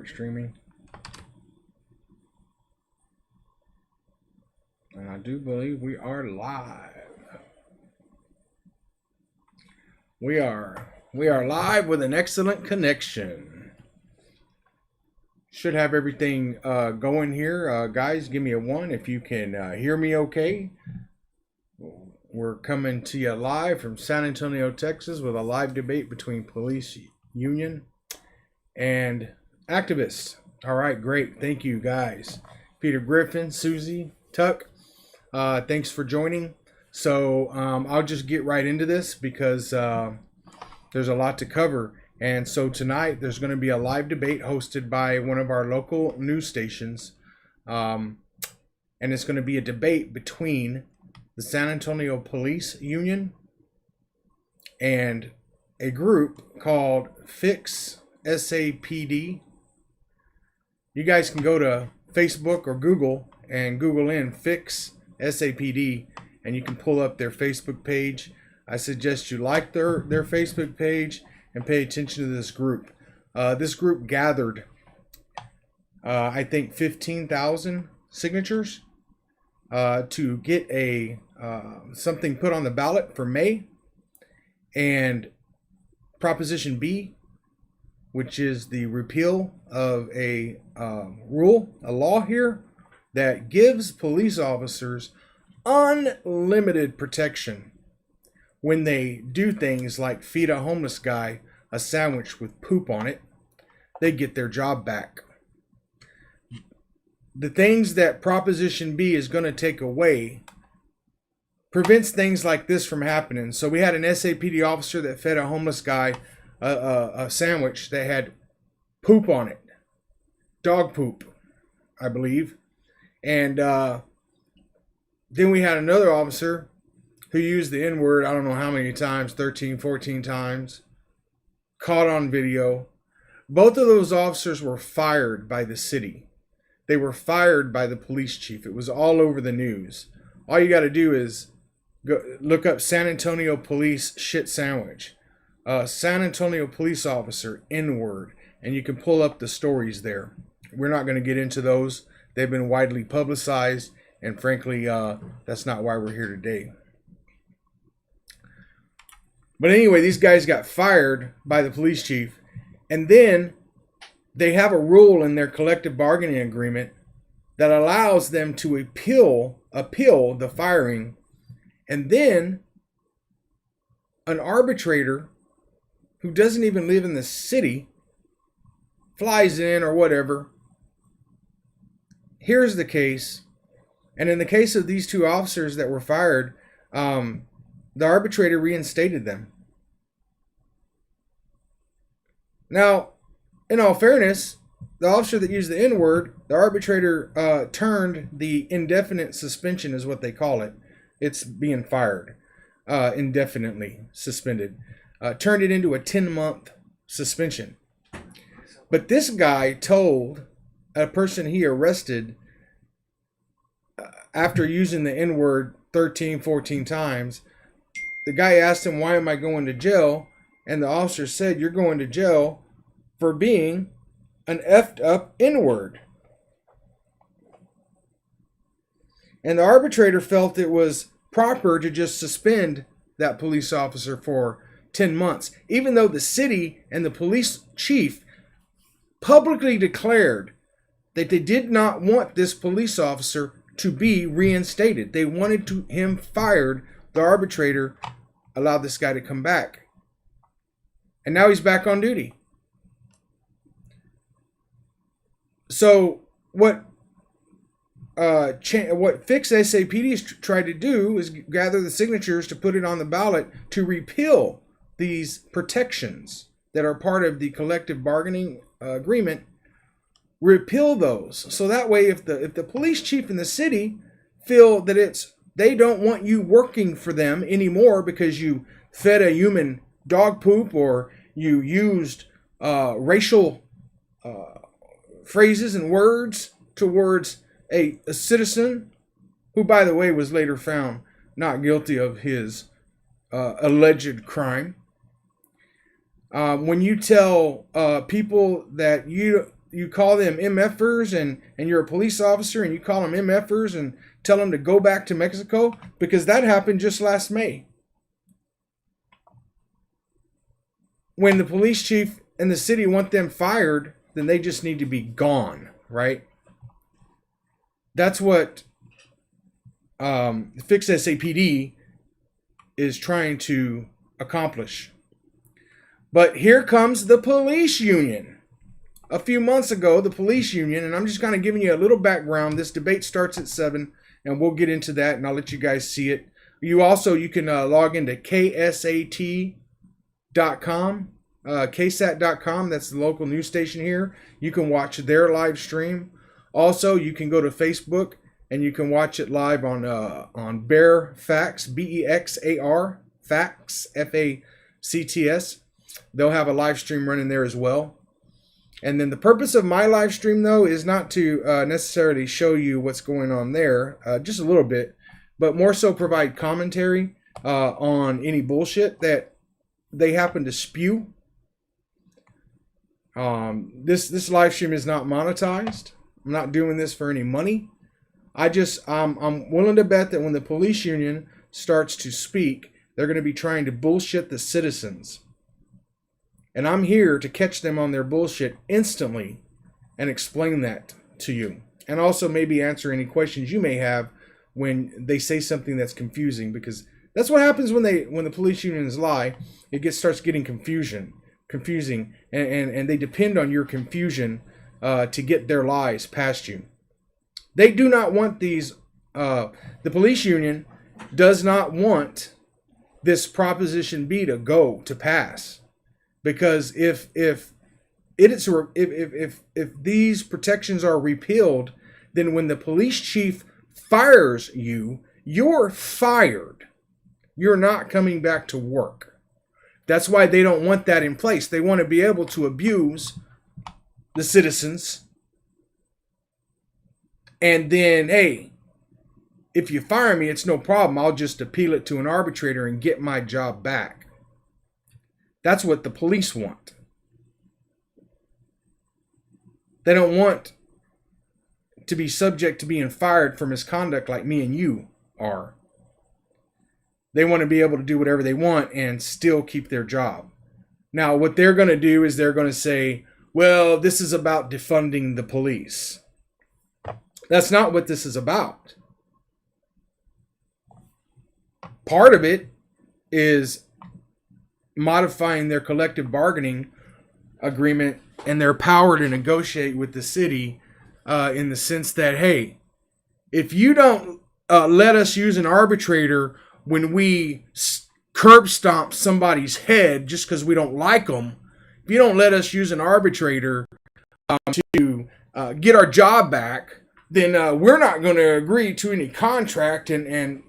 start streaming. And I do believe we are live. We are live with an excellent connection. Should have everything going here. Guys, give me a 1 if you can hear me okay. We're coming to you live from San Antonio, Texas, with a live debate between police union and activists. All right, great. Thank you, guys. Peter Griffin, Susie, Tuck, thanks for joining. So I'll just get right into this because there's a lot to cover. And so tonight there's going to be a live debate hosted by one of our local news stations. And it's going to be a debate between the San Antonio Police Union and a group called Fix Sapd. You guys can go to Facebook or Google and Google in Fix Sapd, and you can pull up their Facebook page. I suggest you like their Facebook page and pay attention to this group. This group gathered, I think, 15,000 signatures to get a something put on the ballot for May. And Proposition B, which is the repeal of a law here that gives police officers unlimited protection when they do things like feed a homeless guy a sandwich with poop on it. They get their job back. The things that Proposition B is going to take away prevents things like this from happening. So we had an SAPD officer that fed a homeless guy a sandwich that had poop on it. Dog poop, I believe. And then we had another officer who used the N-word, I don't know how many times, 13, 14 times, caught on video. Both of those officers were fired by the city. They were fired by the police chief. It was all over the news. All you got to do is go look up San Antonio Police shit sandwich. San Antonio police officer N-word, and you can pull up the stories there. We're not going to get into those. They've been widely publicized, and frankly, that's not why we're here today. But anyway, these guys got fired by the police chief, and then they have a rule in their collective bargaining agreement that allows them to appeal the firing, and then an arbitrator who doesn't even live in the city flies in or whatever, hears the case, and in the case of these two officers that were fired, the arbitrator reinstated them. Now, in all fairness, the officer that used the N-word, the arbitrator turned the indefinite suspension, is what they call it. It's being fired, indefinitely suspended. Turned it into a 10-month suspension. But this guy told a person he arrested after using the N-word 13, 14 times, the guy asked him, "Why am I going to jail?" And the officer said, "You're going to jail for being an effed up N-word." And the arbitrator felt it was proper to just suspend that police officer for 10 months, even though the city and the police chief publicly declared that they did not want this police officer to be reinstated. They wanted him fired. The arbitrator allowed this guy to come back. And now he's back on duty. So what Fix Sapd has tried to do is gather the signatures to put it on the ballot to repeal these protections that are part of the collective bargaining agreement. Repeal those, so that way if the police chief in the city feel that they don't want you working for them anymore because you fed a human dog poop or you used racial phrases and words towards a citizen who, by the way, was later found not guilty of his alleged crime. When you tell people that you call them MFers and you're a police officer and you call them MFers and tell them to go back to Mexico? Because that happened just last May. When the police chief and the city want them fired, then they just need to be gone, right? That's what Fix Sapd is trying to accomplish. But here comes the police union. A few months ago, the police union, and I'm just kind of giving you a little background. This debate starts at 7, and we'll get into that, and I'll let you guys see it. You can log into ksat.com. ksat.com, that's the local news station here. You can watch their live stream. Also, you can go to Facebook and you can watch it live on Bear Facts, BEXAR Facts, FACTS. They'll have a live stream running there as well. And then the purpose of my live stream, though, is not to necessarily show you what's going on there, just a little bit, but more so provide commentary on any bullshit that they happen to spew. This live stream is not monetized. I'm not doing this for any money. I'm willing to bet that when the police union starts to speak, they're going to be trying to bullshit the citizens. And I'm here to catch them on their bullshit instantly and explain that to you. And also maybe answer any questions you may have when they say something that's confusing, because that's what happens when the police unions lie. It starts getting confusing, and they depend on your confusion to get their lies past you. They do not want these. The police union does not want this Proposition B to pass, because if these protections are repealed, then when the police chief fires you, you're fired. You're not coming back to work. That's why they don't want that in place. They want to be able to abuse the citizens. And then, hey, if you fire me, it's no problem. I'll just appeal it to an arbitrator and get my job back. That's what the police want. They don't want to be subject to being fired for misconduct like me and you are. They want to be able to do whatever they want and still keep their job. Now, what they're going to do is they're going to say, well, this is about defunding the police. That's not what this is about. Part of it is modifying their collective bargaining agreement and their power to negotiate with the city in the sense that, hey, if you don't let us use an arbitrator when we curb stomp somebody's head just because we don't like them, if you don't let us use an arbitrator to get our job back, then we're not going to agree to any contract and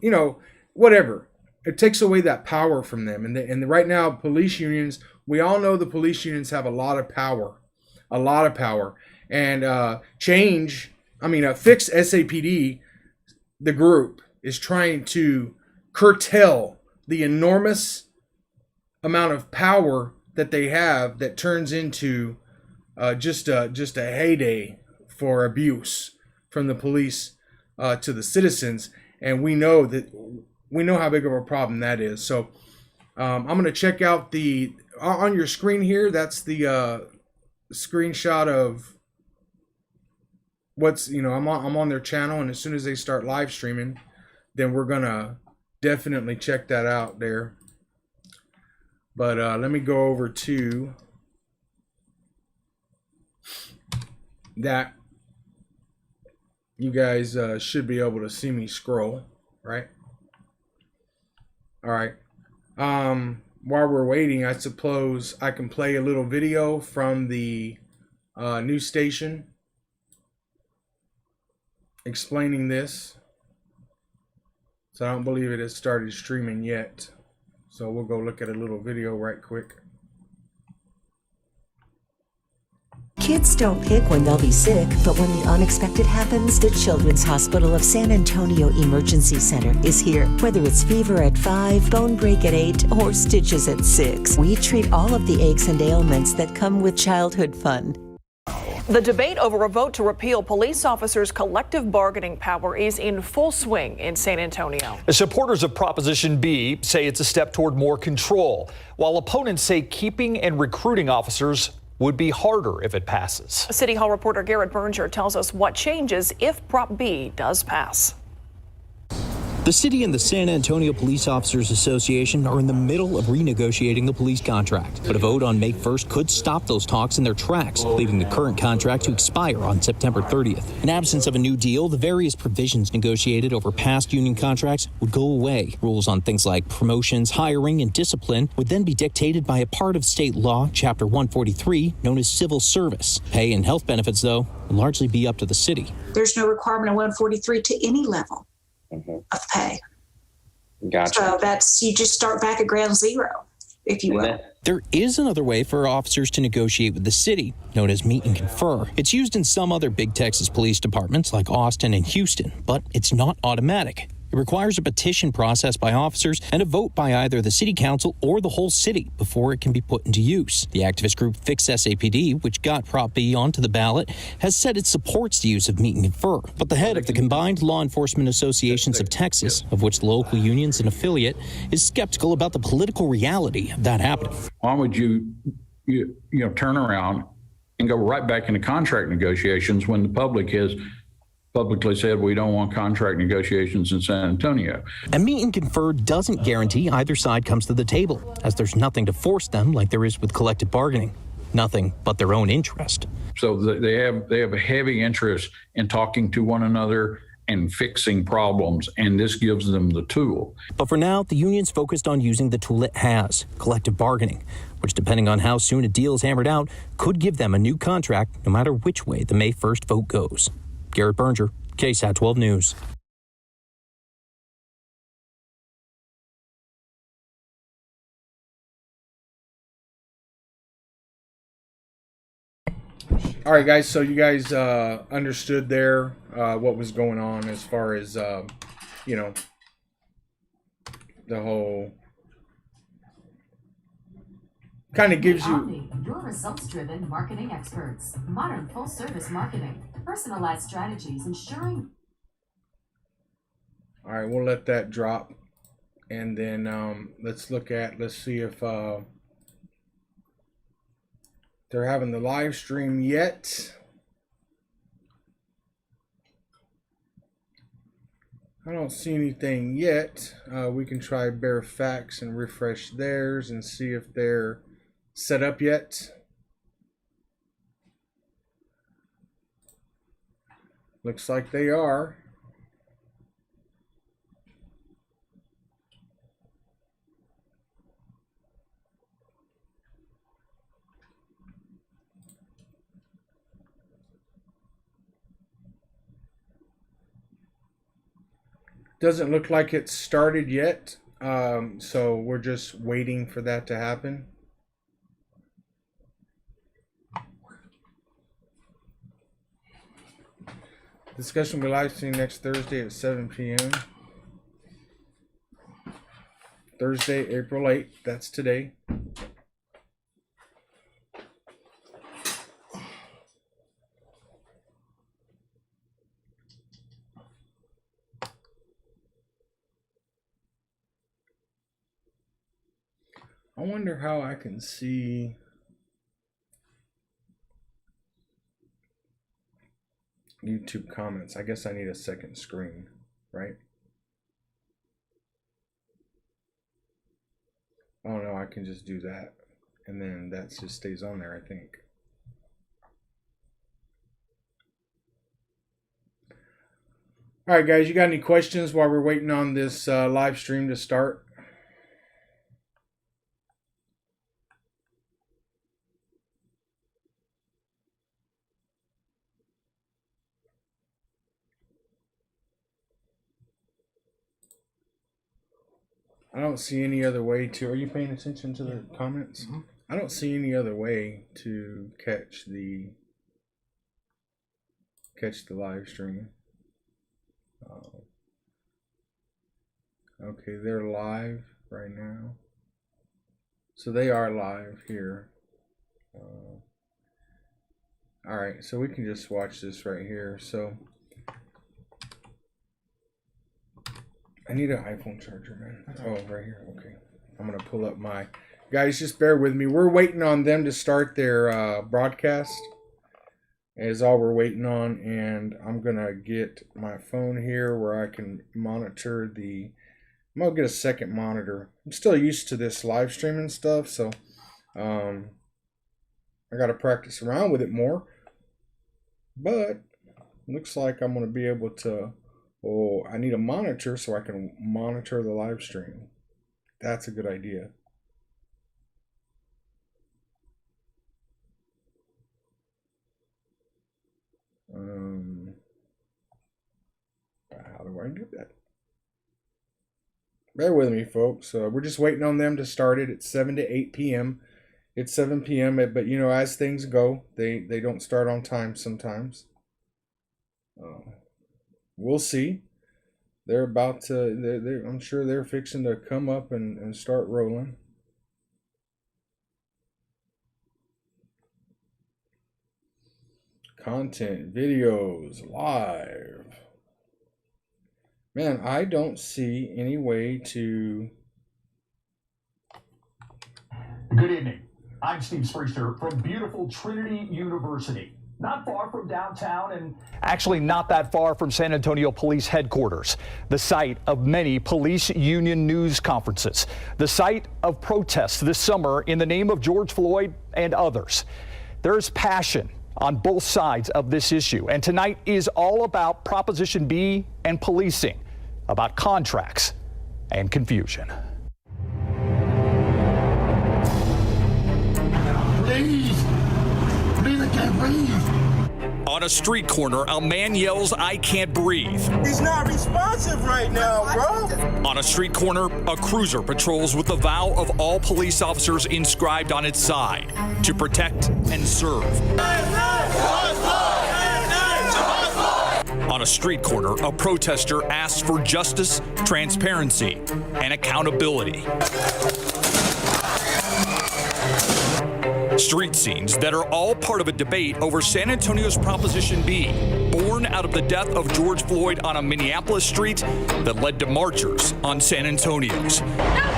whatever. It takes away that power from them. And right now, police unions, we all know the police unions have a lot of power. And Fix Sapd, the group, is trying to curtail the enormous amount of power that they have that turns into just a heyday for abuse from the police to the citizens. And we know how big of a problem that is. So I'm going to check out on your screen here. That's the screenshot of what's, I'm on their channel. And as soon as they start live streaming, then we're going to definitely check that out there. But let me go over to that. You guys should be able to see me scroll, right? All right. While we're waiting, I suppose I can play a little video from the news station explaining this. So I don't believe it has started streaming yet. So we'll go look at a little video right quick. Kids don't pick when they'll be sick, but when the unexpected happens, the Children's Hospital of San Antonio Emergency Center is here. Whether it's fever at 5, bone break at 8, or stitches at 6, we treat all of the aches and ailments that come with childhood fun. The debate over a vote to repeal police officers' collective bargaining power is in full swing in San Antonio. Supporters of Proposition B say it's a step toward more control, while opponents say keeping and recruiting officers would be harder if it passes. City Hall reporter Garrett Berger tells us what changes if Prop B does pass. The city and the San Antonio Police Officers Association are in the middle of renegotiating the police contract, but a vote on May 1st could stop those talks in their tracks, leaving the current contract to expire on September 30th. In absence of a new deal, the various provisions negotiated over past union contracts would go away. Rules on things like promotions, hiring, and discipline would then be dictated by a part of state law, Chapter 143, known as civil service. Pay and health benefits, though, will largely be up to the city. There's no requirement of 143 to any level of pay. Gotcha. So that's, you just start back at ground zero, if you will. There is another way for officers to negotiate with the city, known as meet and confer. It's used in some other big Texas police departments like Austin and Houston, but it's not automatic. It requires a petition process by officers and a vote by either the city council or the whole city before it can be put into use. The activist group Fix Sapd, which got Prop B onto the ballot, has said it supports the use of meet and confer. But the head of the Combined Law Enforcement Associations of Texas, of which the local union's an affiliate, is skeptical about the political reality of that happening. Why would you turn around and go right back into contract negotiations when the public has publicly said we don't want contract negotiations in San Antonio? A meet and confer doesn't guarantee either side comes to the table, as there's nothing to force them like there is with collective bargaining. Nothing but their own interest. So they have a heavy interest in talking to one another and fixing problems, and this gives them the tool. But for now, the union's focused on using the tool it has, collective bargaining, which, depending on how soon a deal is hammered out, could give them a new contract no matter which way the May 1st vote goes. Garrett Berger, KSAT 12 News. All right, guys. So you guys understood there what was going on as far as the whole kind of gives you your results-driven marketing experts. Modern full-service marketing, personalized strategies, ensuring. All right, we'll let that drop, and then let's see if they're having the live stream yet. I don't see anything yet. We can try Bare Facts and refresh theirs and see if they're set up yet. Looks like they are. Doesn't look like it's started yet, so we're just waiting for that to happen. Discussion will be live streamed next Thursday at 7 p.m. Thursday, April 8th. That's today. I wonder how I can see YouTube comments. I guess I need a second screen, right? Oh no, I can just do that. And then that just stays on there, I think. All right, guys, you got any questions while we're waiting on this live stream to start? I don't see any other way to. Are you paying attention to the comments? Mm-hmm. I don't see any other way to catch the live stream. Okay, they're live right now. So they are live here. All right, so we can just watch this right here. So I need an iPhone charger, man. Oh, right here. Okay. I'm going to pull up my... Guys, just bear with me. We're waiting on them to start their broadcast. Is all we're waiting on. And I'm going to get my phone here where I can monitor the... I'm going to get a second monitor. I'm still used to this live streaming stuff, so I got to practice around with it more. But looks like I'm going to be able to... Oh, I need a monitor so I can monitor the live stream. That's a good idea. How do I do that? Bear with me, folks. We're just waiting on them to start it. It's 7 to 8 p.m. It's 7 p.m. But you know, as things go, they don't start on time sometimes. We'll see. They're about to. I'm sure they're fixing to come up and start rolling. Content, videos, live. Man, I don't see any way to... Good evening. I'm Steve Spriester from beautiful Trinity University. Not far from downtown and actually not that far from San Antonio Police Headquarters, the site of many police union news conferences, the site of protests this summer in the name of George Floyd and others. There's passion on both sides of this issue, and tonight is all about Proposition B and policing, about contracts and confusion. Please, I can't breathe. On a street corner, a man yells, "I can't breathe." He's not responsive right now, bro. On a street corner, a cruiser patrols with the vow of all police officers inscribed on its side: to protect and serve. On a street corner, a protester asks for justice, transparency, and accountability. Street scenes that are all part of a debate over San Antonio's Proposition B, born out of the death of George Floyd on a Minneapolis street that led to marchers on San Antonio's. No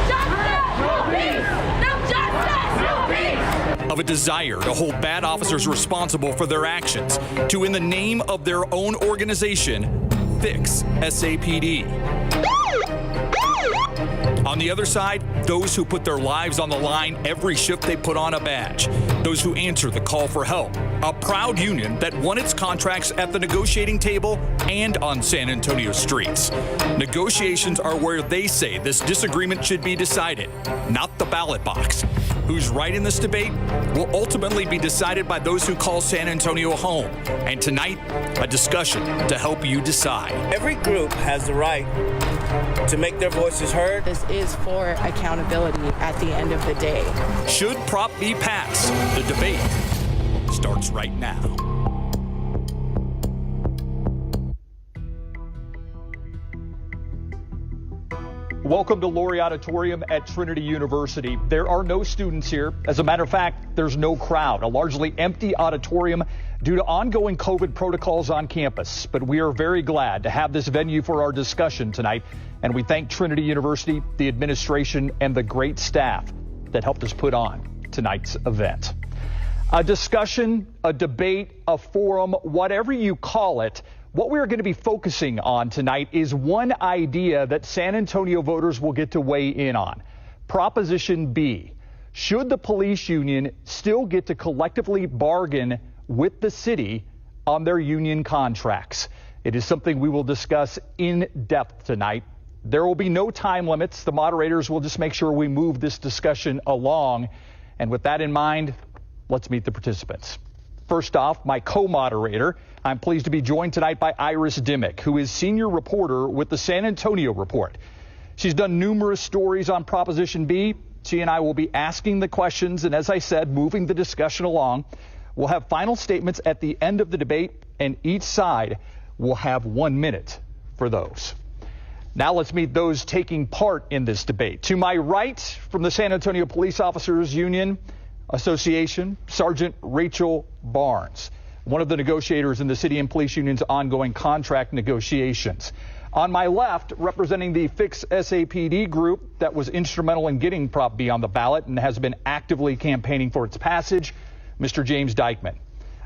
justice! No peace! No justice! No peace! Of a desire to hold bad officers responsible for their actions, to, in the name of their own organization, fix Sapd. On the other side, those who put their lives on the line every shift they put on a badge. Those who answer the call for help. A proud union that won its contracts at the negotiating table and on San Antonio streets. Negotiations are where they say this disagreement should be decided, not the ballot box. Who's right in this debate will ultimately be decided by those who call San Antonio home. And tonight, a discussion to help you decide. Every group has the right to make their voices heard. This is for accountability at the end of the day. Should Prop B pass? The debate starts right now. Welcome to Laurie Auditorium at Trinity University. There are no students here. As a matter of fact, there's no crowd, a largely empty auditorium due to ongoing COVID protocols on campus. But we are very glad to have this venue for our discussion tonight. And we thank Trinity University, the administration, and the great staff that helped us put on tonight's event. A discussion, a debate, a forum, whatever you call it, what we're going to be focusing on tonight is one idea that San Antonio voters will get to weigh in on. Proposition B. Should the police union still get to collectively bargain with the city on their union contracts? It is something we will discuss in depth tonight. There will be no time limits. The moderators will just make sure we move this discussion along. And with that in mind, let's meet the participants. First off, my co-moderator. I'm pleased to be joined tonight by Iris Dimmick, who is senior reporter with the San Antonio Report. She's done numerous stories on Proposition B. She and I will be asking the questions and, as I said, moving the discussion along. We'll have final statements at the end of the debate, and each side will have 1 minute for those. Now let's meet those taking part in this debate. To my right, from the San Antonio Police Officers Union Association, Sergeant Rachel Barnes. one of the negotiators in the city and police union's ongoing contract negotiations. On my left, representing the Fix Sapd group that was instrumental in getting Prop B on the ballot and has been actively campaigning for its passage, Mr. James Dykeman.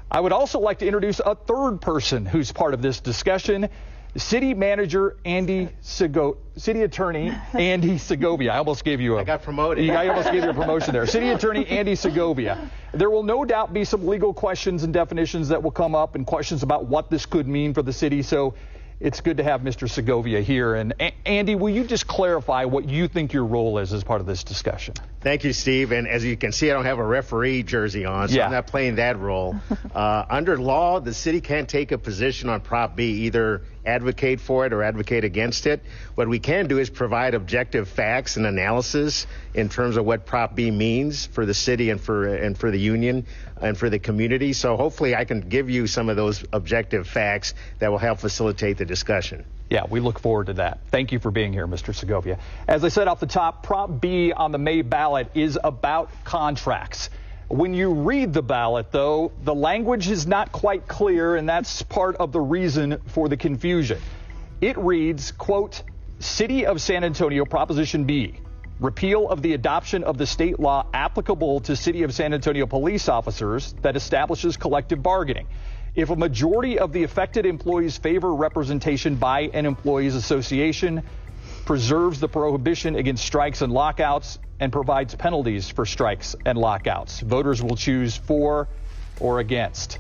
I would also like to introduce a third person who's part of this discussion, City Attorney Andy Segovia. I almost gave you I got promoted. I almost gave you a promotion there. City Attorney Andy Segovia. There will no doubt be some legal questions and definitions that will come up and questions about what this could mean for the city. So it's good to have Mr. Segovia here. And Andy, will you just clarify what you think your role is as part of this discussion? Thank you, Steve. And as you can see, I don't have a referee jersey on, so I'm not playing that role. Under law, the city can't take a position on Prop B, either advocate for it or advocate against it. What we can do is provide objective facts and analysis in terms of what Prop B means for the city and for the union and for the community. So hopefully I can give you some of those objective facts that will help facilitate the discussion. Yeah, we look forward to that. Thank you for being here, Mr. Segovia. As I said off the top, Prop B on the May ballot is about contracts. When you read the ballot, though, the language is not quite clear, and that's part of the reason for the confusion. It reads, quote, City of San Antonio, Proposition B, repeal of the adoption of the state law applicable to City of San Antonio police officers that establishes collective bargaining. If a majority of the affected employees favor representation by an employees association, preserves the prohibition against strikes and lockouts, and provides penalties for strikes and lockouts. Voters will choose for or against.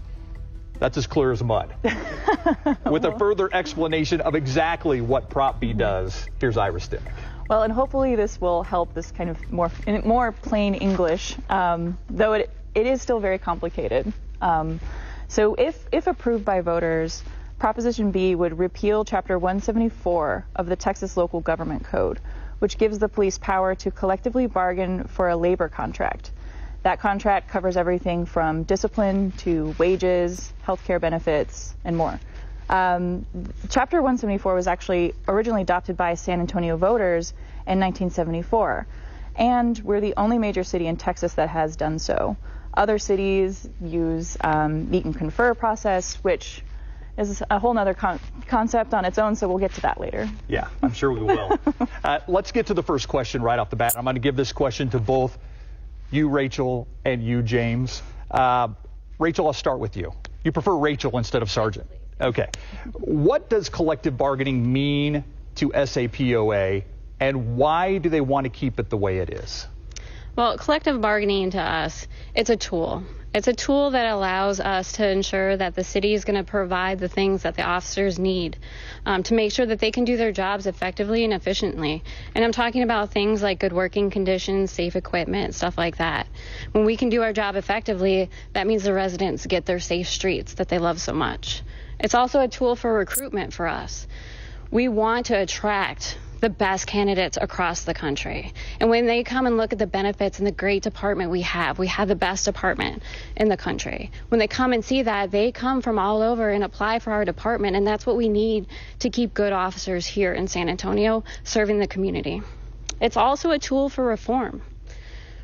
That's as clear as mud. With a further explanation of exactly what Prop B does, here's Iris Dimmick. Well, and hopefully this will help this kind of more plain English, though it is still very complicated. So if approved by voters, Proposition B would repeal Chapter 174 of the Texas Local Government Code, which gives the police power to collectively bargain for a labor contract. That contract covers everything from discipline to wages, healthcare benefits, and more. Chapter 174 was actually originally adopted by San Antonio voters in 1974, and we're the only major city in Texas that has done so. Other cities use meet and confer process, which is a whole nother concept on its own, so we'll get to that later. Yeah, I'm sure we will. Let's get to the first question right off the bat. I'm going to give this question to both you, Rachel, and you, James. Rachel, I'll start with you. You prefer Rachel instead of Sergeant. Okay. What does collective bargaining mean to SAPOA, and why do they want to keep it the way it is? Well, collective bargaining to us, it's a tool. It's a tool that allows us to ensure that the city is going to provide the things that the officers need to make sure that they can do their jobs effectively and efficiently. And I'm talking about things like good working conditions, safe equipment, stuff like that. When we can do our job effectively, that means the residents get their safe streets that they love so much. It's also a tool for recruitment for us. We want to attract the best candidates across the country. And when they come and look at the benefits and the great department we have the best department in the country. When they come and see that, they come from all over and apply for our department, and that's what we need to keep good officers here in San Antonio serving the community. It's also a tool for reform.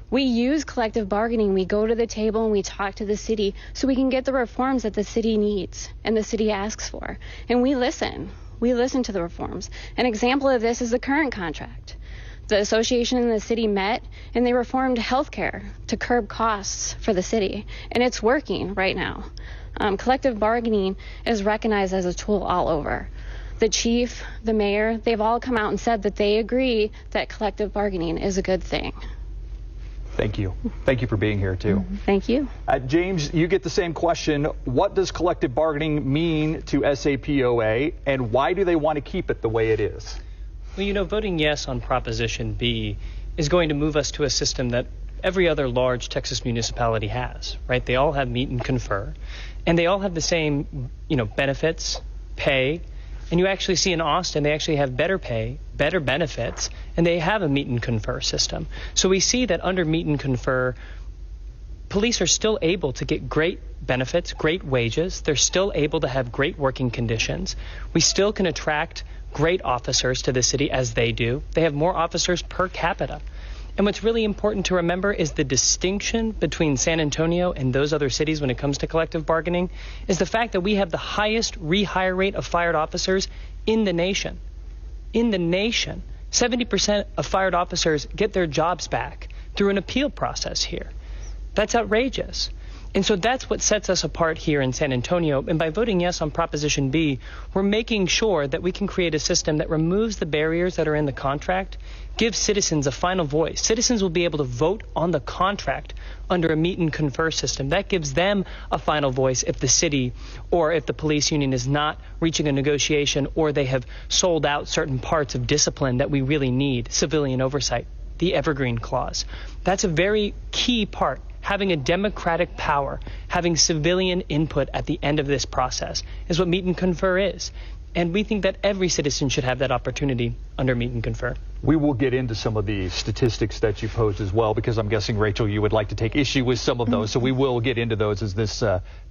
We use collective bargaining. We go to the table and we talk to the city so we can get the reforms that the city needs and the city asks for. And we listen. We listen to the reforms. An example of this is the current contract. The association and the city met and they reformed healthcare to curb costs for the city. And it's working right now. Collective bargaining is recognized as a tool all over. The chief, the mayor, they've all come out and said that they agree that collective bargaining is a good thing. Thank you. Thank you for being here, too. Thank you. James, you get the same question. What does collective bargaining mean to SAPOA, and why do they want to keep it the way it is? Well, you know, voting yes on Proposition B is going to move us to a system that every other large Texas municipality has, right? They all have meet and confer, and they all have the same, benefits, pay, and you actually see in Austin, they actually have better pay, better benefits, and they have a meet and confer system. So we see that under meet and confer, police are still able to get great benefits, great wages. They're still able to have great working conditions. We still can attract great officers to the city as they do. They have more officers per capita. And what's really important to remember is the distinction between San Antonio and those other cities when it comes to collective bargaining is the fact that we have the highest rehire rate of fired officers in the nation. In the nation, 70% of fired officers get their jobs back through an appeal process here. That's outrageous. And so that's what sets us apart here in San Antonio. And by voting yes on Proposition B, we're making sure that we can create a system that removes the barriers that are in the contract, gives citizens a final voice. Citizens will be able to vote on the contract under a meet and confer system. That gives them a final voice if the city or if the police union is not reaching a negotiation or they have sold out certain parts of discipline that we really need, civilian oversight, the evergreen clause. That's a very key part. Having a democratic power, having civilian input at the end of this process is what meet and confer is. And we think that every citizen should have that opportunity under meet and confer. We will get into some of the statistics that you posed as well, because I'm guessing, Rachel, you would like to take issue with some of those. So we will get into those as this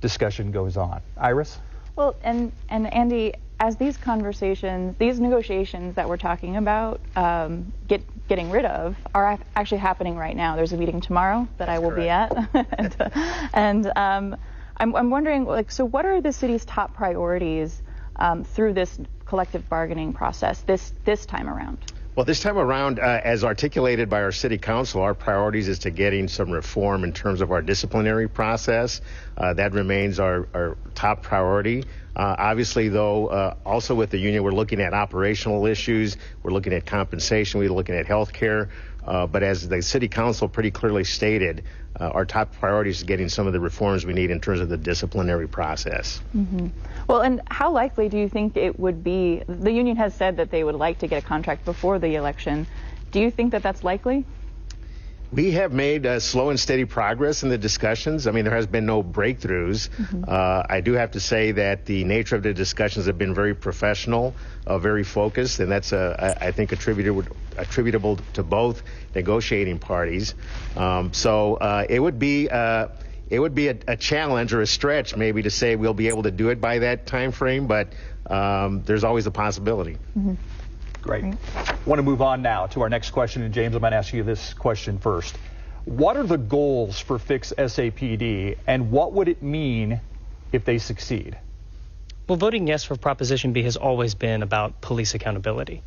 discussion goes on. Iris? Well, and Andy, as these conversations, these negotiations that we're talking about getting rid of are actually happening right now. There's a meeting tomorrow that I will be at. and I'm wondering, like, so what are the city's top priorities through this collective bargaining process this time around? Well, this time around, as articulated by our city council, our priorities is to getting some reform in terms of our disciplinary process. That remains our top priority. Obviously, though, also with the union, we're looking at operational issues. We're looking at compensation. We're looking at health care. But as the city council pretty clearly stated, our top priority is getting some of the reforms we need in terms of the disciplinary process. Mm-hmm. Well, and how likely do you think it would be? The union has said that they would like to get a contract before the election. Do you think that that's likely? We have made slow and steady progress in the discussions. I mean, there has been no breakthroughs. Mm-hmm. I do have to say that the nature of the discussions have been very professional, very focused, and that's, I think, attributable to both negotiating parties. So it would be a challenge or a stretch maybe to say we'll be able to do it by that time frame, but there's always a possibility. Mm-hmm. Great. Want to move on now to our next question. And James, I'm going to ask you this question first. What are the goals for Fix SAPD, and what would it mean if they succeed? Well, voting yes for Proposition B has always been about police accountability.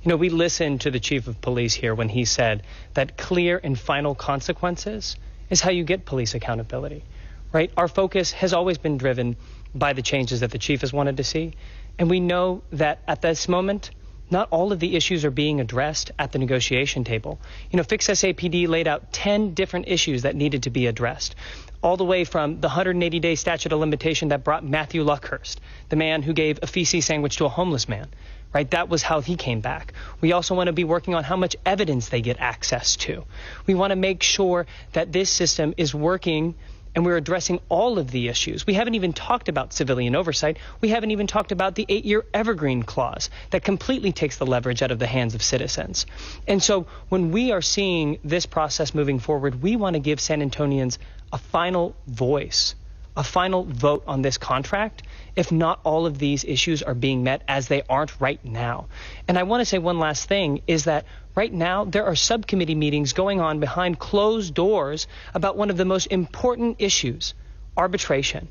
You know, we listened to the chief of police here when he said that clear and final consequences is how you get police accountability, right? Our focus has always been driven by the changes that the chief has wanted to see. And we know that at this moment, not all of the issues are being addressed at the negotiation table. You know, Fix SAPD laid out 10 different issues that needed to be addressed, all the way from the 180-day statute of limitation that brought Matthew Luckhurst, the man who gave a feces sandwich to a homeless man, right? That was how he came back. We also want to be working on how much evidence they get access to. We want to make sure that this system is working and we're addressing all of the issues. We haven't even talked about civilian oversight. We haven't even talked about the 8-year evergreen clause that completely takes the leverage out of the hands of citizens. And so when we are seeing this process moving forward, we want to give San Antonians a final voice, a final vote on this contract, if not all of these issues are being met, as they aren't right now. And I want to say one last thing is that right now, there are subcommittee meetings going on behind closed doors about one of the most important issues, arbitration.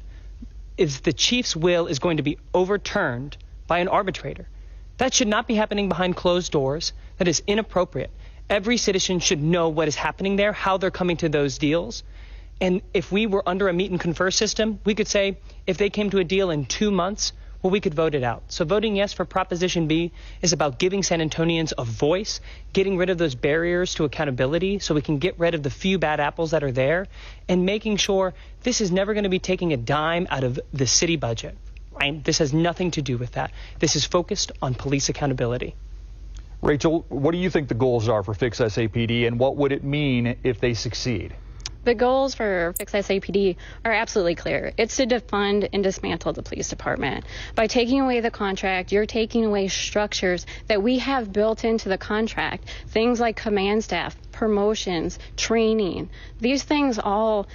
If the chief's will is going to be overturned by an arbitrator, that should not be happening behind closed doors. That is inappropriate. Every citizen should know what is happening there, how they're coming to those deals. And if we were under a meet and confer system, we could say if they came to a deal in 2 months, well, we could vote it out. So voting yes for Proposition B is about giving San Antonians a voice, getting rid of those barriers to accountability so we can get rid of the few bad apples that are there, and making sure this is never going to be taking a dime out of the city budget. Right? This has nothing to do with that. This is focused on police accountability. Rachel, what do you think the goals are for Fix SAPD, and what would it mean if they succeed? The goals for Fix SAPD are absolutely clear. It's to defund and dismantle the police department. By taking away the contract, you're taking away structures that we have built into the contract. Things like command staff, promotions, training. These things all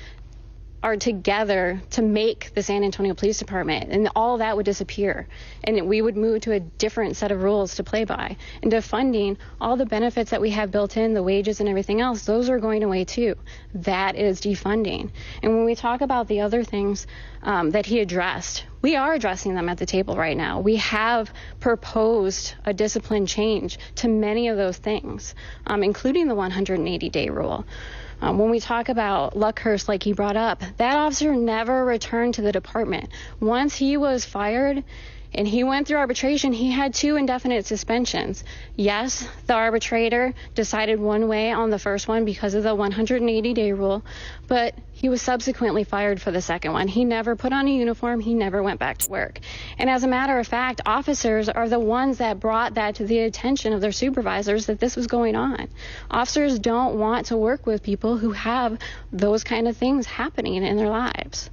are together to make the San Antonio Police Department, and all that would disappear, and we would move to a different set of rules to play by. And defunding all the benefits that we have built in, the wages and everything else, those are going away too. That is defunding. And when we talk about the other things that he addressed, we are addressing them at the table right now. We have proposed a discipline change to many of those things, including the 180-day rule. When we talk about Luckhurst, like he brought up, that officer never returned to the department. Once he was fired and he went through arbitration, he had 2 indefinite suspensions. Yes, the arbitrator decided one way on the first one because of the 180-day rule, but he was subsequently fired for the second one. He never put on a uniform. He never went back to work. And as a matter of fact, officers are the ones that brought that to the attention of their supervisors that this was going on. Officers don't want to work with people who have those kind of things happening in their lives.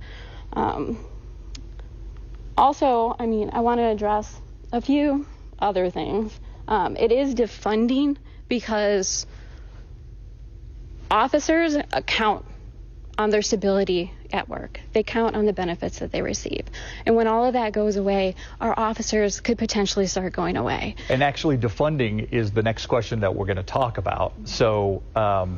Also, I want to address a few other things. It is defunding because officers count on their stability at work. They count on the benefits that they receive. And when all of that goes away, our officers could potentially start going away. And actually, defunding is the next question that we're going to talk about. So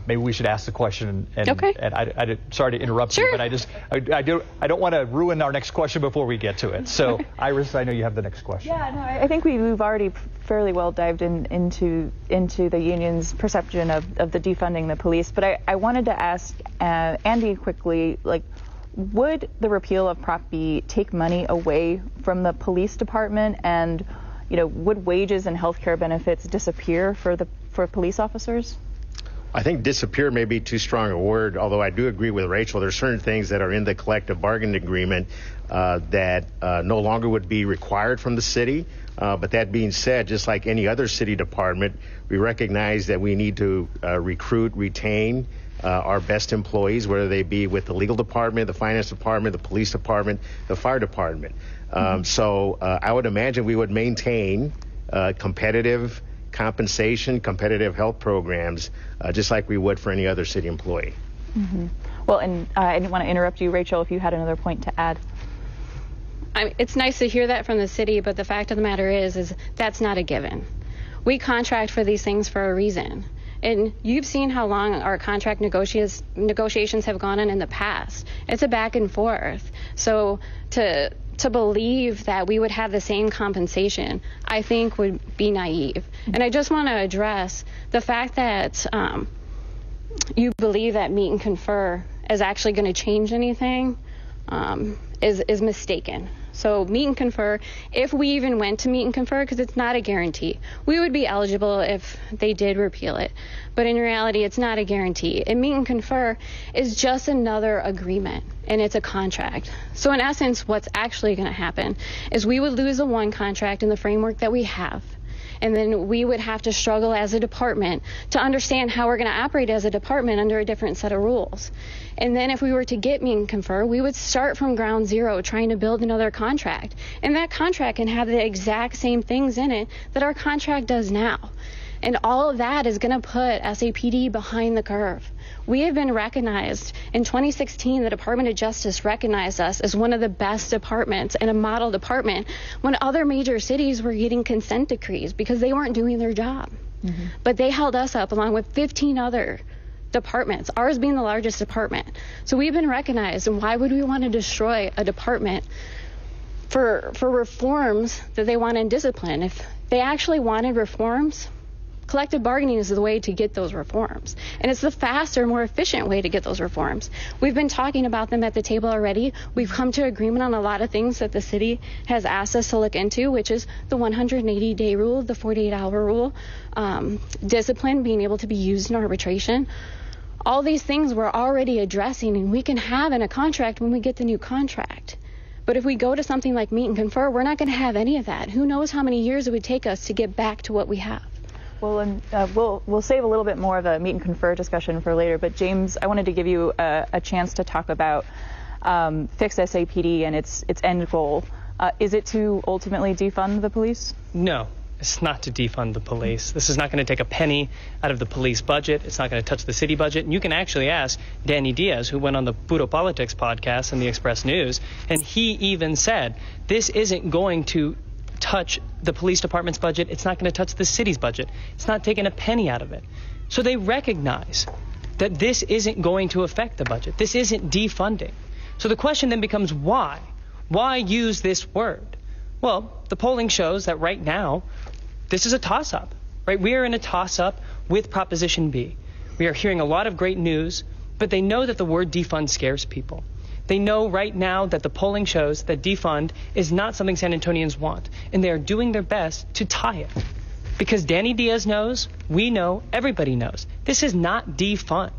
maybe we should ask the question. And, okay. And I sorry to interrupt you, but I don't want to ruin our next question before we get to it. So Iris, I know you have the next question. Yeah, no, I think we've already fairly well dived into the union's perception of the defunding the police. But I wanted to ask Andy quickly, like, would the repeal of Prop B take money away from the police department, and would wages and health care benefits disappear for police officers? I think disappear may be too strong a word, although I do agree with Rachel. There's certain things that are in the collective bargaining agreement that no longer would be required from the city. But that being said, just like any other city department, we recognize that we need to recruit, retain our best employees, whether they be with the legal department, the finance department, the police department, the fire department. So I would imagine we would maintain competitive compensation, competitive health programs, just like we would for any other city employee. Mm-hmm. Well, and I didn't want to interrupt you, Rachel, if you had another point to add. It's nice to hear that from the city, but the fact of the matter is that's not a given. We contract for these things for a reason. And you've seen how long our contract negotiations have gone on in the past. It's a back and forth. So to believe that we would have the same compensation, I think would be naive. And I just want to address the fact that you believe that meet and confer is actually going to change anything is mistaken. So meet and confer, if we even went to meet and confer, because it's not a guarantee, we would be eligible if they did repeal it. But in reality, it's not a guarantee. And meet and confer is just another agreement, and it's a contract. So in essence, what's actually going to happen is we would lose the one contract in the framework that we have. And then we would have to struggle as a department to understand how we're going to operate as a department under a different set of rules. And then if we were to get meet and confer, we would start from ground zero trying to build another contract. And that contract can have the exact same things in it that our contract does now. And all of that is going to put SAPD behind the curve. We have been recognized. In 2016, the Department of Justice recognized us as one of the best departments and a model department when other major cities were getting consent decrees because they weren't doing their job. Mm-hmm. But they held us up along with 15 other departments, ours being the largest department. So we've been recognized, and why would we want to destroy a department for reforms that they want in discipline? If they actually wanted reforms, collective bargaining is the way to get those reforms. And it's the faster, more efficient way to get those reforms. We've been talking about them at the table already. We've come to agreement on a lot of things that the city has asked us to look into, which is the 180-day rule, the 48-hour rule, discipline being able to be used in arbitration. All these things we're already addressing, and we can have in a contract when we get the new contract. But if we go to something like meet and confer, we're not going to have any of that. Who knows how many years it would take us to get back to what we have. Well, and we'll save a little bit more of a meet and confer discussion for later. But James, I wanted to give you a chance to talk about fixed SAPD and its end goal. Is it to ultimately defund the police? No. It's not to defund the police. This is not going to take a penny out of the police budget. It's not going to touch the city budget. And you can actually ask Danny Diaz, who went on the Puro Politics podcast and the Express News, and he even said, this isn't going to touch the police department's budget. It's not going to touch the city's budget. It's not taking a penny out of it. So they recognize that this isn't going to affect the budget. This isn't defunding. So the question then becomes why? Why use this word? Well, the polling shows that right now, this is a toss-up, right? We are in a toss-up with Proposition B. We are hearing a lot of great news, but they know that the word defund scares people. They know right now that the polling shows that defund is not something San Antonians want, and they are doing their best to tie it. Because Danny Diaz knows, we know, everybody knows, this is not defund.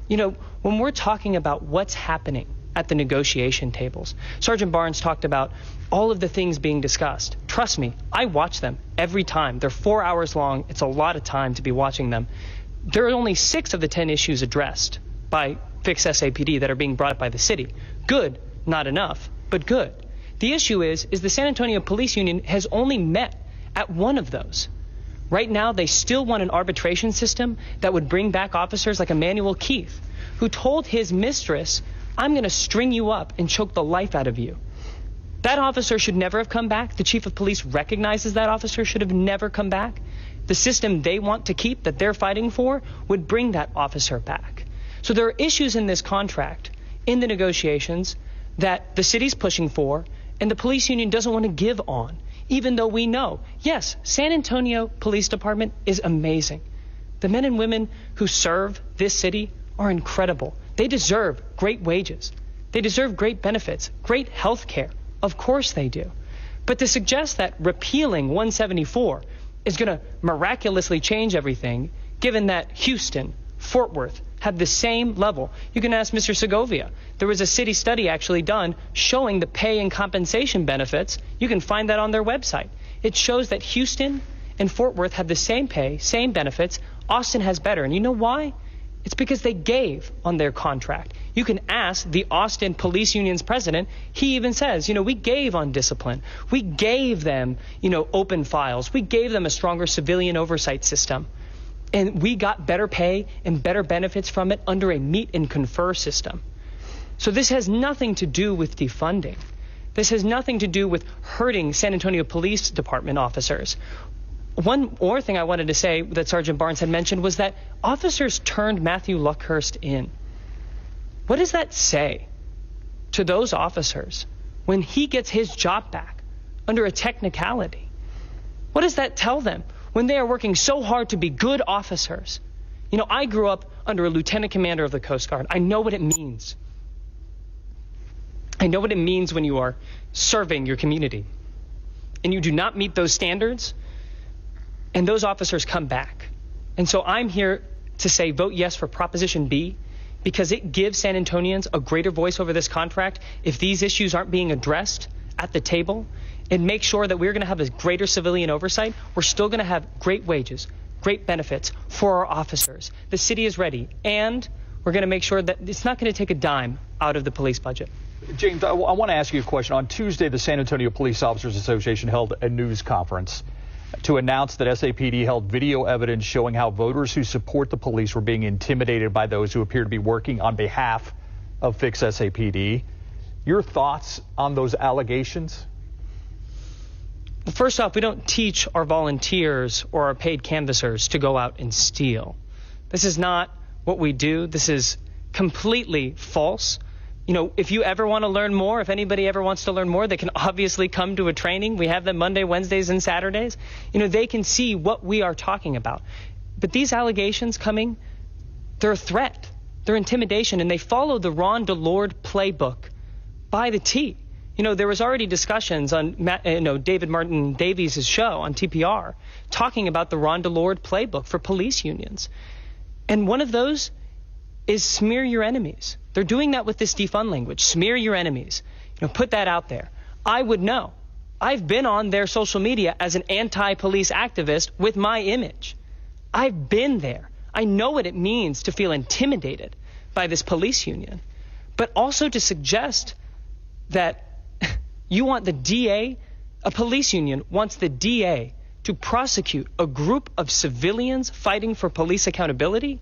You know, when we're talking about what's happening at the negotiation tables, Sergeant Barnes talked about all of the things being discussed. Trust me, I watch them every time. They're 4 hours long. It's a lot of time to be watching them. There are only 6 of the 10 issues addressed by Fix Sapd that are being brought up by the city. Good, not enough, but good. The issue is the San Antonio Police Union has only met at one of those. Right now, they still want an arbitration system that would bring back officers like Emmanuel Keith, who told his mistress, I'm going to string you up and choke the life out of you. That officer should never have come back. The chief of police recognizes that officer should have never come back. The system they want to keep, that they're fighting for, would bring that officer back. So there are issues in this contract, in the negotiations, that the city's pushing for, and the police union doesn't want to give on, even though we know, yes, San Antonio Police Department is amazing. The men and women who serve this city are incredible. They deserve great wages. They deserve great benefits, great health care. Of course they do. But to suggest that repealing 174 is going to miraculously change everything, given that Houston, Fort Worth have the same level. You can ask Mr. Segovia. There was a city study actually done showing the pay and compensation benefits. You can find that on their website. It shows that Houston and Fort Worth have the same pay, same benefits. Austin has better. And you know why? It's because they gave on their contract. You can ask the Austin Police Union's president. He even says, we gave on discipline. We gave them, open files. We gave them a stronger civilian oversight system. And we got better pay and better benefits from it under a meet and confer system. So this has nothing to do with defunding. This has nothing to do with hurting San Antonio Police Department officers. One more thing I wanted to say that Sergeant Barnes had mentioned was that officers turned Matthew Luckhurst in. What does that say to those officers when he gets his job back under a technicality? What does that tell them when they are working so hard to be good officers? I grew up under a lieutenant commander of the Coast Guard. I know what it means. I know what it means when you are serving your community and you do not meet those standards, and those officers come back. And so I'm here to say vote yes for Proposition B, because it gives San Antonians a greater voice over this contract. If these issues aren't being addressed at the table, and make sure that we're going to have a greater civilian oversight, we're still going to have great wages, great benefits for our officers. The city is ready, and we're going to make sure that it's not going to take a dime out of the police budget. James, I want to ask you a question. On Tuesday, the San Antonio Police Officers Association held a news conference to announce that SAPD held video evidence showing how voters who support the police were being intimidated by those who appear to be working on behalf of Fix SAPD. Your thoughts on those allegations? Well, first off, we don't teach our volunteers or our paid canvassers to go out and steal. This is not what we do. This is completely false. If you ever want to learn more, if anybody ever wants to learn more, they can obviously come to a training. We have them Monday, Wednesdays, and Saturdays. They can see what we are talking about. But these allegations coming, they're a threat. They're intimidation, and they follow the Ron DeLorde playbook by the T. There was already discussions on David Martin Davies' show on TPR talking about the Ron DeLorde playbook for police unions. And one of those is smear your enemies. They're doing that with this defund language. Smear your enemies. Put that out there. I would know. I've been on their social media as an anti-police activist with my image. I've been there. I know what it means to feel intimidated by this police union. But also to suggest that you want the DA, a police union wants the DA to prosecute a group of civilians fighting for police accountability,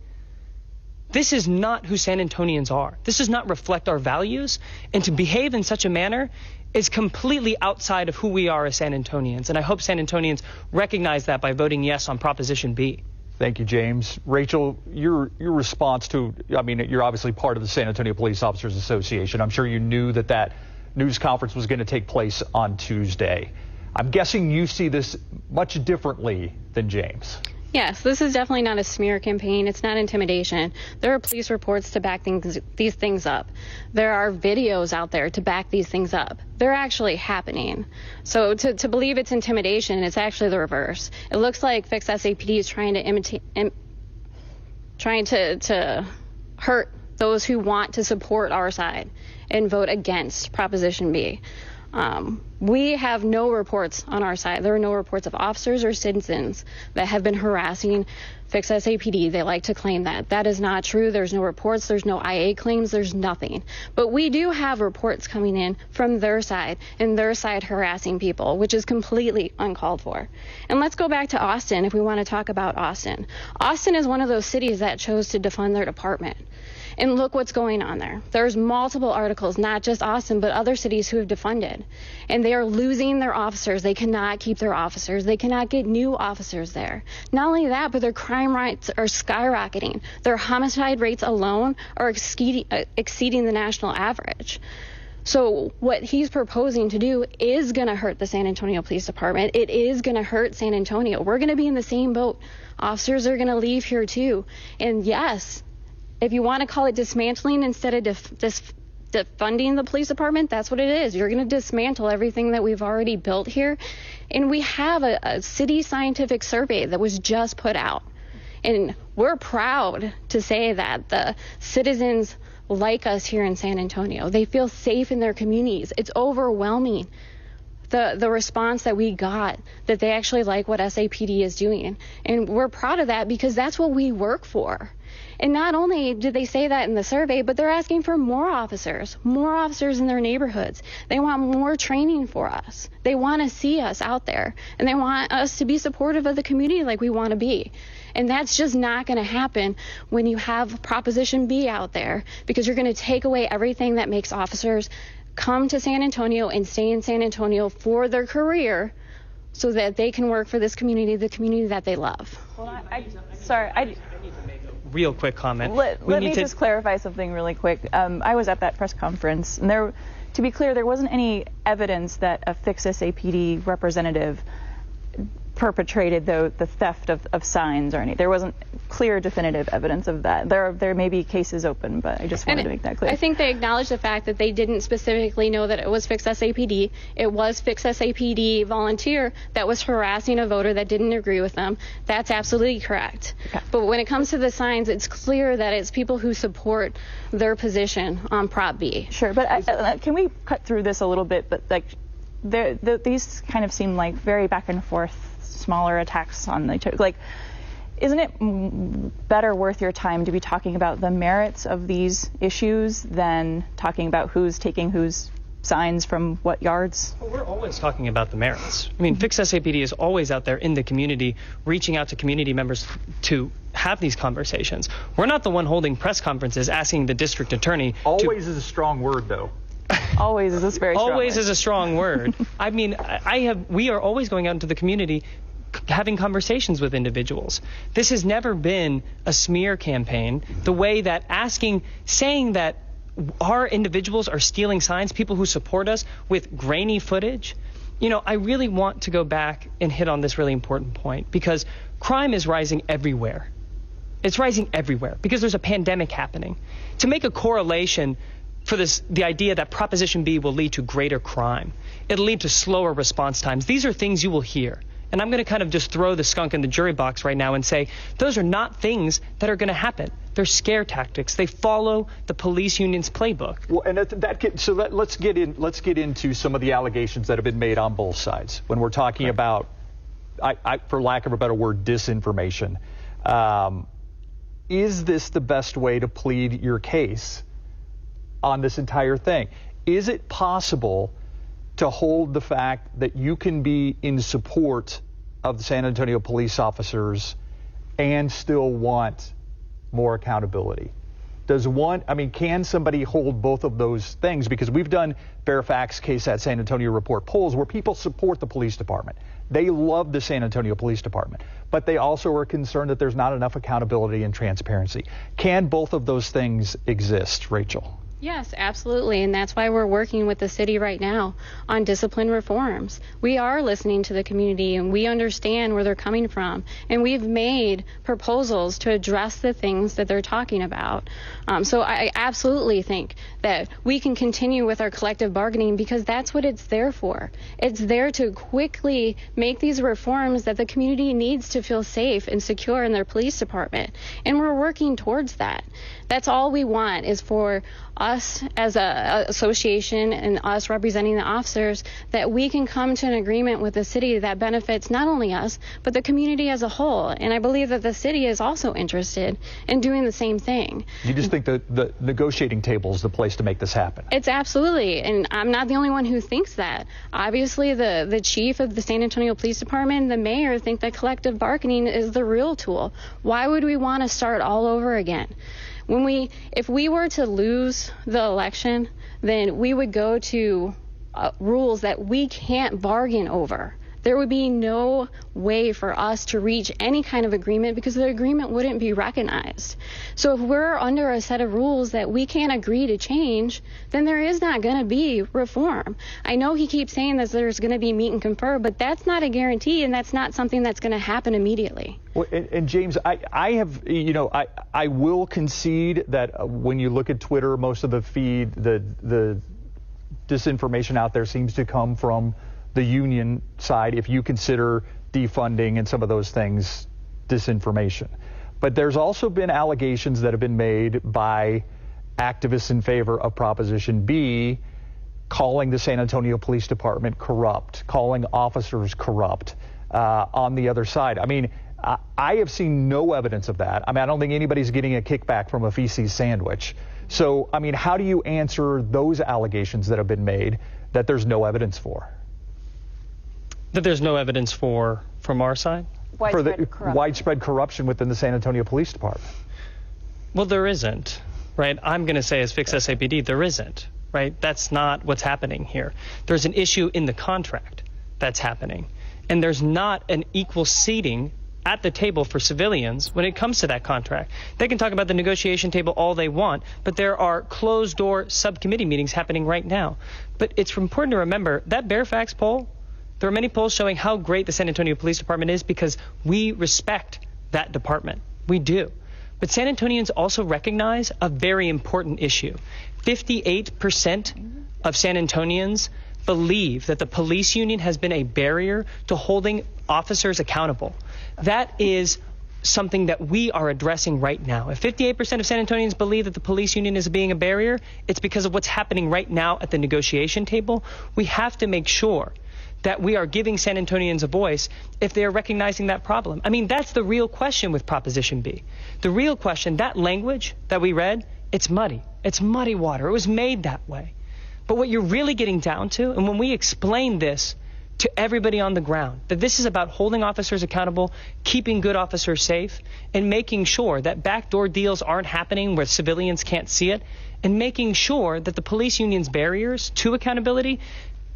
this is not who San Antonians are. This does not reflect our values. And to behave in such a manner is completely outside of who we are as San Antonians. And I hope San Antonians recognize that by voting yes on Proposition B. Thank you, James. Rachel, your response to, I mean, you're obviously part of the San Antonio Police Officers Association. I'm sure you knew that news conference was going to take place on Tuesday. I'm guessing you see this much differently than James. Yes, this is definitely not a smear campaign. It's not intimidation. There are police reports to back these things up. There are videos out there to back these things up. They're actually happening. So to believe it's intimidation, it's actually the reverse. It looks like Fix Sapd is trying to hurt those who want to support our side and vote against Proposition B. We have no reports on our side. There are no reports of officers or citizens that have been harassing Fix Sapd. They like to claim that. That is not true. There's no reports. There's no IA claims. There's nothing. But we do have reports coming in from their side and their side harassing people, which is completely uncalled for. And let's go back to Austin if we want to talk about Austin. Austin is one of those cities that chose to defund their department. And look what's going on there. There's multiple articles, not just Austin, but other cities who have defunded. And they are losing their officers. They cannot keep their officers. They cannot get new officers there. Not only that, but their crime rates are skyrocketing. Their homicide rates alone are exceeding the national average. So what he's proposing to do is going to hurt the San Antonio Police Department. It is going to hurt San Antonio. We're going to be in the same boat. Officers are going to leave here too. And yes, if you want to call it dismantling instead of defunding the police department, that's what it is. You're going to dismantle everything that we've already built here. And we have a city scientific survey that was just put out. And we're proud to say that the citizens like us here in San Antonio. They feel safe in their communities. It's overwhelming, the response that we got, that they actually like what Sapd is doing. And we're proud of that because that's what we work for. And not only did they say that in the survey, but they're asking for more officers in their neighborhoods. They want more training for us. They want to see us out there, and they want us to be supportive of the community like we want to be. And that's just not going to happen when you have Proposition B out there, because you're going to take away everything that makes officers come to San Antonio and stay in San Antonio for their career so that they can work for this community, the community that they love. Well, Real quick comment. Let me just clarify something really quick. I was at that press conference, and to be clear, there wasn't any evidence that a Fix Sapd representative perpetrated the theft of signs or anything. There wasn't clear, definitive evidence of that. There may be cases open, but I just wanted to make that clear. I think they acknowledged the fact that they didn't specifically know that it was Fix Sapd. It was Fix Sapd volunteer that was harassing a voter that didn't agree with them. That's absolutely correct. Okay. But when it comes to the signs, it's clear that it's people who support their position on Prop B. Sure, but can we cut through this a little bit? But like, these kind of seem like very back and forth, smaller attacks on each other. Like, isn't it better worth your time to be talking about the merits of these issues than talking about who's taking whose signs from what yards? Well, we're always talking about the merits. I mean, Fix Sapd is always out there in the community, reaching out to community members to have these conversations. We're not the one holding press conferences asking the district attorney. Always is a strong word, though. Always is a very strong always word. Is a strong word. I mean, we are always going out into the community, having conversations with individuals. This has never been a smear campaign. The way that saying that our individuals are stealing signs, people who support us, with grainy footage. I really want to go back and hit on this really important point, because crime is rising everywhere. It's rising everywhere because there's a pandemic happening. To make a correlation for the idea that Proposition B will lead to greater crime, it'll lead to slower response times. These are things you will hear. And I'm going to kind of just throw the skunk in the jury box right now and say those are not things that are going to happen. They're scare tactics. They follow the police union's playbook. Well, and let's get into some of the allegations that have been made on both sides when we're talking about, for lack of a better word, disinformation. Is this the best way to plead your case on this entire thing? Is it possible to hold the fact that you can be in support of the San Antonio police officers and still want more accountability? Can somebody hold both of those things? Because we've done Fairfax KSAT San Antonio report polls where people support the police department. They love the San Antonio Police Department, but they also are concerned that there's not enough accountability and transparency. Can both of those things exist, Rachel? Yes, absolutely. And that's why we're working with the city right now on discipline reforms. We are listening to the community and we understand where they're coming from. And we've made proposals to address the things that they're talking about. So I absolutely think that we can continue with our collective bargaining because that's what it's there for. It's there to quickly make these reforms that the community needs to feel safe and secure in their police department. And we're working towards that. That's all we want is for us as an association and us representing the officers that we can come to an agreement with the city that benefits not only us, but the community as a whole. And I believe that the city is also interested in doing the same thing. You just think that the negotiating table is the place to make this happen? It's absolutely. And I'm not the only one who thinks that. Obviously, the chief of the San Antonio Police Department and the mayor think that collective bargaining is the real tool. Why would we want to start all over again? If we were to lose the election, then we would go to rules that we can't bargain over. There would be no way for us to reach any kind of agreement because the agreement wouldn't be recognized. So if we're under a set of rules that we can't agree to change, then there is not going to be reform. I know he keeps saying that there's going to be meet and confer, but that's not a guarantee, and that's not something that's going to happen immediately. Well, and James, I will concede that when you look at Twitter, most of the feed, the disinformation out there seems to come from the union side, if you consider defunding and some of those things disinformation. But there's also been allegations that have been made by activists in favor of Proposition B, calling the San Antonio Police Department corrupt, calling officers corrupt on the other side. I mean, I have seen no evidence of that. I mean, I don't think anybody's getting a kickback from a feces sandwich. So, I mean, how do you answer those allegations that have been made that there's no evidence for? That there's no evidence for from our side? Widespread corruption within the San Antonio Police Department. Well, there isn't, right? I'm going to say as Fix Sapd, there isn't, right? That's not what's happening here. There's an issue in the contract that's happening. And there's not an equal seating at the table for civilians when it comes to that contract. They can talk about the negotiation table all they want, but there are closed-door subcommittee meetings happening right now. But it's important to remember that Fairfax poll, there are many polls showing how great the San Antonio Police Department is because we respect that department. We do. But San Antonians also recognize a very important issue. 58% of San Antonians believe that the police union has been a barrier to holding officers accountable. That is something that we are addressing right now. If 58% of San Antonians believe that the police union is being a barrier, it's because of what's happening right now at the negotiation table. We have to make sure that we are giving San Antonians a voice if they are recognizing that problem. I mean, that's the real question with Proposition B. The real question, that language that we read, it's muddy. It's muddy water. It was made that way. But what you're really getting down to, and when we explain this to everybody on the ground, that this is about holding officers accountable, keeping good officers safe, and making sure that backdoor deals aren't happening where civilians can't see it, and making sure that the police union's barriers to accountability,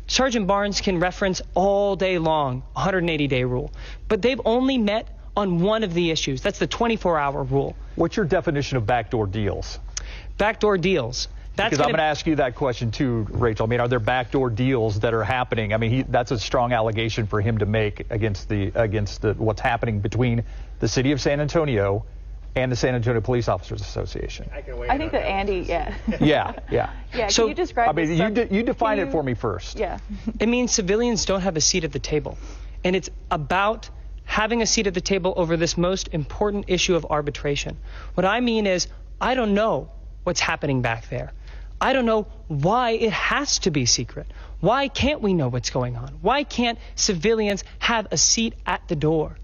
Sergeant Barnes can reference all day long 180-day rule, but they've only met on one of the issues. That's the 24-hour rule. What's your definition of backdoor deals? Backdoor deals. Because I'm going to ask you that question too, Rachel. I mean, are there backdoor deals that are happening? I mean, that's a strong allegation for him to make against what's happening between the city of San Antonio and the San Antonio Police Officers Association. I think that Andy, yeah. Yeah. So, can you describe I mean, you define it for me first. Yeah. It means civilians don't have a seat at the table. And it's about having a seat at the table over this most important issue of arbitration. What I mean is, I don't know what's happening back there. I don't know why it has to be secret. Why can't we know what's going on? Why can't civilians have a seat at the door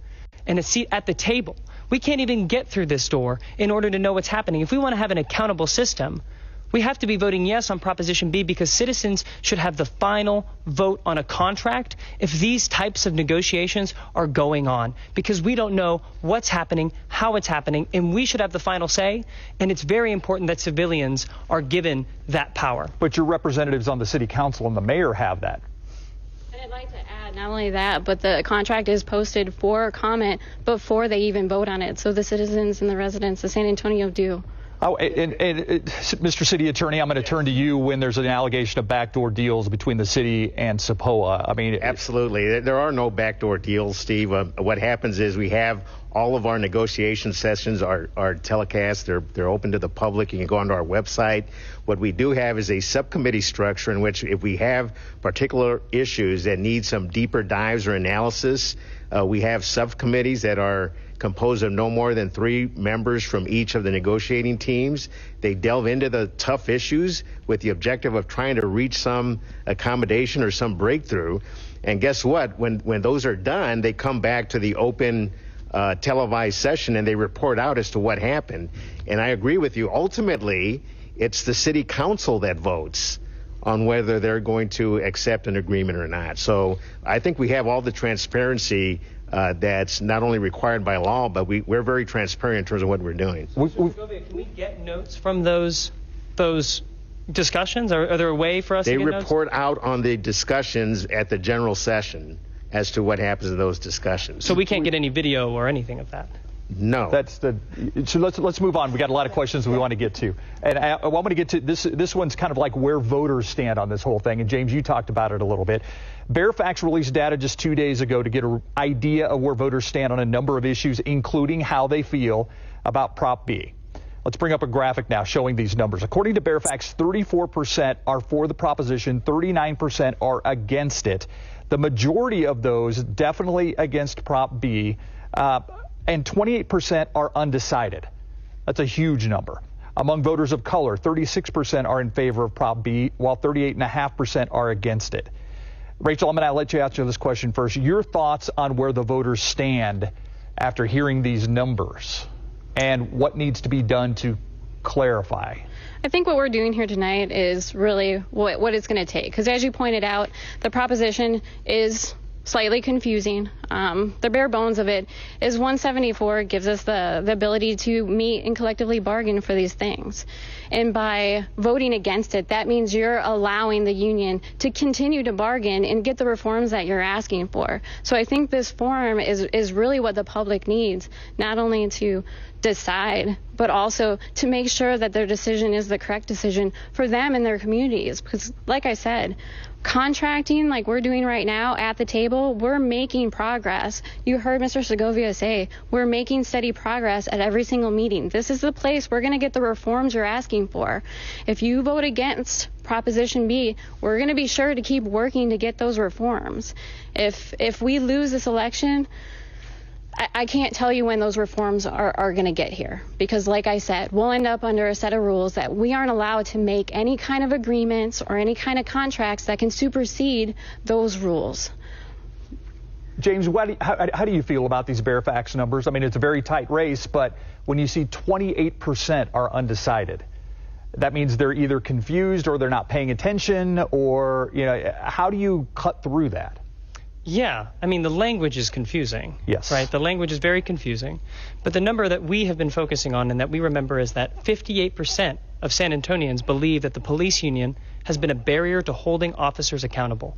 and a seat at the table? We can't even get through this door in order to know what's happening. If we want to have an accountable system, We have to be voting yes on Proposition B because citizens should have the final vote on a contract if these types of negotiations are going on, because we don't know what's happening, how it's happening, and we should have the final say. And it's very important that civilians are given that power. But your representatives on the city council and the mayor have that. And I'd like to add, not only that, but the contract is posted for comment before they even vote on it. So the citizens and the residents of San Antonio do. Oh, and Mr. City Attorney, I'm going to turn to you when there's an allegation of backdoor deals between the city and SAPOA. I mean, absolutely. There are no backdoor deals, Steve. What happens is we have all of our negotiation sessions are telecast. They're open to the public. You can go onto our website. What we do have is a subcommittee structure in which if we have particular issues that need some deeper dives or analysis, we have subcommittees that are composed of no more than 3 members from each of the negotiating teams. They delve into the tough issues with the objective of trying to reach some accommodation or some breakthrough. And guess what? When those are done, they come back to the open televised session and they report out as to what happened. And I agree with you. Ultimately, it's the city council that votes on whether they're going to accept an agreement or not. So I think we have all the transparency that's not only required by law, but we're very transparent in terms of what we're doing. Can we get notes from those discussions? Are there a way for us to get notes? They report out on the discussions at the general session as to what happens in those discussions. So we can't get any video or anything of that? No. So let's move on. We got a lot of questions we want to get to. And I want to get to this one's kind of like where voters stand on this whole thing. And James, you talked about it a little bit. Fairfax released data just 2 days ago to get an idea of where voters stand on a number of issues, including how they feel about Prop B. Let's bring up a graphic now showing these numbers. According to Fairfax, 34% are for the proposition, 39% are against it. The majority of those definitely against Prop B, and 28% are undecided. That's a huge number. Among voters of color, 36% are in favor of Prop B, while 38.5% are against it. Rachel, I'm going to let you answer this question first. Your thoughts on where the voters stand after hearing these numbers and what needs to be done to clarify? I think what we're doing here tonight is really what it's going to take. Because as you pointed out, the proposition is slightly confusing. The bare bones of it is 174 gives us the ability to meet and collectively bargain for these things. And by voting against it, that means you're allowing the union to continue to bargain and get the reforms that you're asking for. So I think this forum is really what the public needs, not only to decide, but also to make sure that their decision is the correct decision for them and their communities. Because like I said, contracting like we're doing right now at the table, we're making progress. You heard Mr. Segovia say we're making steady progress at every single meeting. This is the place we're going to get the reforms you're asking for. If you vote against Proposition B, we're going to be sure to keep working to get those reforms. If we lose this election, I can't tell you when those reforms are going to get here, because like I said, we'll end up under a set of rules that we aren't allowed to make any kind of agreements or any kind of contracts that can supersede those rules. James, how do you feel about these Fairfax numbers? I mean, it's a very tight race, but when you see 28% are undecided, that means they're either confused or they're not paying attention, or, how do you cut through that? Yeah, I mean, the language is confusing. Yes. Right? The language is very confusing. But the number that we have been focusing on and that we remember is that 58% of San Antonians believe that the police union has been a barrier to holding officers accountable.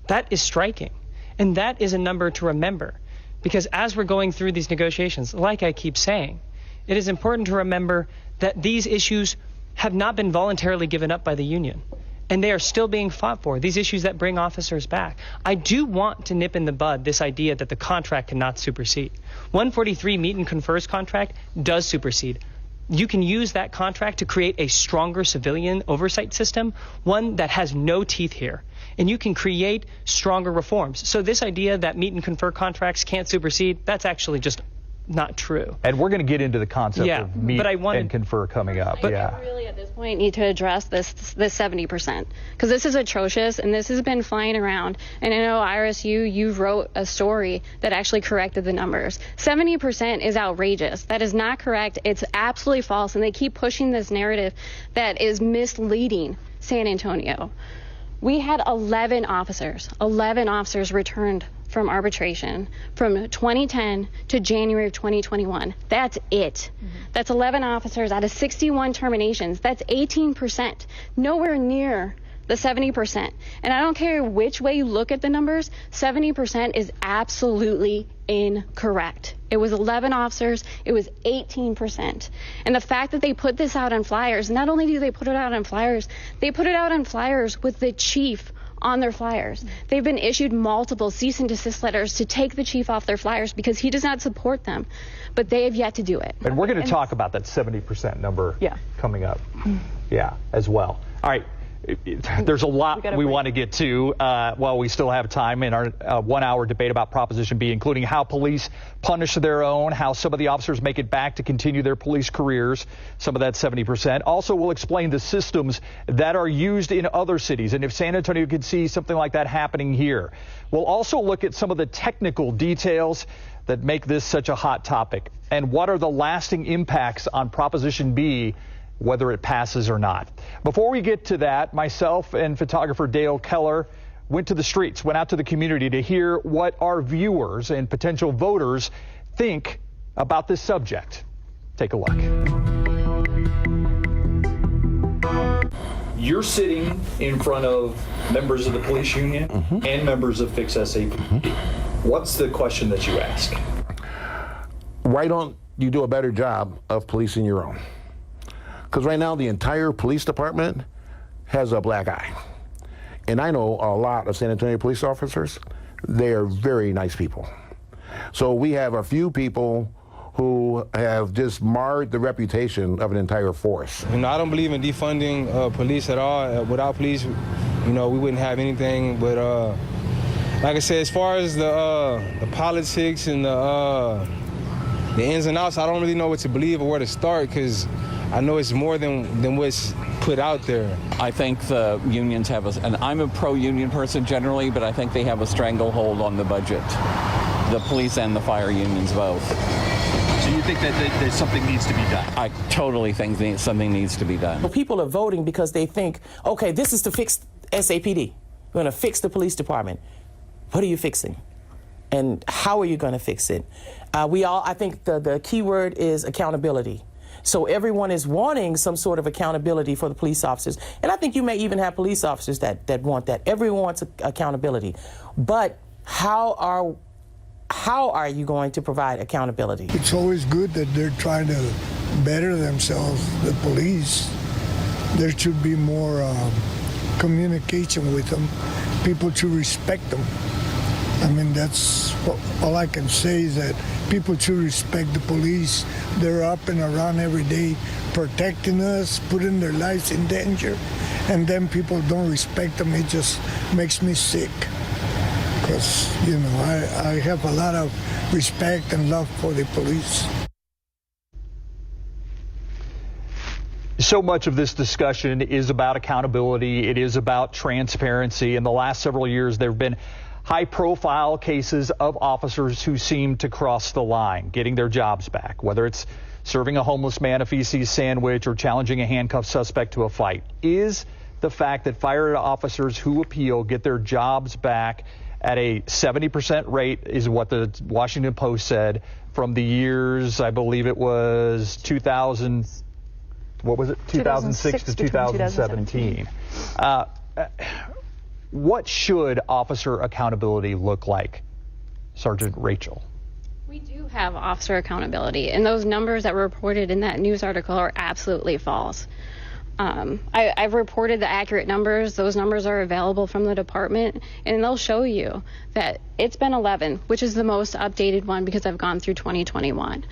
That is striking. And that is a number to remember. Because as we're going through these negotiations, like I keep saying, it is important to remember that these issues have not been voluntarily given up by the union. And they are still being fought for, these issues that bring officers back. I do want to nip in the bud this idea that the contract cannot supersede. 143 meet and confers contract does supersede. You can use that contract to create a stronger civilian oversight system, one that has no teeth here. And you can create stronger reforms. So this idea that meet and confer contracts can't supersede, that's actually just not true. And we're going to get into the concept of meet and confer coming up. But really at this point need to address this 70%, because this is atrocious and this has been flying around. And I know, Iris, you wrote a story that actually corrected the numbers. 70% is outrageous. That is not correct. It's absolutely false, and they keep pushing this narrative that is misleading San Antonio. We had 11 officers returned from arbitration from 2010 to January of 2021. That's it. That's 11 officers out of 61 terminations. That's 18%, nowhere near the 70%. And I don't care which way you look at the numbers, 70% is absolutely incorrect. It was 11 officers, it was 18%. And the fact that they put this out on flyers, not only do they put it out on flyers, they put it out on flyers with the chief on their flyers. They've been issued multiple cease and desist letters to take the chief off their flyers because he does not support them, but they have yet to do it. And we're going to talk about that 70% number coming up. As well. All right. There's a lot we want to get to while we still have time in our 1 hour debate about Proposition B, including how police punish their own, how some of the officers make it back to continue their police careers, some of that 70%. Also, we'll explain the systems that are used in other cities and if San Antonio could see something like that happening here. We'll also look at some of the technical details that make this such a hot topic and what are the lasting impacts on Proposition B, whether it passes or not. Before we get to that, myself and photographer Dale Keller went to the streets, went out to the community to hear what our viewers and potential voters think about this subject. Take a look. You're sitting in front of members of the police union and members of Fix Sapd. What's the question that you ask? Why don't you do a better job of policing your own? Because right now the entire police department has a black eye. And I know a lot of San Antonio police officers. They are very nice people. So we have a few people who have just marred the reputation of an entire force. I don't believe in defunding police at all. Without police, we wouldn't have anything. But like I said, as far as the politics and the ins and outs, I don't really know what to believe or where to start, because I know it's more than what's put out there. I think the unions have and I'm a pro-union person generally, but I think they have a stranglehold on the budget. The police and the fire unions both. So you think that something needs to be done? I totally think something needs to be done. Well, people are voting because they think, okay, this is to fix SAPD. We're going to fix the police department. What are you fixing? And how are you going to fix it? I think the key word is accountability. So everyone is wanting some sort of accountability for the police officers. And I think you may even have police officers that want that. Everyone wants accountability. But how are you going to provide accountability? It's always good that they're trying to better themselves, the police. There should be more communication with them. People should respect them. I mean, that's all I can say is that people should respect the police. They're up and around every day protecting us, putting their lives in danger. And then people don't respect them. It just makes me sick. Because, I have a lot of respect and love for the police. So much of this discussion is about accountability. It is about transparency. In the last several years, there have been high-profile cases of officers who seem to cross the line, getting their jobs back, whether it's serving a homeless man a feces sandwich or challenging a handcuffed suspect to a fight. Is the fact that fire officers who appeal get their jobs back at a 70% rate, is what the Washington Post said, from the years, I believe it was 2006 to 2017. What should officer accountability look like, Sergeant Rachel? We do have officer accountability, and those numbers that were reported in that news article are absolutely false. I've reported the accurate numbers. Those numbers are available from the department, and they'll show you that it's been 11, which is the most updated one because I've gone through 2021.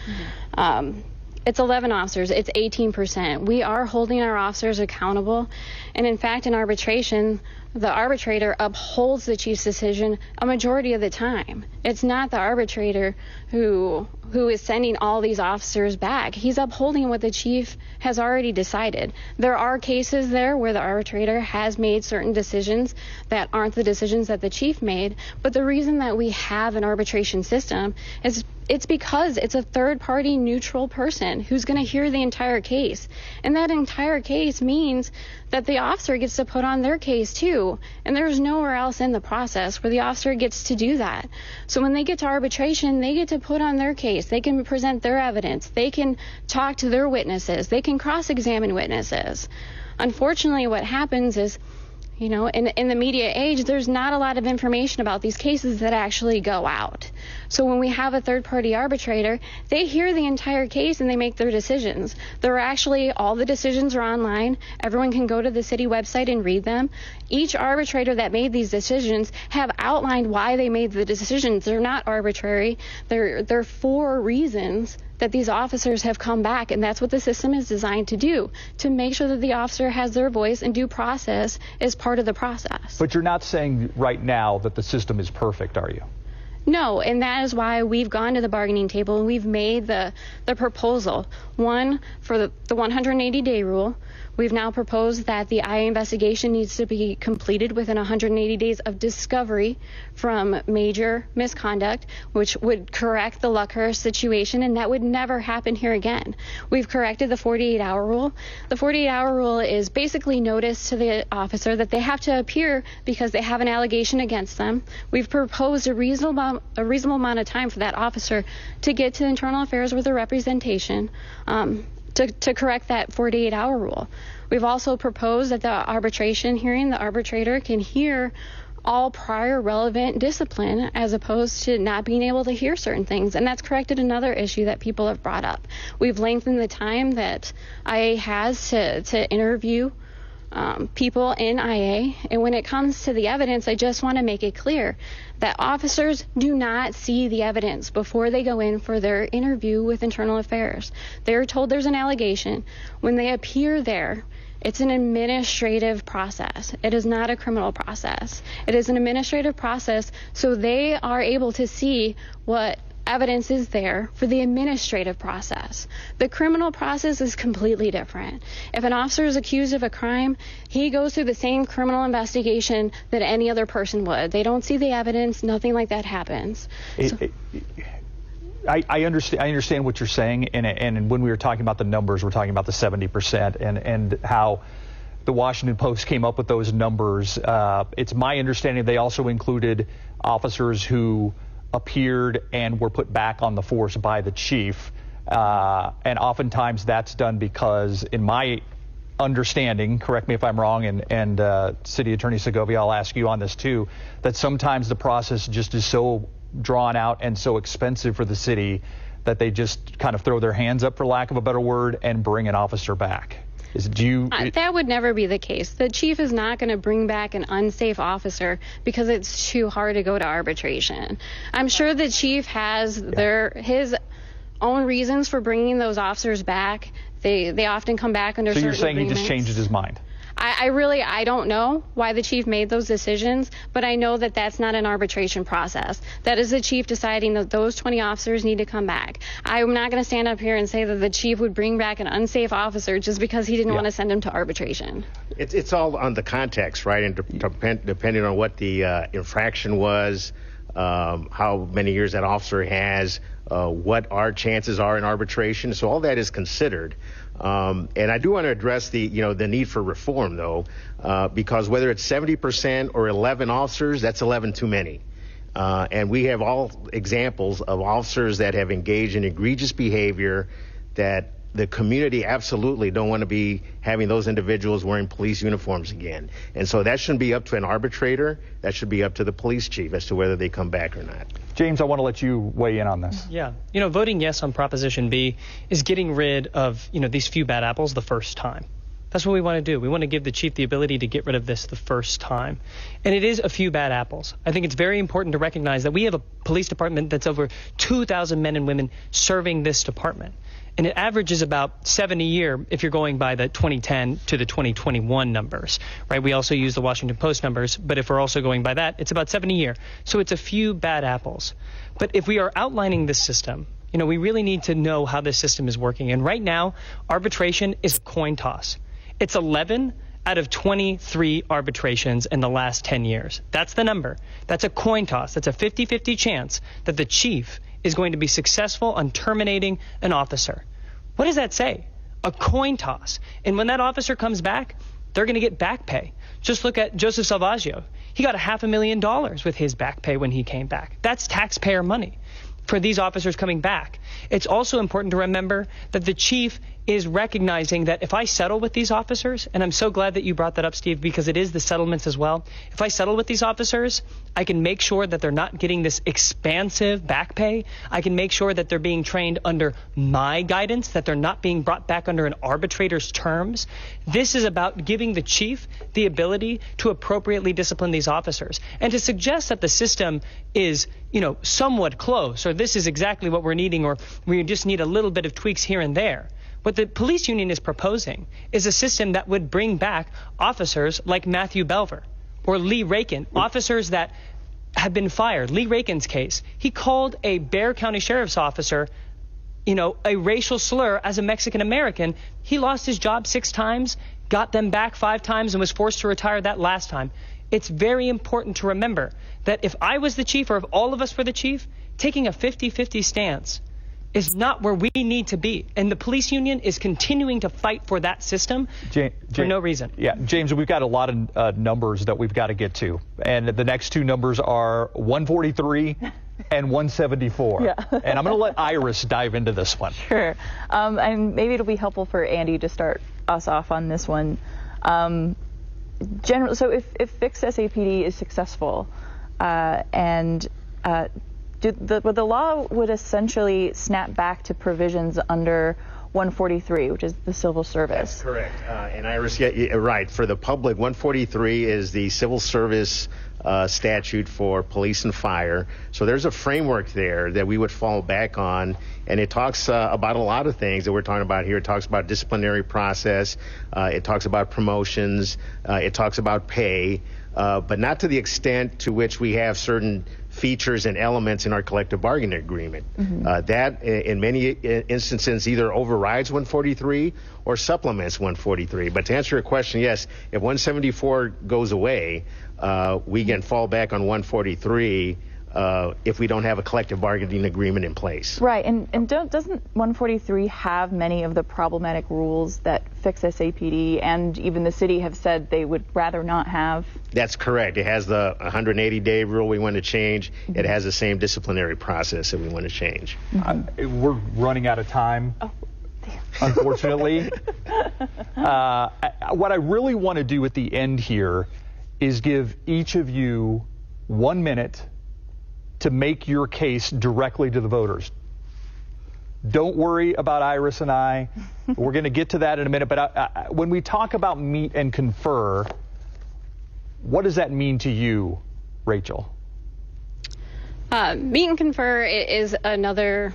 It's 11 officers. It's 18%. We are holding our officers accountable, and in fact, in arbitration, the arbitrator upholds the chief's decision a majority of the time. It's not the arbitrator who is sending all these officers back. He's upholding what the chief has already decided. There are cases there where the arbitrator has made certain decisions that aren't the decisions that the chief made, but the reason that we have an arbitration system is it's because it's a third-party neutral person who's going to hear the entire case. And that entire case means that the officer gets to put on their case too. And there's nowhere else in the process where the officer gets to do that. So when they get to arbitration, they get to put on their case. They can present their evidence. They can talk to their witnesses. They can cross-examine witnesses. Unfortunately, what happens is, you know, in the media age, there's not a lot of information about these cases that actually go out. So when we have a third-party arbitrator, they hear the entire case and they make their decisions. All the decisions are online. Everyone can go to the city website and read them. Each arbitrator that made these decisions have outlined why they made the decisions. They're not arbitrary. They're for reasons that these officers have come back, and that's what the system is designed to do, to make sure that the officer has their voice and due process is part of the process. But you're not saying right now that the system is perfect, are you? No, and that is why we've gone to the bargaining table and we've made the proposal. One, for the 180-day rule. We've now proposed that the IA investigation needs to be completed within 180 days of discovery from major misconduct, which would correct the Luckhurst situation, and that would never happen here again. We've corrected the 48-hour rule. The 48-hour rule is basically notice to the officer that they have to appear because they have an allegation against them. We've proposed a reasonable amount of time for that officer to get to internal affairs with a representation to correct that 48-hour rule. We've also proposed that the arbitration hearing, the arbitrator can hear all prior relevant discipline as opposed to not being able to hear certain things. And that's corrected another issue that people have brought up. We've lengthened the time that IA has to interview people in IA. And when it comes to the evidence, I just want to make it clear that officers do not see the evidence before they go in for their interview with internal affairs. They're told there's an allegation. When they appear there, it's an administrative process. It is not a criminal process. It is an administrative process, so they are able to see what evidence is there for the administrative process. The criminal process is completely different. If an officer is accused of a crime, he goes through the same criminal investigation that any other person would. They don't see the evidence. Nothing like that happens. I understand what you're saying, and when we were talking about the numbers, we're talking about the 70% and how the Washington Post came up with those numbers. It's my understanding they also included officers who appeared and were put back on the force by the chief. And oftentimes that's done because, in my understanding, correct me if I'm wrong, and City Attorney Segovia, I'll ask you on this too, that sometimes the process just is so drawn out and so expensive for the city that they just kind of throw their hands up, for lack of a better word, and bring an officer back. That would never be the case. The chief is not going to bring back an unsafe officer because it's too hard to go to arbitration. I'm sure the chief has his own reasons for bringing those officers back. They often come back under certain agreements. So you're saying he just changed his mind? I don't know why the chief made those decisions, but I know that that's not an arbitration process. That is the chief deciding that those 20 officers need to come back. I'm not going to stand up here and say that the chief would bring back an unsafe officer just because he didn't want to send him to arbitration. It's all on the context, right? And depending on what the infraction was, how many years that officer has, what our chances are in arbitration. So all that is considered. And I do want to address the need for reform, though, because whether it's 70% or 11 officers, that's 11 too many. And we have all examples of officers that have engaged in egregious behavior that the community absolutely don't want to be having those individuals wearing police uniforms again. And so that shouldn't be up to an arbitrator. That should be up to the police chief as to whether they come back or not. James, I want to let you weigh in on this. Yeah. Voting yes on Proposition B is getting rid of, these few bad apples the first time. That's what we want to do. We want to give the chief the ability to get rid of this the first time. And it is a few bad apples. I think it's very important to recognize that we have a police department that's over 2,000 men and women serving this department. and it averages about 7 a year if you're going by the 2010 to the 2021 numbers, right? We also use the Washington Post numbers, but if we're also going by that, it's about 7 a year. So it's a few bad apples. But if we are outlining this system, we really need to know how this system is working. And right now, arbitration is a coin toss. It's 11 out of 23 arbitrations in the last 10 years. That's the number. That's a coin toss. That's a 50-50 chance that the chief is going to be successful on terminating an officer. What does that say? A coin toss. And when that officer comes back, they're going to get back pay. Just look at Joseph Salvaggio. He got $500,000 with his back pay when he came back. That's taxpayer money for these officers coming back. It's also important to remember that the chief is recognizing that if I settle with these officers, and I'm so glad that you brought that up, Steve, because it is the settlements as well. If I settle with these officers, I can make sure that they're not getting this expansive back pay. I can make sure that they're being trained under my guidance, that they're not being brought back under an arbitrator's terms. This is about giving the chief the ability to appropriately discipline these officers. And to suggest that the system is, somewhat close, or this is exactly what we're needing, or we just need a little bit of tweaks here and there. What the police union is proposing is a system that would bring back officers like Matthew Belver or Lee Rakin, officers that have been fired. Lee Rakin's case, he called a Bexar County Sheriff's officer, a racial slur as a Mexican American. He lost his job 6 times, got them back 5 times, and was forced to retire that last time. It's very important to remember that if I was the chief, or if all of us were the chief, taking a 50-50 stance is not where we need to be. And the police union is continuing to fight for that system for no reason. Yeah, James, we've got a lot of numbers that we've got to get to. And the next 2 numbers are 143 and 174. Yeah. And I'm going to let Iris dive into this one. Sure. And maybe it'll be helpful for Andy to start us off on this one. So if Fix SAPD is successful, the law would essentially snap back to provisions under 143, which is the civil service. That's correct. And Iris, you're right. For the public, 143 is the civil service statute for police and fire. So there's a framework there that we would fall back on, and it talks about a lot of things that we're talking about here. It talks about disciplinary process. It talks about promotions. It talks about pay, but not to the extent to which we have certain features and elements in our collective bargaining agreement. That, in many instances, either overrides 143 or supplements 143. But to answer your question, yes, if 174 goes away, we can fall back on 143 if we don't have a collective bargaining agreement in place. Right, and doesn't 143 have many of the problematic rules that Fix SAPD and even the city have said they would rather not have? That's correct. It has the 180-day rule we want to change. It has the same disciplinary process that we want to change. We're running out of time, unfortunately. What I really want to do at the end here is give each of you 1 minute to make your case directly to the voters. Don't worry about Iris and I. We're going to get to that in a minute. But when we talk about meet and confer, what does that mean to you, Rachel? Meet and confer is another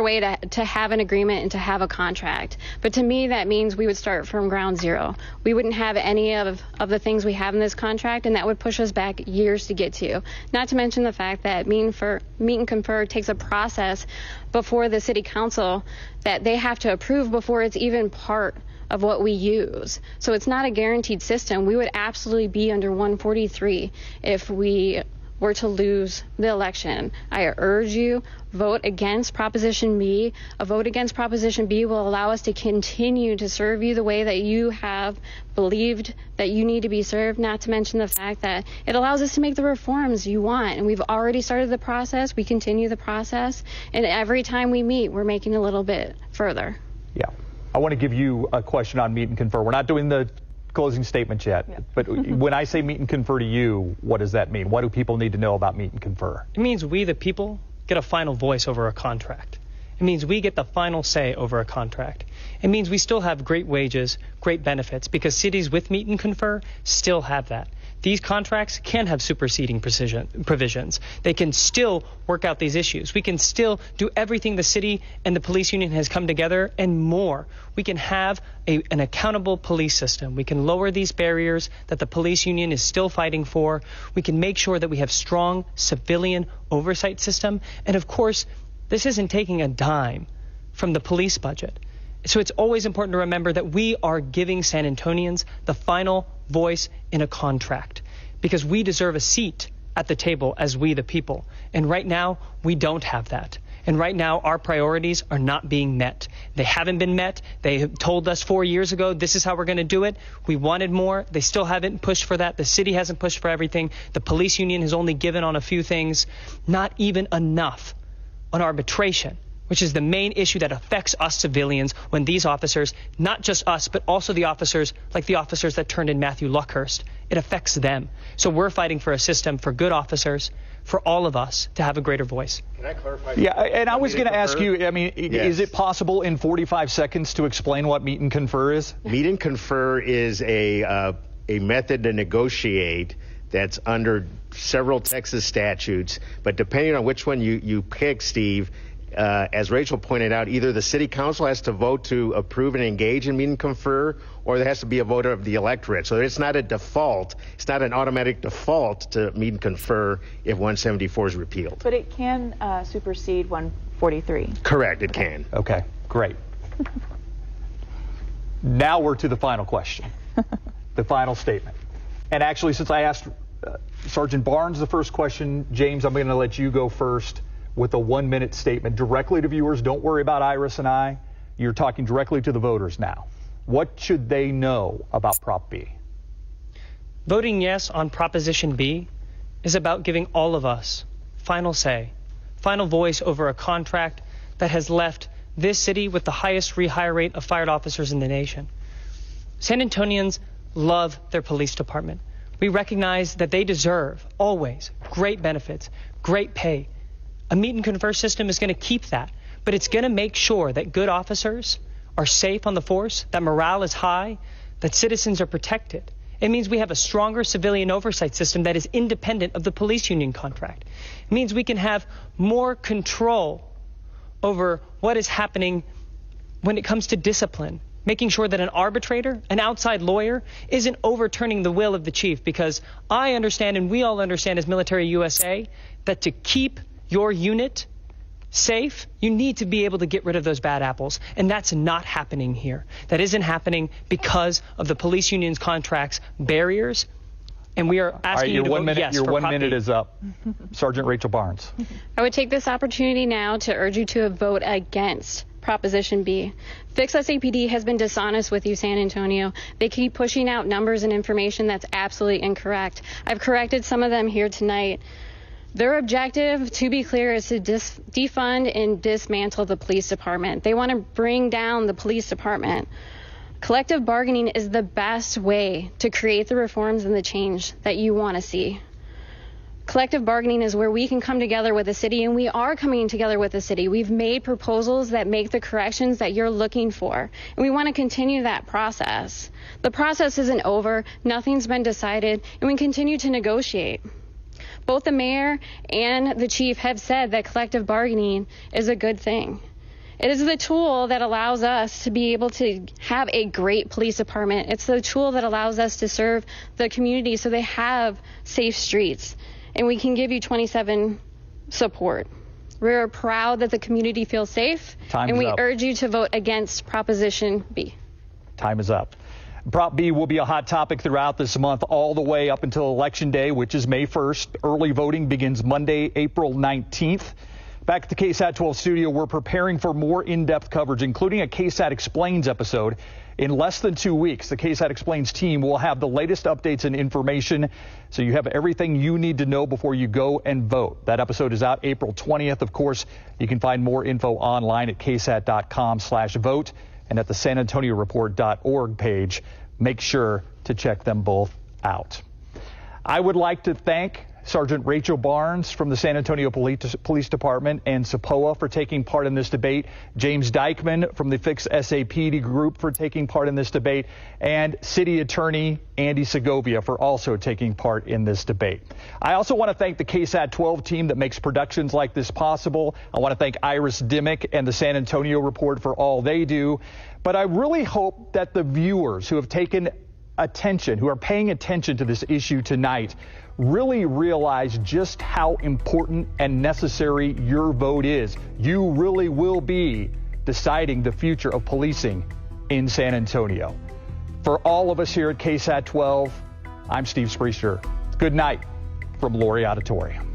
way to have an agreement and to have a contract. But to me, that means we would start from ground zero. We wouldn't have any of the things we have in this contract, and that would push us back years to get to. Not to mention the fact that meet and confer takes a process before the city council that they have to approve before it's even part of what we use. So it's not a guaranteed system. We would absolutely be under 143 if we were to lose the election. I urge you, vote against Proposition B. A vote against Proposition B will allow us to continue to serve you the way that you have believed that you need to be served, not to mention the fact that it allows us to make the reforms you want. And we've already started the process. We continue the process. And every time we meet, we're making a little bit further. Yeah. I want to give you a question on meet and confer. We're not doing the closing statement yet, but when I say meet and confer to you, what does that mean? What do people need to know about meet and confer? It means we, the people, get a final voice over a contract. It means we get the final say over a contract. It means we still have great wages, great benefits, because cities with meet and confer still have that. these contracts can have superseding provisions. They can still work out these issues. We can still do everything the city and the police union has come together and more. We can have an accountable police system. We can lower these barriers that the police union is still fighting for. We can make sure that we have strong civilian oversight system. And of course, this isn't taking a dime from the police budget. So it's always important to remember that we are giving San Antonians the final voice in a contract because we deserve a seat at the table as we the people. And right now, we don't have that. And right now, our priorities are not being met. They haven't been met. They told us 4 years ago, this is how we're going to do it. We wanted more. They still haven't pushed for that. The city hasn't pushed for everything. The police union has only given on a few things, not even enough on arbitration, which is the main issue that affects us civilians when these officers, not just us, but also the officers, like the officers that turned in Matthew Luckhurst, it affects them. So we're fighting for a system for good officers, for all of us to have a greater voice. Can I clarify? Yeah, and I was going to ask you, I mean, Yes. Is it possible in 45 seconds to explain what meet and confer is? Meet and confer is a method to negotiate that's under several Texas statutes, but depending on which one you pick, Steve, as Rachel pointed out, either the city council has to vote to approve and engage in meet and confer, or there has to be a vote of the electorate. So it's not a default. It's not an automatic default to meet and confer if 174 is repealed. But it can supersede 143. Correct, it can. Okay, great. Now we're to the final question, the final statement. And actually, since I asked Sergeant Barnes the first question, James, I'm going to let you go first with a 1-minute statement directly to viewers. Don't worry about Iris and I. You're talking directly to the voters now. What should they know about Prop B? Voting yes on Proposition B is about giving all of us final say, final voice over a contract that has left this city with the highest rehire rate of fired officers in the nation. San Antonians love their police department. We recognize that they deserve always great benefits, great pay. A meet and confer system is going to keep that, but it's going to make sure that good officers are safe on the force, that morale is high, that citizens are protected. It means we have a stronger civilian oversight system that is independent of the police union contract. It means we can have more control over what is happening when it comes to discipline, making sure that an arbitrator, an outside lawyer, isn't overturning the will of the chief, because I understand, and we all understand as Military USA, that to keep your unit safe, you need to be able to get rid of those bad apples. And that's not happening here. That isn't happening because of the police union's contracts barriers. And we are asking you to vote yes for Prop B. Your 1 minute is up. Sergeant Rachel Barnes. I would take this opportunity now to urge you to vote against Proposition B. Fix SAPD has been dishonest with you, San Antonio. They keep pushing out numbers and information that's absolutely incorrect. I've corrected some of them here tonight. Their objective, to be clear, is to defund and dismantle the police department. They want to bring down the police department. Collective bargaining is the best way to create the reforms and the change that you want to see. Collective bargaining is where we can come together with the city, and we are coming together with the city. We've made proposals that make the corrections that you're looking for, and we want to continue that process. The process isn't over, nothing's been decided, and we continue to negotiate. Both the mayor and the chief have said that collective bargaining is a good thing. It is the tool that allows us to be able to have a great police department. It's the tool that allows us to serve the community so they have safe streets. And we can give you 27 support. We're proud that the community feels safe. Time's and we up. urge you to vote against Proposition B. Time is up. Prop B will be a hot topic throughout this month, all the way up until Election Day, which is May 1st. Early voting begins Monday, April 19th. Back at the KSAT 12 studio, we're preparing for more in-depth coverage, including a KSAT Explains episode. In less than 2 weeks, the KSAT Explains team will have the latest updates and information, so you have everything you need to know before you go and vote. That episode is out April 20th. Of course, you can find more info online at ksat.com/vote and at the sanantonioreport.org page. Make sure to check them both out. I would like to thank Sergeant Rachel Barnes from the San Antonio Police Department and SAPOA for taking part in this debate, James Dykman from the Fix SAPD group for taking part in this debate, and City Attorney Andy Segovia for also taking part in this debate. I also want to thank the KSAT 12 team that makes productions like this possible. I want to thank Iris Dimmick and the San Antonio Report for all they do. But I really hope that the viewers who have taken attention, who are paying attention to this issue tonight, really realize just how important and necessary your vote is. You really will be deciding the future of policing in San Antonio. For all of us here at KSAT 12, I'm Steve Spriester. Good night from Laurie Auditorium.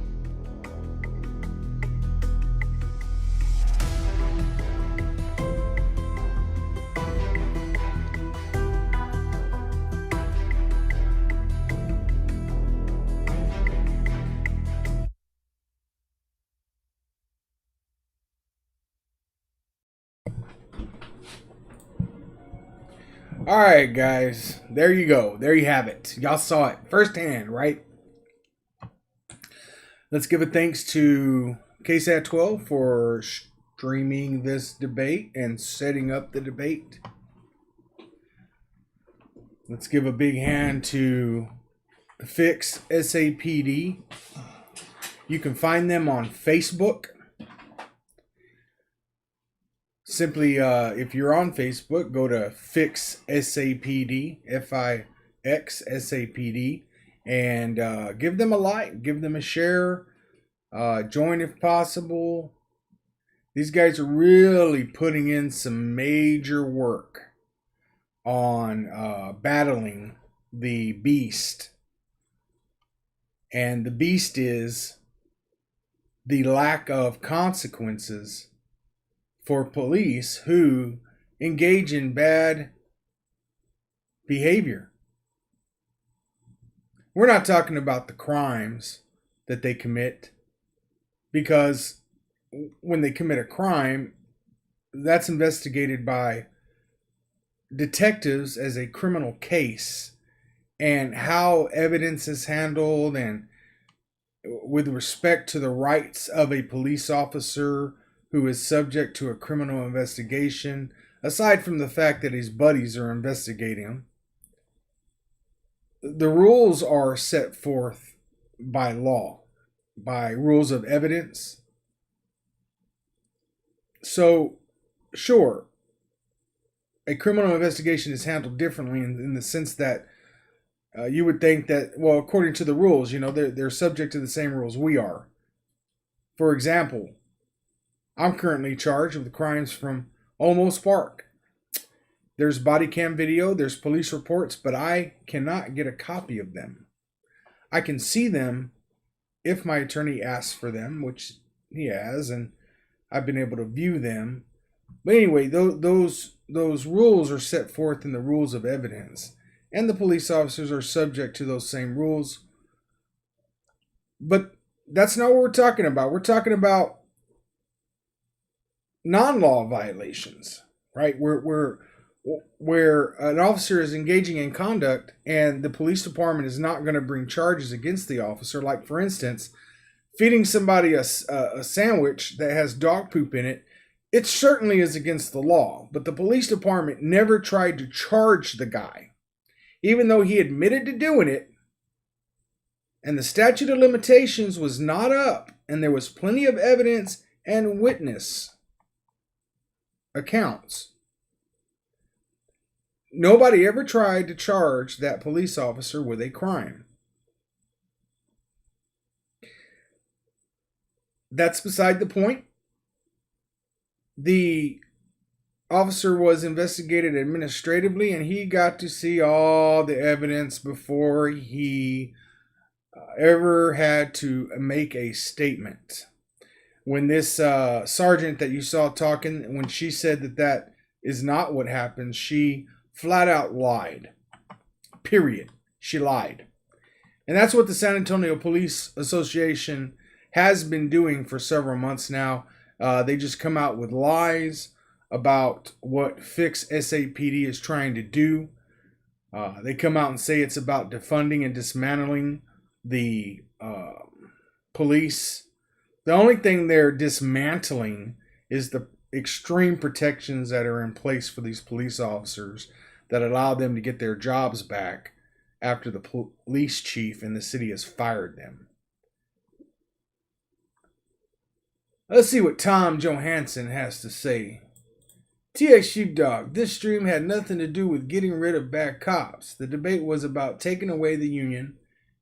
All right, guys. There you go. There you have it. Y'all saw it firsthand, right? Let's give a thanks to KSAT 12 for streaming this debate and setting up the debate. Let's give a big hand to Fix SAPD. You can find them on Facebook. Simply, if you're on Facebook, go to Fix SAPD, Fix SAPD, and give them a like, give them a share, join if possible. These guys are really putting in some major work on battling the beast. And the beast is the lack of consequences for police who engage in bad behavior. We're not talking about the crimes that they commit, because when they commit a crime, that's investigated by detectives as a criminal case, and how evidence is handled and with respect to the rights of a police officer who is subject to a criminal investigation, aside from the fact that his buddies are investigating him. The rules are set forth by law, by rules of evidence. So, sure, a criminal investigation is handled differently in the sense that you would think that, well, according to the rules, they're subject to the same rules we are. For example, I'm currently charged with crimes from Olmos Park. There's body cam video, there's police reports, but I cannot get a copy of them. I can see them if my attorney asks for them, which he has, and I've been able to view them. But anyway, those rules are set forth in the rules of evidence, and the police officers are subject to those same rules. But that's not what we're talking about. We're talking about non-law violations, right? Where an officer is engaging in conduct and the police department is not going to bring charges against the officer. Like, for instance, feeding somebody a sandwich that has dog poop in it, it certainly is against the law. But the police department never tried to charge the guy, even though he admitted to doing it. And the statute of limitations was not up, and there was plenty of evidence and witness accounts. Nobody ever tried to charge that police officer with a crime. That's beside the point. The officer was investigated administratively, and he got to see all the evidence before he ever had to make a statement. When this sergeant that you saw talking, when she said that is not what happened, she flat out lied. Period. She lied. And that's what the San Antonio Police Association has been doing for several months now. They just come out with lies about what Fix SAPD is trying to do. They come out and say it's about defunding and dismantling the police. The only thing they're dismantling is the extreme protections that are in place for these police officers that allow them to get their jobs back after the police chief in the city has fired them. Let's see what Tom Johansson has to say. TXU Dog, this stream had nothing to do with getting rid of bad cops. The debate was about taking away the union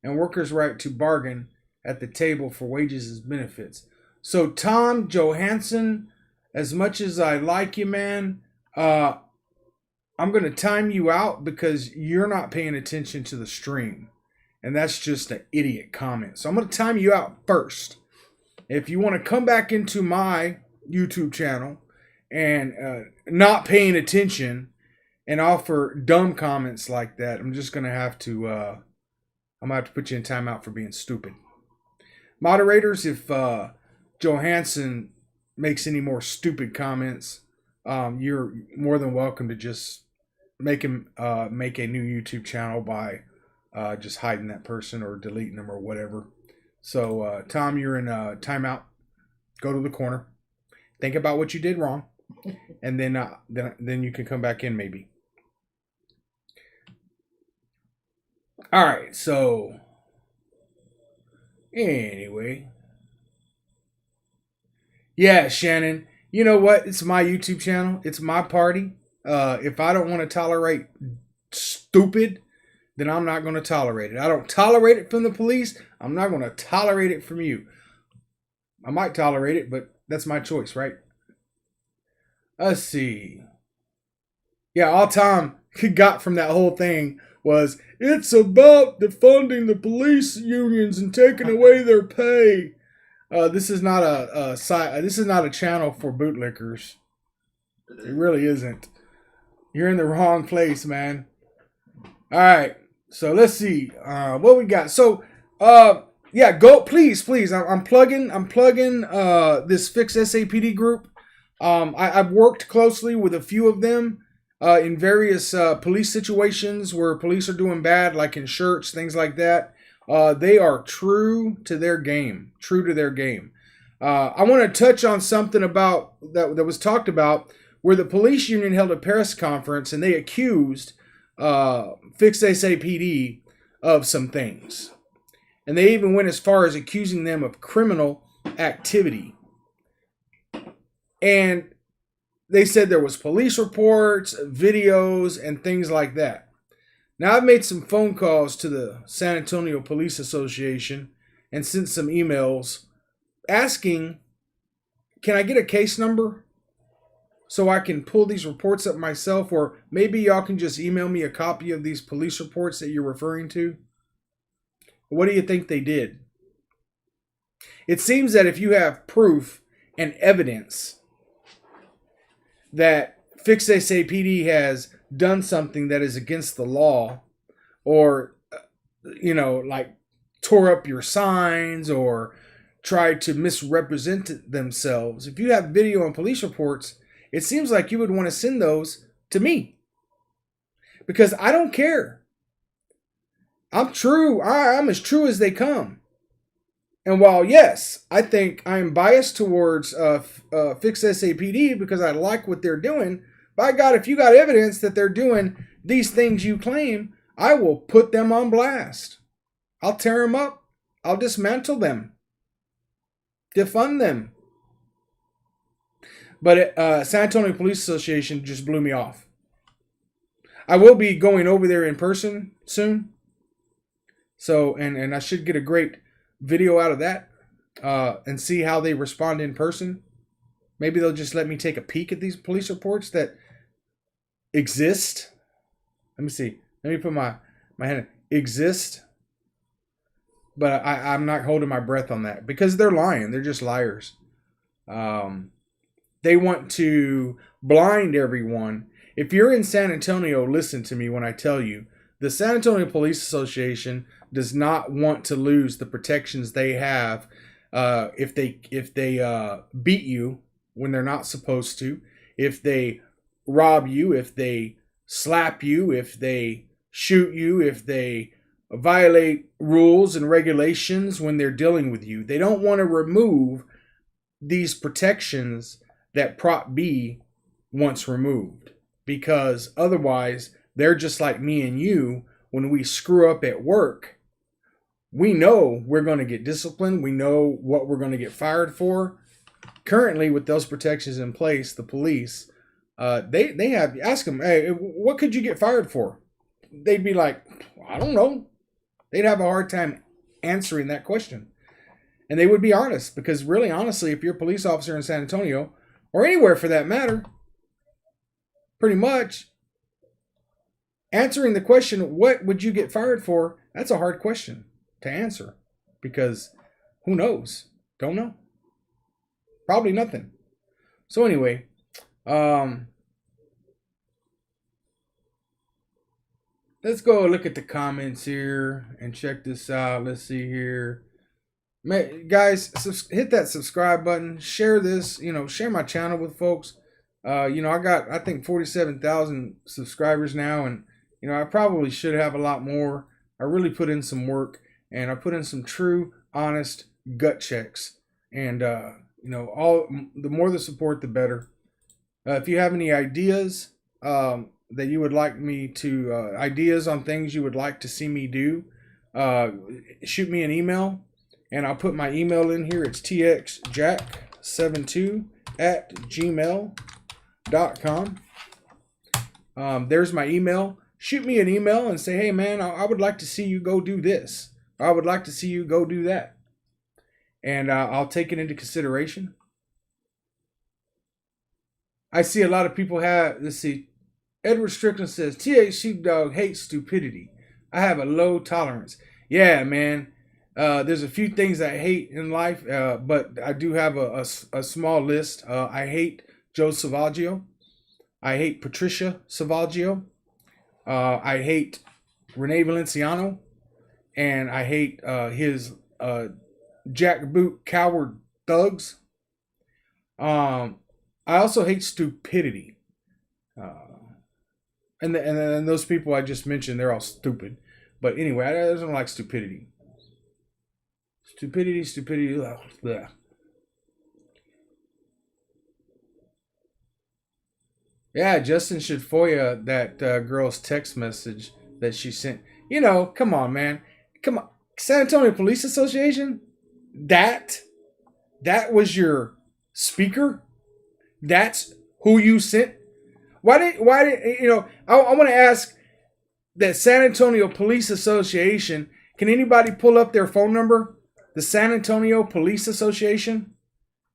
and workers' right to bargain at the table for wages and benefits. So Tom Johansson, as much as I like you, man, I'm going to time you out because you're not paying attention to the stream. And that's just an idiot comment. So I'm going to time you out first. If you want to come back into my YouTube channel and not paying attention and offer dumb comments like that, I'm just going to have to, I'm going to have to put you in timeout for being stupid. Moderators, if Johansson makes any more stupid comments, you're more than welcome to just make him make a new YouTube channel by just hiding that person or deleting them or whatever. So, Tom, you're in timeout. Go to the corner. Think about what you did wrong. And then you can come back in maybe. All right, so anyway. Yeah, Shannon, you know what? It's my YouTube channel. It's my party. If I don't want to tolerate stupid, then I'm not going to tolerate it. I don't tolerate it from the police. I'm not going to tolerate it from you. I might tolerate it, but that's my choice, right? Let's see. Yeah, all Tom got from that whole thing was, it's about defunding the police unions and taking away their pay. This is not a channel for bootlickers. It really isn't. You're in the wrong place, man. All right. So let's see what we got. So yeah, go please. I'm plugging this Fix SAPD group. I've worked closely with a few of them in various police situations where police are doing bad, like in shirts, things like that. They are true to their game. I want to touch on something about that was talked about where the police union held a press conference and they accused Fix SAPD of some things. And they even went as far as accusing them of criminal activity. And they said there was police reports, videos, and things like that. Now, I've made some phone calls to the San Antonio Police Association and sent some emails asking, can I get a case number so I can pull these reports up myself? Or maybe y'all can just email me a copy of these police reports that you're referring to. What do you think they did? It seems that if you have proof and evidence that Fix SAPD has done something that is against the law, or, like tore up your signs or tried to misrepresent themselves, if you have video and police reports, it seems like you would want to send those to me. Because I don't care. I'm true. I'm as true as they come. And while, yes, I think I am biased towards Fix SAPD because I like what they're doing, by God, if you got evidence that they're doing these things you claim, I will put them on blast. I'll tear them up. I'll dismantle them. Defund them. But San Antonio Police Association just blew me off. I will be going over there in person soon. So, and I should get a great video out of that and see how they respond in person. Maybe they'll just let me take a peek at these police reports that exist. Let me see. Let me put my hand in. Exist. But I'm not holding my breath on that because they're lying. They're just liars. They want to blind everyone. If you're in San Antonio, listen to me when I tell you, the San Antonio Police Association does not want to lose the protections they have if they beat you when they're not supposed to, if they rob you, if they slap you, if they shoot you, if they violate rules and regulations when they're dealing with you. They don't want to remove these protections that Prop B wants removed, because otherwise they're just like me and you. When we screw up at work, we know we're going to get disciplined. We know what we're going to get fired for. Currently, with those protections in place, the police, they have, ask them, hey, what could you get fired for? They'd be like, I don't know. They'd have a hard time answering that question. And they would be honest, because really, honestly, if you're a police officer in San Antonio, or anywhere for that matter, pretty much, answering the question, what would you get fired for? That's a hard question to answer, because who knows? Don't know. Probably nothing. So anyway, let's go look at the comments here and check this out. Let's see here. Guys, hit that subscribe button. Share this, share my channel with folks. I got, I think, 47,000 subscribers now, and I probably should have a lot more. I really put in some work, and I put in some true, honest gut checks, and all the more the support, the better. If you have any ideas that you would like me to, ideas on things you would like to see me do, shoot me an email, and I'll put my email in here. It's txjack72@gmail.com. There's my email. Shoot me an email and say, hey man, I would like to see you go do this. I would like to see you go do that. And I'll take it into consideration. I see a lot of people have, let's see, Edward Strickland says, TH Sheepdog hates stupidity. I have a low tolerance. Yeah, man. There's a few things I hate in life, but I do have a small list. I hate Joe Savaggio. I hate Patricia Savaggio. I hate Rene Valenciano. And I hate his jackboot coward thugs. I also hate stupidity. And those people I just mentioned, they're all stupid. But anyway, I don't like stupidity. Stupidity. Ugh, bleh. Yeah, Justin should FOIA that girl's text message that she sent. Come on, man. Come on. San Antonio Police Association? That was your speaker? That's who you sent? Why did I want to ask that San Antonio Police Association, can anybody pull up their phone number? The San Antonio Police Association?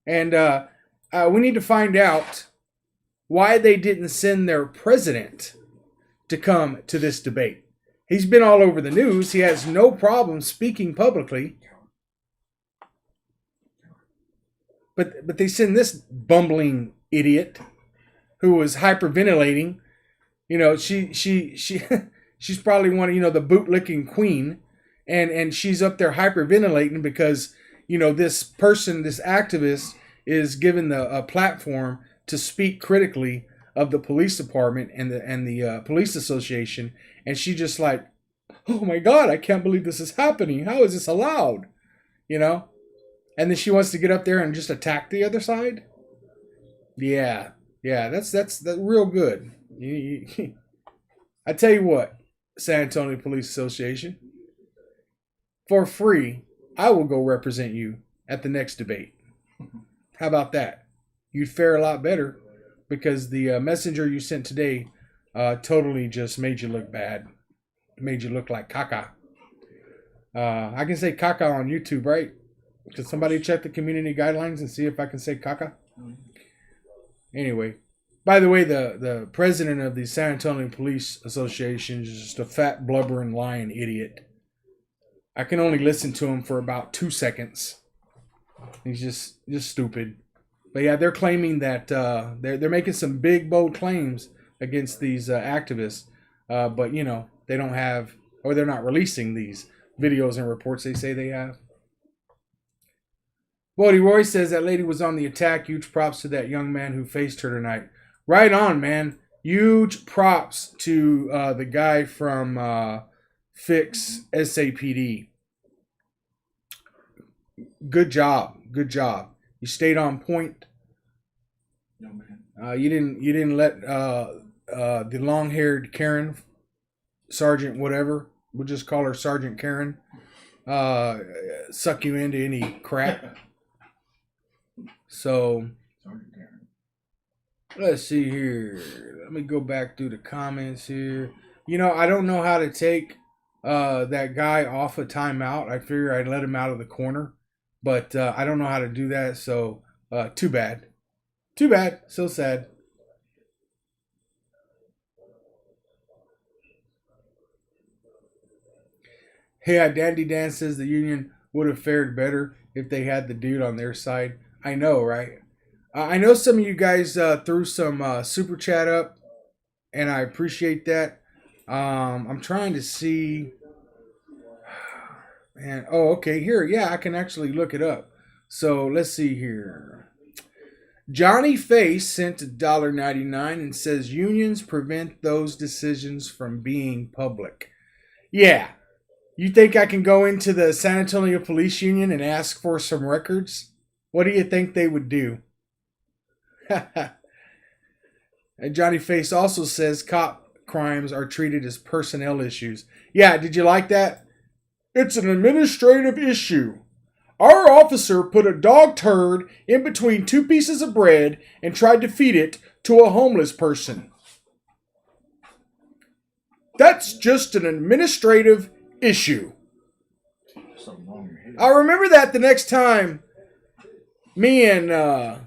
And we need to find out why they didn't send their president to come to this debate. He's been all over the news. He has no problem speaking publicly. But they send this bumbling idiot who was hyperventilating. She's probably one of, the bootlicking queen. And she's up there hyperventilating because, this person, this activist is given a platform to speak critically of the police department and the police association. And she just like, oh my God, I can't believe this is happening. How is this allowed? And then she wants to get up there and just attack the other side. Yeah, that's real good. I tell you what, San Antonio Police Association, for free, I will go represent you at the next debate. How about that? You'd fare a lot better, because the messenger you sent today totally just made you look bad. Made you look like caca. I can say caca on YouTube, right? Can somebody check the community guidelines and see if I can say caca? Anyway, by the way, the president of the San Antonio Police Association is just a fat, blubbering, lying idiot. I can only listen to him for about 2 seconds. He's just stupid. But yeah, they're claiming that they're making some big, bold claims against these activists. But, they don't have, or they're not releasing these videos and reports they say they have. Bodie Roy says that lady was on the attack. Huge props to that young man who faced her tonight. Right on, man. Huge props to the guy from fix SAPD. Good job. Good job. You stayed on point. You didn't let the long-haired Karen, Sergeant whatever, we'll just call her Sergeant Karen, suck you into any crap. So let's see here. Let me go back through the comments here. You know, I don't know how to take that guy off a timeout. I figure I'd let him out of the corner, but I don't know how to do that. So too bad. Too bad. So sad. Yeah, Dandy Dan says the union would have fared better if they had the dude on their side. I know, right? I know some of you guys threw some super chat up, and I appreciate that. I'm trying to see. And oh, okay, here, yeah, I can actually look it up. So let's see here. Johnny Face sent $1.99 and says unions prevent those decisions from being public. Yeah. You think I can go into the San Antonio Police Union and ask for some records? What do you think they would do? And Johnny Face also says cop crimes are treated as personnel issues. Yeah, did you like that? It's an administrative issue. Our officer put a dog turd in between two pieces of bread and tried to feed it to a homeless person. That's just an administrative issue. I remember that the next time me and an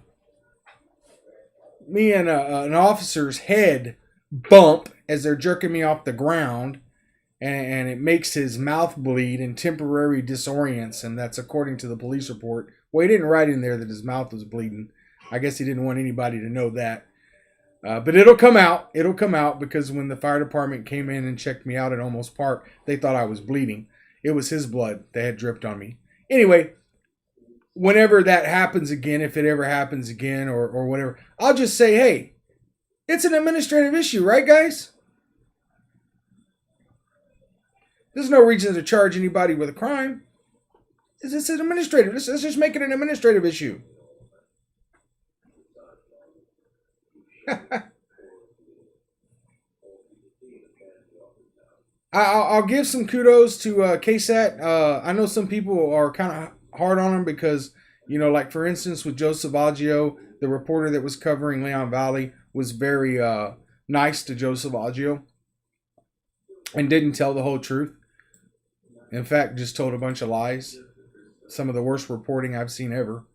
officer's head bump as they're jerking me off the ground, and it makes his mouth bleed and temporarily disorients, and that's according to the police report. Well, he didn't write in there that his mouth was bleeding. I guess he didn't want anybody to know that. But it'll come out. It'll come out because when the fire department came in and checked me out at Olmos Park, they thought I was bleeding. It was his blood that had dripped on me. Anyway, whenever that happens again, if it ever happens again or whatever, I'll just say, hey, it's an administrative issue, right, guys? There's no reason to charge anybody with a crime. It's an administrative. Let's just make it an administrative issue. I'll give some kudos to KSAT. I know some people are kind of hard on him because, you know, like for instance with Joe Savaggio, the reporter that was covering Leon Valley was very nice to Joe Savaggio and didn't tell the whole truth. In fact, just told a bunch of lies. Some of the worst reporting I've seen ever.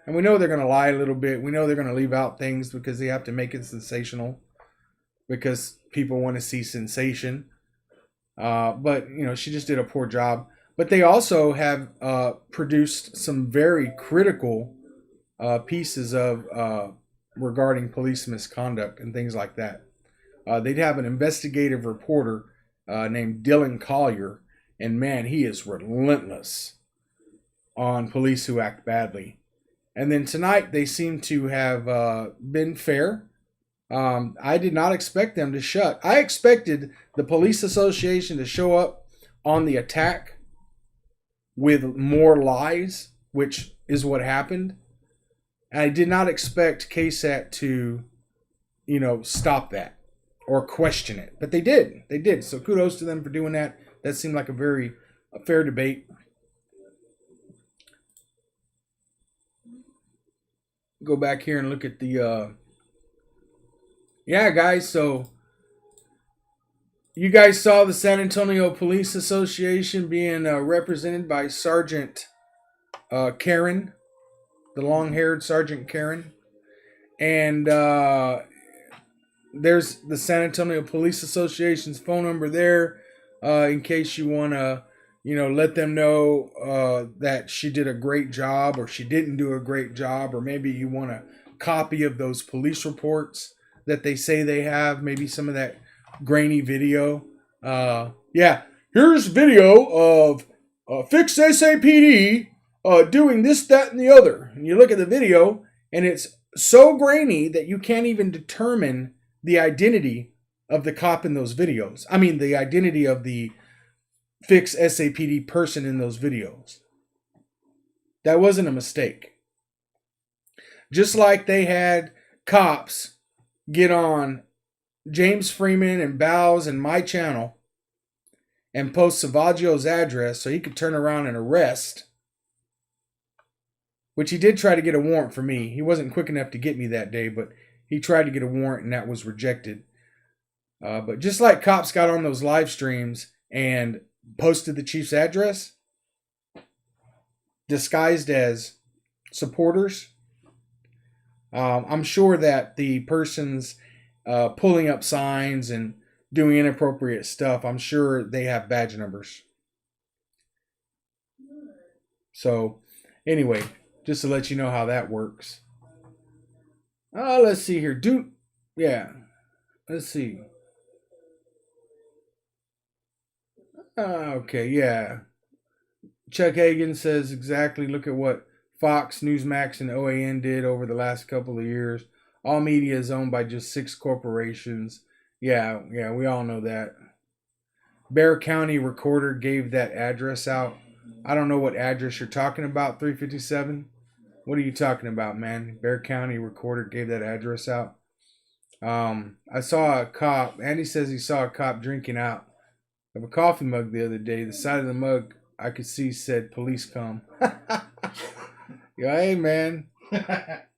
And we know they're going to lie a little bit. We know they're going to leave out things because they have to make it sensational. Because people want to see sensation. But, you know, she just did a poor job. But they also have produced some very critical pieces of regarding police misconduct and things like that. They'd have an investigative reporter named Dylan Collier. And man, he is relentless on police who act badly. And then tonight, they seem to have been fair. I did not expect them to shut. I expected the police association to show up on the attack with more lies, which is what happened. And I did not expect KSAT to, you know, stop that or question it. But they did. They did. So kudos to them for doing that. That seemed like a fair debate. Go back here and look at the yeah, guys, so you guys saw the San Antonio Police Association being represented by Sergeant Karen, the long-haired Sergeant Karen. And there's the San Antonio Police Association's phone number there in case you want to, you know, let them know that she did a great job or she didn't do a great job, or maybe you want a copy of those police reports that they say they have, maybe some of that grainy video. Yeah, here's video of Fix SAPD doing this, that, and the other. And you look at the video, and it's so grainy that you can't even determine the identity of the cop in those videos. I mean, the identity of the fixed SAPD person in those videos. That wasn't a mistake. Just like they had cops get on James Freeman and Bows and my channel and post Savaggio's address so he could turn around and arrest, which he did try to get a warrant for me. He wasn't quick enough to get me that day, but he tried to get a warrant and that was rejected. But just like cops got on those live streams and posted the chief's address, disguised as supporters, I'm sure that the person's pulling up signs and doing inappropriate stuff, I'm sure they have badge numbers. So, anyway, just to let you know how that works. Let's see here. Let's see. Okay, yeah. Chuck Hagan says exactly, look at what Fox, Newsmax, and OAN did over the last couple of years. All media is owned by just 6 corporations. Yeah, we all know that. Bear County Recorder gave that address out. I don't know what address you're talking about, 357. What are you talking about, man? Bear County Recorder gave that address out. I saw a cop. Andy says he saw a cop drinking out of a coffee mug the other day. The side of the mug I could see said "Police come." Yeah, hey man.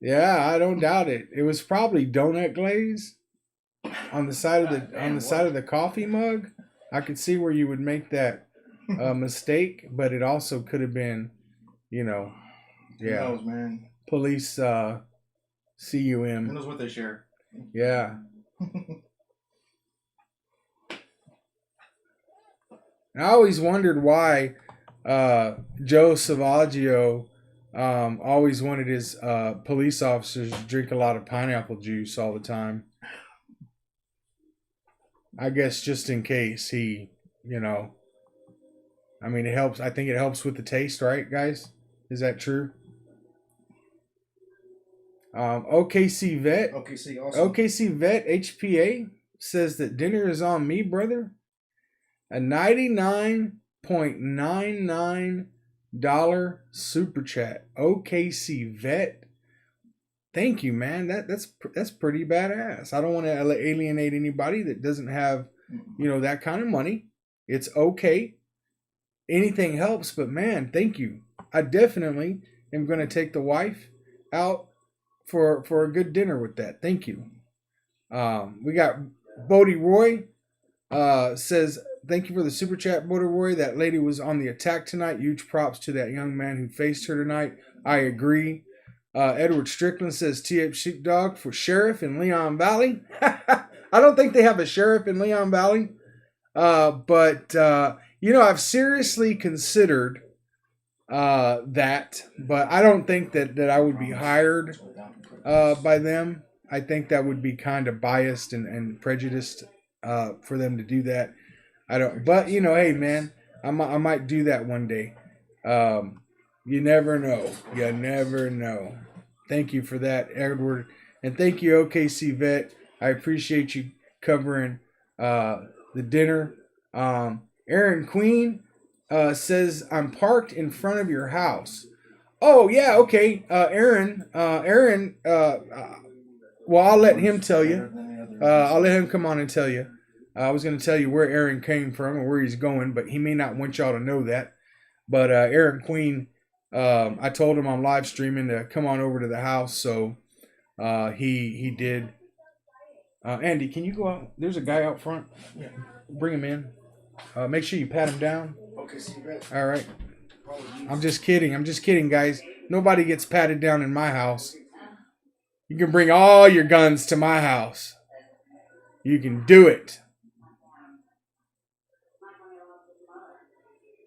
Yeah, I don't doubt it. It was probably donut glaze on the side of the coffee mug. I could see where you would make that mistake, but it also could have been, yeah. Who knows, man? Police CUM. Who knows what they share? Yeah. I always wondered why Joe Savaggio always wanted his police officers to drink a lot of pineapple juice all the time. I guess just in case he, I mean, it helps. I think it helps with the taste, right, guys? Is that true? OKC Vet. OKC Vet HPA says that dinner is on me, brother. A $99.99 super chat. OKC Vet. Thank you, man. That's pretty badass. I don't want to alienate anybody that doesn't have, that kind of money. It's okay. Anything helps, but man, thank you. I definitely am going to take the wife out for a good dinner with that. Thank you. We got Bodie Roy says, thank you for the super chat, Bodie Roy. That lady was on the attack tonight. Huge props to that young man who faced her tonight. I agree. Edward Strickland says TF Sheepdog for sheriff in Leon Valley. I don't think they have a sheriff in Leon Valley. But I've seriously considered that, but I don't think that I would be hired by them. I think that would be kind of biased and prejudiced for them to do that. I don't, but hey man, I might do that one day. You never know. You never know. Thank you for that, Edward, and thank you, OKC Vet. I appreciate you covering the dinner. Aaron Queen says, I'm parked in front of your house. Oh, yeah, okay. Aaron, well, I'll let him tell you. I'll let him come on and tell you. I was going to tell you where Aaron came from or where he's going, but he may not want y'all to know that. But Aaron Queen, I told him on live streaming to come on over to the house, so he did. Andy, can you go out? There's a guy out front. Yeah. Bring him in. Make sure you pat him down. Okay, see you guys. All right. I'm just kidding, guys. Nobody gets patted down in my house. You can bring all your guns to my house. You can do it.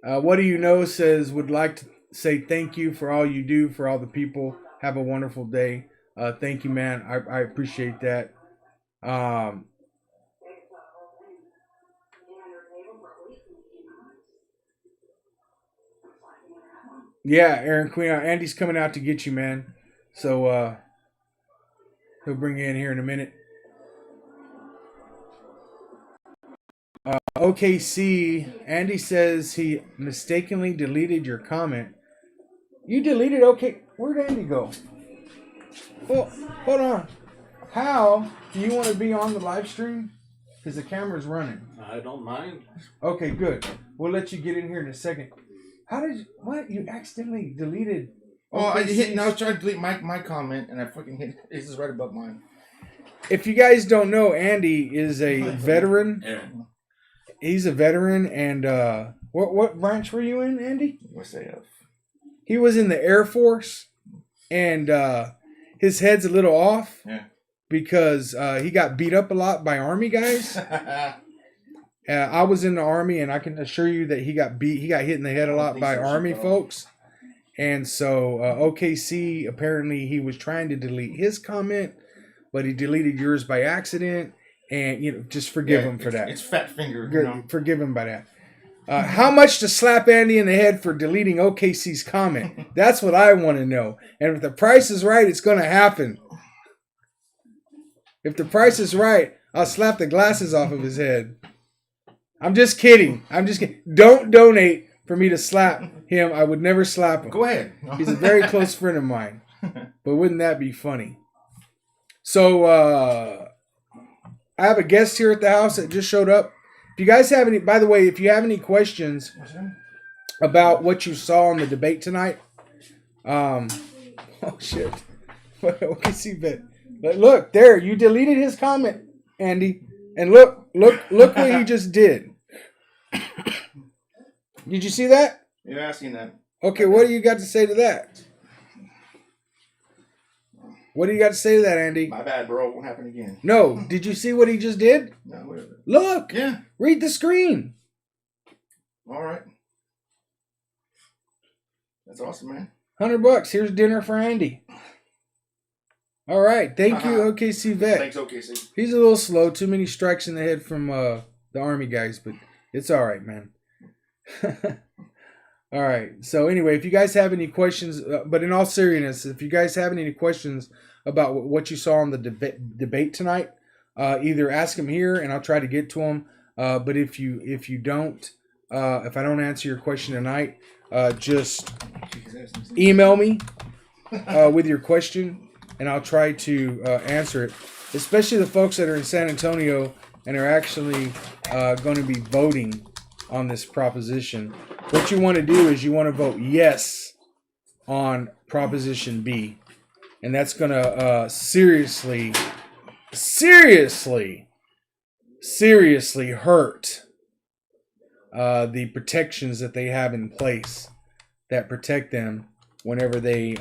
What do you know says, would like to say thank you for all you do for all the people. Have a wonderful day. Thank you, man. I appreciate that. Yeah, Aaron Queen. Andy's coming out to get you, man. So he'll bring you in here in a minute. OKC, Andy says he mistakenly deleted your comment. You deleted OK? Where'd Andy go? Well, hold on. How do you want to be on the live stream? Because the camera's running. I don't mind. Okay, good. We'll let you get in here in a second. How did you, what? You accidentally deleted. Oh, I was trying to delete my comment, and I fucking hit. This is right above mine. If you guys don't know, Andy is a veteran. Yeah. He's a veteran, and what branch were you in, Andy? USAF. He was in the Air Force, and his head's a little off. Yeah. Because he got beat up a lot by Army guys. I was in the Army, and I can assure you that he got hit in the head a lot by Army folks. And so OKC, apparently he was trying to delete his comment, but he deleted yours by accident. And just forgive him for that. It's fat finger. Forgive him by that. How much to slap Andy in the head for deleting OKC's comment? That's what I want to know. And if the price is right, it's going to happen. If the price is right, I'll slap the glasses off of his head. I'm just kidding. Don't donate for me to slap him. I would never slap him. Go ahead. He's a very close friend of mine. But wouldn't that be funny? So, I have a guest here at the house that just showed up. If you guys have any, by the way, if you have any questions about what you saw on the debate tonight, oh shit. Okay, see, but look, there, you deleted his comment, Andy. And look what he just did. Did you see that? Yeah, I seen that. Okay, what do you got to say to that? What do you got to say to that, Andy? My bad, bro. It won't happen again. No. Did you see what he just did? No, whatever. Look. Yeah. Read the screen. All right. That's awesome, man. $100. Here's dinner for Andy. All right. Thank you, OKC Vet. Thanks, OKC. He's a little slow. Too many strikes in the head from the Army guys, but it's all right, man. All right. So anyway, if you guys have any questions, but in all seriousness, if you guys have any questions about what you saw on the debate tonight, either ask them here and I'll try to get to them. But if you don't, if I don't answer your question tonight, just email me with your question and I'll try to answer it. Especially the folks that are in San Antonio and are actually going to be voting on this proposition. What you want to do is you want to vote yes on Proposition B. And that's going to seriously hurt the protections that they have in place that protect them whenever they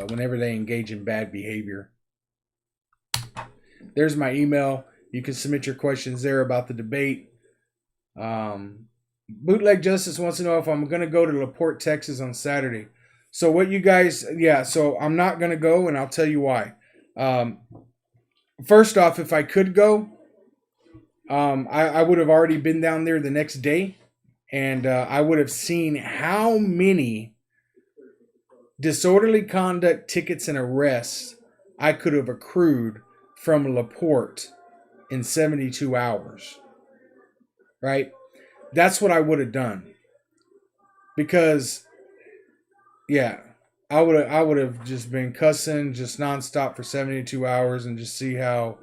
whenever they engage in bad behavior. There's my email. You can submit your questions there about the debate. Bootleg Justice wants to know if I'm going to go to LaPorte, Texas on Saturday. So what you guys, so I'm not going to go, and I'll tell you why. First off, if I could go, I would have already been down there the next day, and I would have seen how many disorderly conduct tickets and arrests I could have accrued from LaPorte in 72 hours. Right? That's what I would have done. Because, I would have just been cussing just nonstop for 72 hours and just see how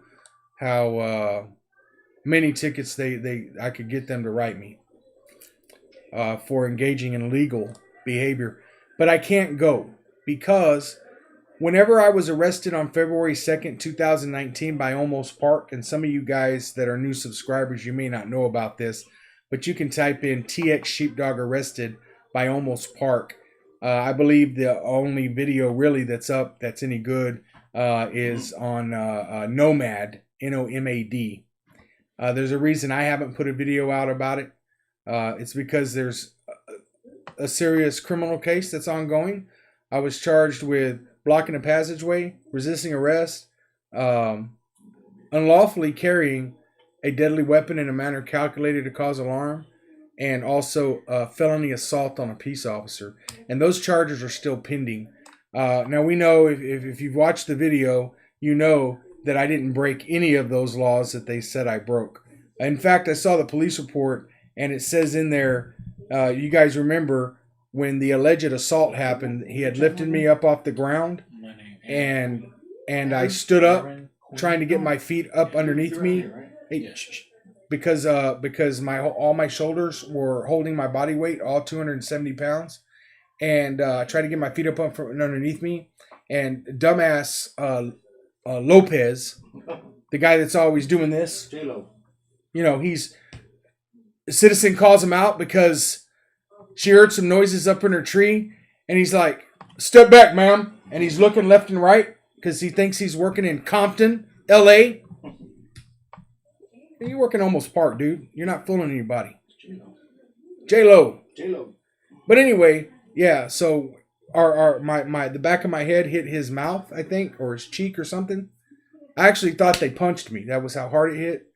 many tickets I could get them to write me for engaging in illegal behavior. But I can't go because whenever I was arrested on February 2nd, 2019 by Olmos Park, and some of you guys that are new subscribers, you may not know about this, but you can type in TX Sheepdog arrested by Olmos Park. I believe the only video really that's up that's any good is on Nomad, Nomad. There's a reason I haven't put a video out about it. It's because there's a serious criminal case that's ongoing. I was charged with blocking a passageway, resisting arrest, unlawfully carrying a deadly weapon in a manner calculated to cause alarm, and also felony assault on a peace officer. And those charges are still pending. Now we know if you've watched the video, you know that I didn't break any of those laws that they said I broke. In fact, I saw the police report, and it says in there, you guys remember when the alleged assault happened, he had lifted me up off the ground, and I stood up trying to get my feet up underneath me, because all my shoulders were holding my body weight, all 270 pounds, and tried to get my feet up from underneath me, and dumbass Lopez, the guy that's always doing this, he's a citizen calls him out because she heard some noises up in her tree, and he's like, "Step back, ma'am," and he's looking left and right because he thinks he's working in Compton, L.A. You're working Almost Park, dude. You're not fooling anybody. J-Lo. But anyway, yeah. So the back of my head hit his mouth, I think, or his cheek or something. I actually thought they punched me. That was how hard it hit.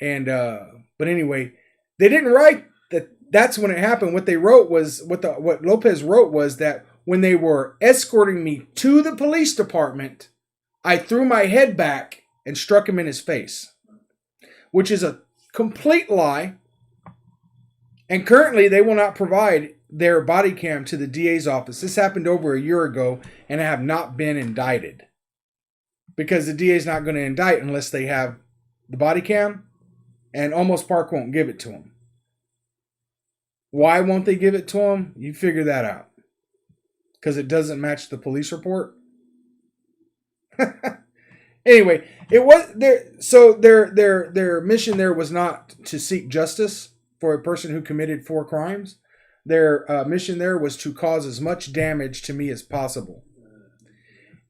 And but anyway, they didn't write that. That's when it happened. What they wrote was what Lopez wrote was that when they were escorting me to the police department, I threw my head back and struck him in his face, which is a complete lie. And currently, they will not provide their body cam to the DA's office. This happened over a year ago, and have not been indicted because the DA is not going to indict unless they have the body cam, and Almost Park won't give it to them. Why won't they give it to them? You figure that out. Because it doesn't match the police report. Anyway, it was there. So their mission there was not to seek justice for a person who committed 4 crimes. Their mission there was to cause as much damage to me as possible.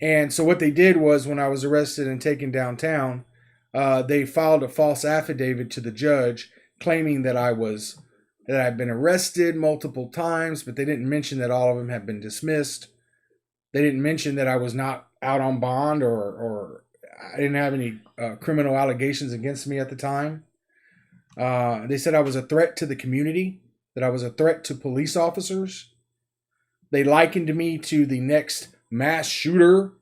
And so what they did was, when I was arrested and taken downtown, they filed a false affidavit to the judge claiming that I've been arrested multiple times, but they didn't mention that all of them have been dismissed. They didn't mention that I was not out on bond or I didn't have any criminal allegations against me at the time. They said I was a threat to the community, that I was a threat to police officers. They likened me to the next mass shooter,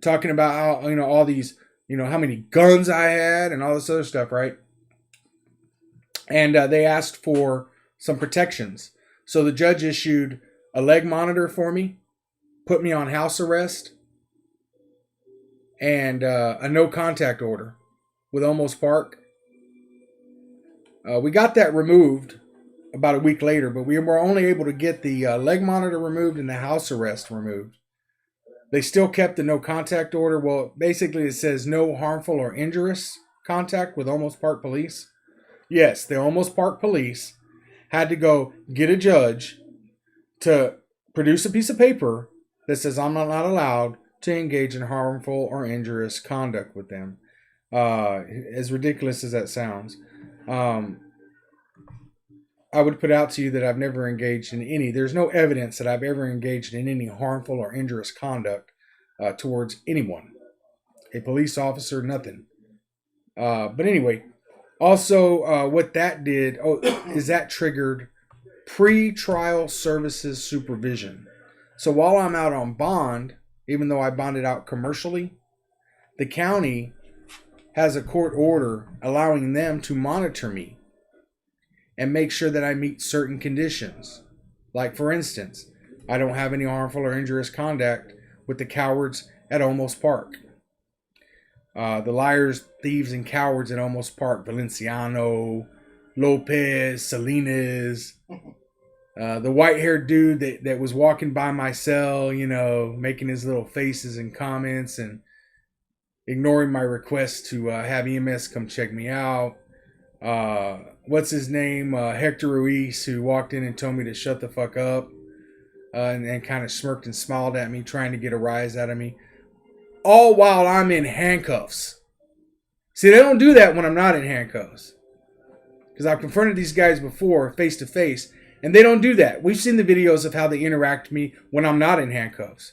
talking about how, all these, how many guns I had and all this other stuff, right? And they asked for some protections. So the judge issued a leg monitor for me, put me on house arrest, and a no contact order with Almost Park. We got that removed about a week later, but we were only able to get the leg monitor removed and the house arrest removed. They still kept the no contact order. Well, basically it says no harmful or injurious contact with Almost Park Police. Yes, the Almost Park Police had to go get a judge to produce a piece of paper that says I'm not allowed to engage in harmful or injurious conduct with them. As ridiculous as that sounds. I would put out to you that I've never engaged in any. There's no evidence that I've ever engaged in any harmful or injurious conduct towards anyone. A police officer, nothing. But anyway, also what that did is that triggered pre-trial services supervision. So while I'm out on bond, even though I bonded out commercially, the county has a court order allowing them to monitor me and make sure that I meet certain conditions. Like, for instance, I don't have any harmful or injurious conduct with the cowards at Almost Park. The liars, thieves, and cowards at Almost Park. Valenciano, Lopez, Salinas. The white-haired dude that was walking by my cell, making his little faces and comments and ignoring my request to have EMS come check me out. What's his name? Hector Ruiz, who walked in and told me to shut the fuck up, and kind of smirked and smiled at me, trying to get a rise out of me. All while I'm in handcuffs. See, they don't do that when I'm not in handcuffs. Because I've confronted these guys before, face to face, and they don't do that. We've seen the videos of how they interact with me when I'm not in handcuffs.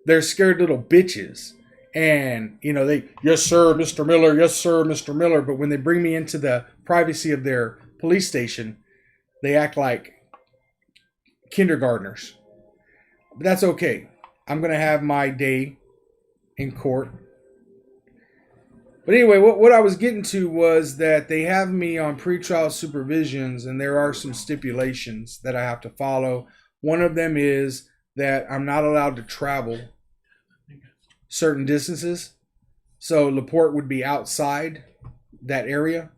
They're scared little bitches. And, they, yes, sir, Mr. Miller, yes, sir, Mr. Miller. But when they bring me into the privacy of their police station, they act like kindergartners. But that's okay. I'm going to have my day in court. But anyway, what I was getting to was that they have me on pretrial supervisions, and there are some stipulations that I have to follow. One of them is that I'm not allowed to travel certain distances. So LaPorte would be outside that area.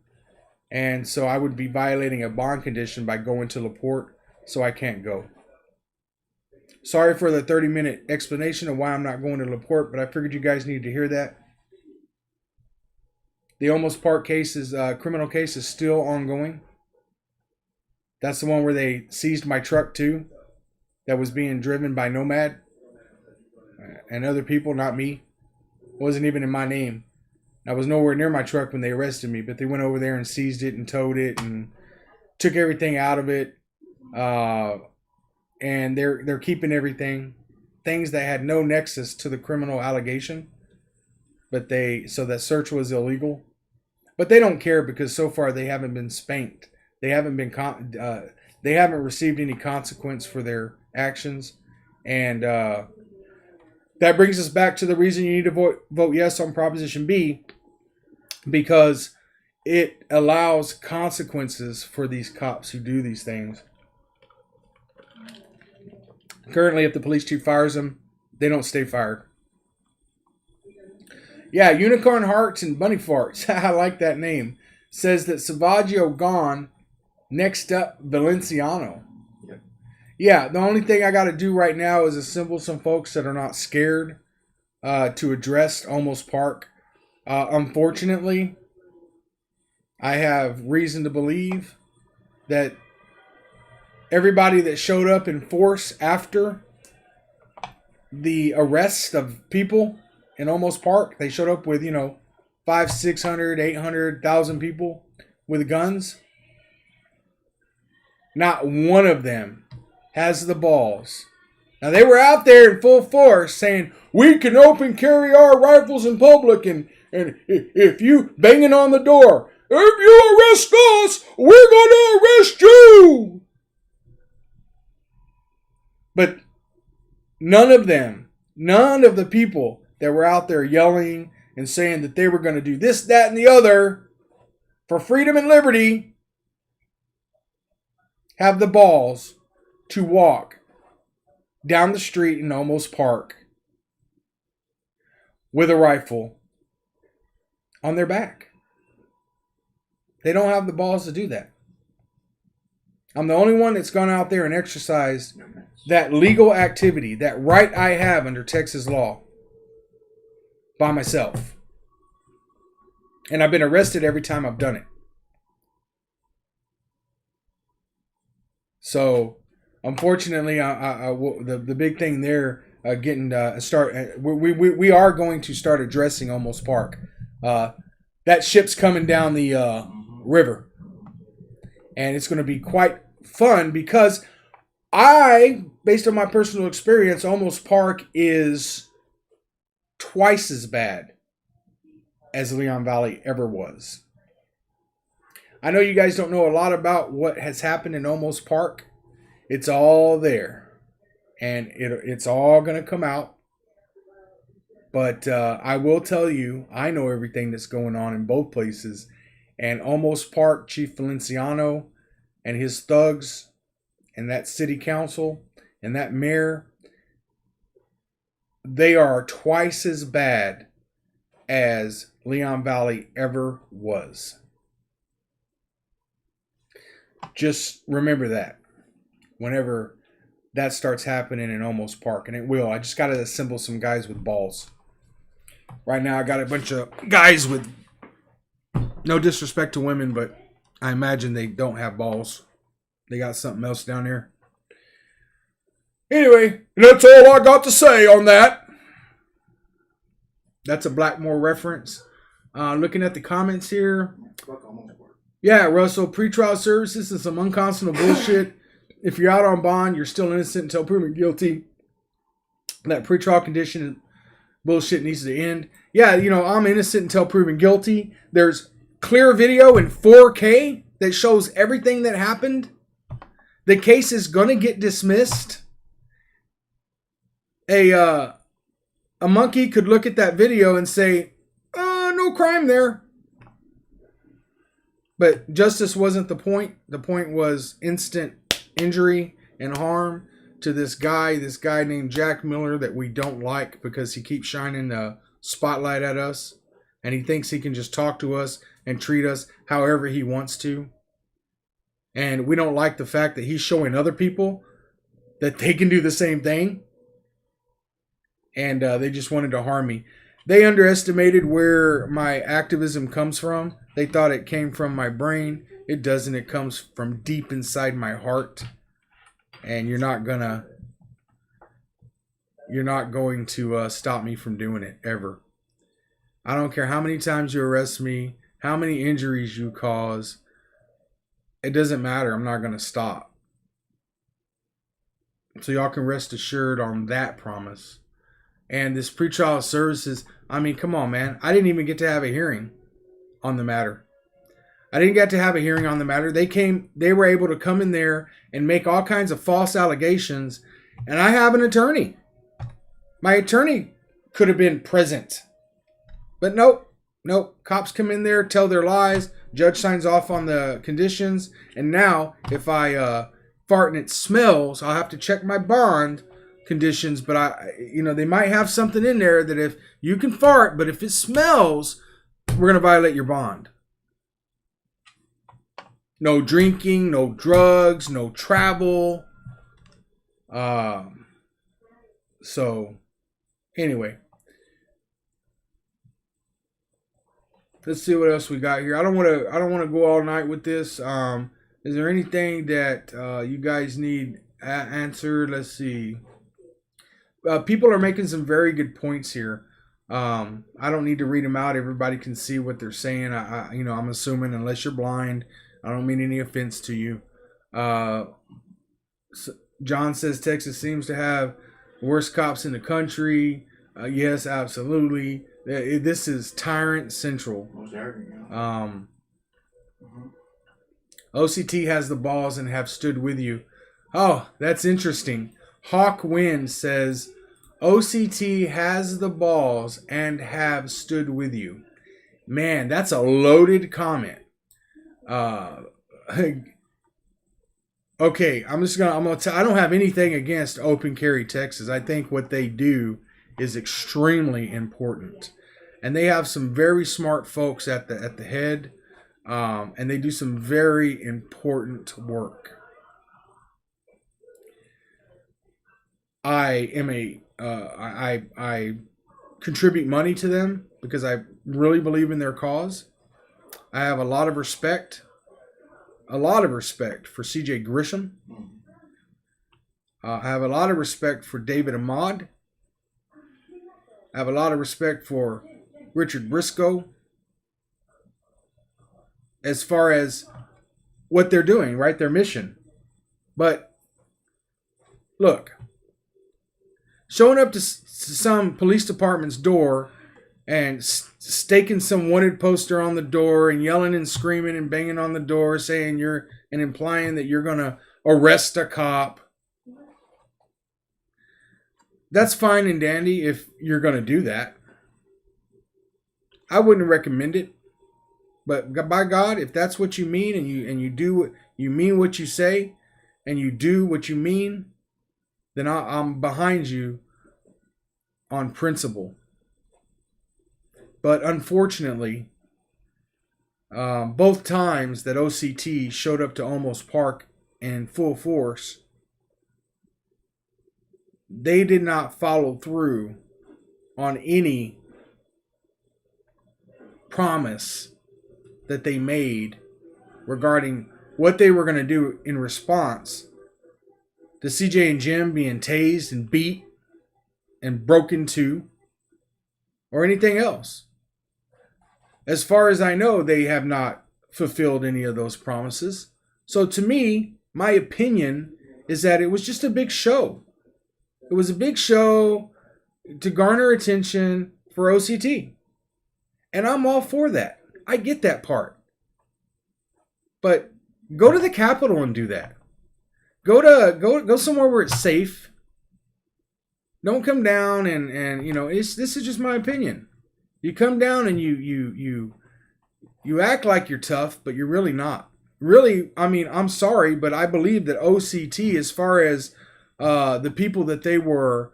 And so I would be violating a bond condition by going to LaPorte, so I can't go. Sorry for the 30-minute explanation of why I'm not going to LaPorte, but I figured you guys needed to hear that. The Almost Park case is, criminal case is still ongoing. That's the one where they seized my truck too, that was being driven by Nomad and other people, not me. It wasn't even in my name. I was nowhere near my truck when they arrested me, but they went over there and seized it and towed it and took everything out of it. And they're keeping everything, things that had no nexus to the criminal allegation. But so that search was illegal. But they don't care because so far they haven't been spanked. They haven't been they haven't received any consequence for their actions. And that brings us back to the reason you need to vote yes on Proposition B, because it allows consequences for these cops who do these things. Currently, if the police chief fires them, they don't stay fired. Yeah, Unicorn Hearts and Bunny Farts. I like that name. Says that Savaggio gone. Next up, Valenciano. Yeah, the only thing I got to do right now is assemble some folks that are not scared to address Almost Park. Unfortunately, I have reason to believe that everybody that showed up in force after the arrest of people in Almost Park, they showed up with, 500, 600, 800, 1,000 people with guns. Not one of them has the balls. Now, they were out there in full force saying, we can open carry our rifles in public, and if you banging on the door, if you arrest us, we're going to arrest you. But none of the people that were out there yelling and saying that they were going to do this, that, and the other for freedom and liberty have the balls to walk down the street in Almost Park with a rifle on their back. They don't have the balls to do that. I'm the only one that's gone out there and exercised that legal activity, that right I have under Texas law, by myself. And I've been arrested every time I've done it. So, unfortunately, the big thing there, we are going to start addressing Almost Park. That ship's coming down the river, and it's going to be quite fun because based on my personal experience, Almost Park is twice as bad as Leon Valley ever was. I know you guys don't know a lot about what has happened in Almost Park. It's all there. And it's all going to come out. But I will tell you, I know everything that's going on in both places. And Almost Park, Chief Valenciano and his thugs and that city council and that mayor, they are twice as bad as Leon Valley ever was. Just remember that whenever that starts happening in Almost Park, and it will. I just got to assemble some guys with balls. Right now I got a bunch of guys with, no disrespect to women, but I imagine they don't have balls. They got something else down there. Anyway, that's all I got to say on that. That's a Blackmore reference. Looking at the comments here. Yeah, Russell, pretrial services is some unconscionable bullshit. If you're out on bond, you're still innocent until proven guilty. That pretrial condition bullshit needs to end. Yeah, I'm innocent until proven guilty. There's clear video in 4K that shows everything that happened. The case is going to get dismissed. A monkey could look at that video and say, no crime there. But justice wasn't the point. The point was instant injury and harm to this guy named Jack Miller that we don't like because he keeps shining the spotlight at us and he thinks he can just talk to us and treat us however he wants to. And we don't like the fact that he's showing other people that they can do the same thing. And they just wanted to harm me. They underestimated where my activism comes from. They thought it came from my brain. It doesn't. It comes from deep inside my heart. And you're not going to stop me from doing it, ever. I don't care how many times you arrest me, how many injuries you cause. It doesn't matter. I'm not going to stop. So y'all can rest assured on that promise. And this pretrial services, I mean, come on, man. I didn't even get to have a hearing on the matter. I didn't get to have a hearing on the matter. They were able to come in there and make all kinds of false allegations. And I have an attorney. My attorney could have been present. But nope. Cops come in there, tell their lies. Judge signs off on the conditions. And now, if I fart and it smells, I'll have to check my bond conditions. But they might have something in there that if you can fart, but if it smells, we're going to violate your bond. No drinking, no drugs, no travel. So, anyway. Let's see what else we got here. I don't want to go all night with this. Is there anything that you guys need answered? Let's see. People are making some very good points here. I don't need to read them out. Everybody can see what they're saying. I'm assuming, unless you're blind, I don't mean any offense to you. John says Texas seems to have worst cops in the country. Yes, absolutely. This is Tyrant Central. OCT has the balls and have stood with you. Oh, that's interesting. Hawk Wind says OCT has the balls and have stood with you. Man, that's a loaded comment. Okay, I don't have anything against Open Carry Texas. I think what they do is extremely important. And they have some very smart folks at the head. And they do some very important work. I contribute money to them because I really believe in their cause. I have a lot of respect for CJ Grisham. I have a lot of respect for David Ahmad. I have a lot of respect for Richard Briscoe. As far as what they're doing, right? Their mission. But look, showing up to some police department's door and staking some wanted poster on the door and yelling and screaming and banging on the door saying and implying that you're going to arrest a cop. That's fine and dandy if you're going to do that. I wouldn't recommend it. But by God, if that's what you mean and you mean what you say and you do what you mean, then I'm behind you on principle. But unfortunately, both times that OCT showed up to Almost Park in full force, they did not follow through on any promise that they made regarding what they were going to do in response to CJ and Jim being tased and beat and broken to, or anything else. As far as I know, they have not fulfilled any of those promises. So to me, my opinion is that it was just a big show. It was a big show to garner attention for OCT. And I'm all for that. I get that part. But go to the Capitol and do that. Go somewhere where it's safe. Don't come down and this is just my opinion. You come down and you act like you're tough, but you're really not. Really, I mean, I'm sorry, but I believe that OCT, as far as the people that they were,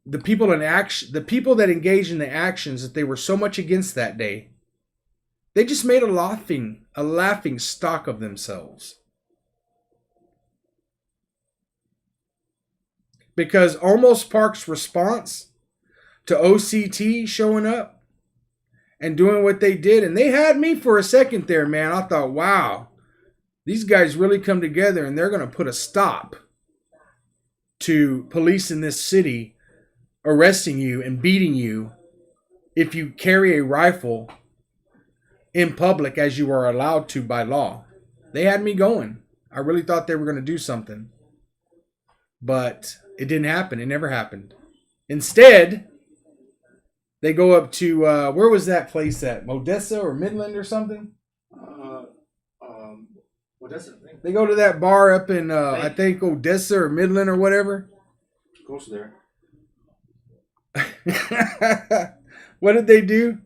the people in action, the people that engaged in the actions that they were so much against that day, they just made a laughing stock of themselves. Because Almost Park's response to OCT showing up and doing what they did, and they had me for a second there, man. I thought, wow, these guys really come together and they're going to put a stop to police in this city arresting you and beating you if you carry a rifle in public as you are allowed to by law. They had me going. I really thought they were going to do something. But it didn't happen. It never happened. Instead, they go up to, where was that place at? Odessa or Midland or something? Odessa, I think. They go to that bar up in, I think, Odessa or Midland or whatever. Close there. What did they do?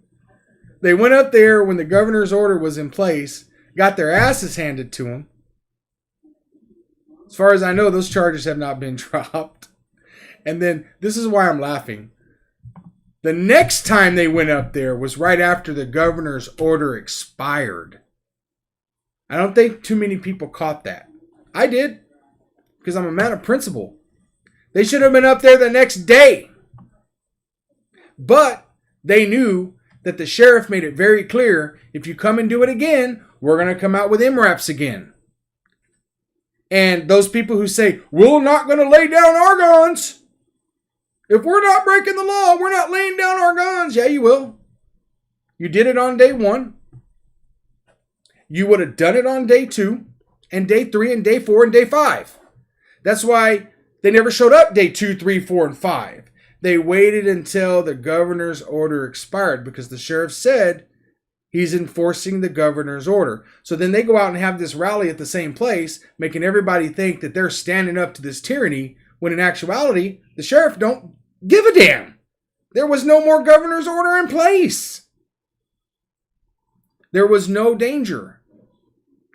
They went up there when the governor's order was in place, got their asses handed to them. As far as I know, those charges have not been dropped. And then, this is why I'm laughing. The next time they went up there was right after the governor's order expired. I don't think too many people caught that. I did, because I'm a man of principle. They should have been up there the next day. But they knew that the sheriff made it very clear, if you come and do it again, we're going to come out with MRAPs again. And those people who say, we're not going to lay down our guns. If we're not breaking the law, we're not laying down our guns. Yeah, you will. You did it on day 1. You would have done it on day 2 and day 3 and day 4 and day 5. That's why they never showed up day 2, 3, 4, and 5. They waited until the governor's order expired because the sheriff said he's enforcing the governor's order. So then they go out and have this rally at the same place, making everybody think that they're standing up to this tyranny, when in actuality, the sheriff don't give a damn. There was no more governor's order in place. There was no danger.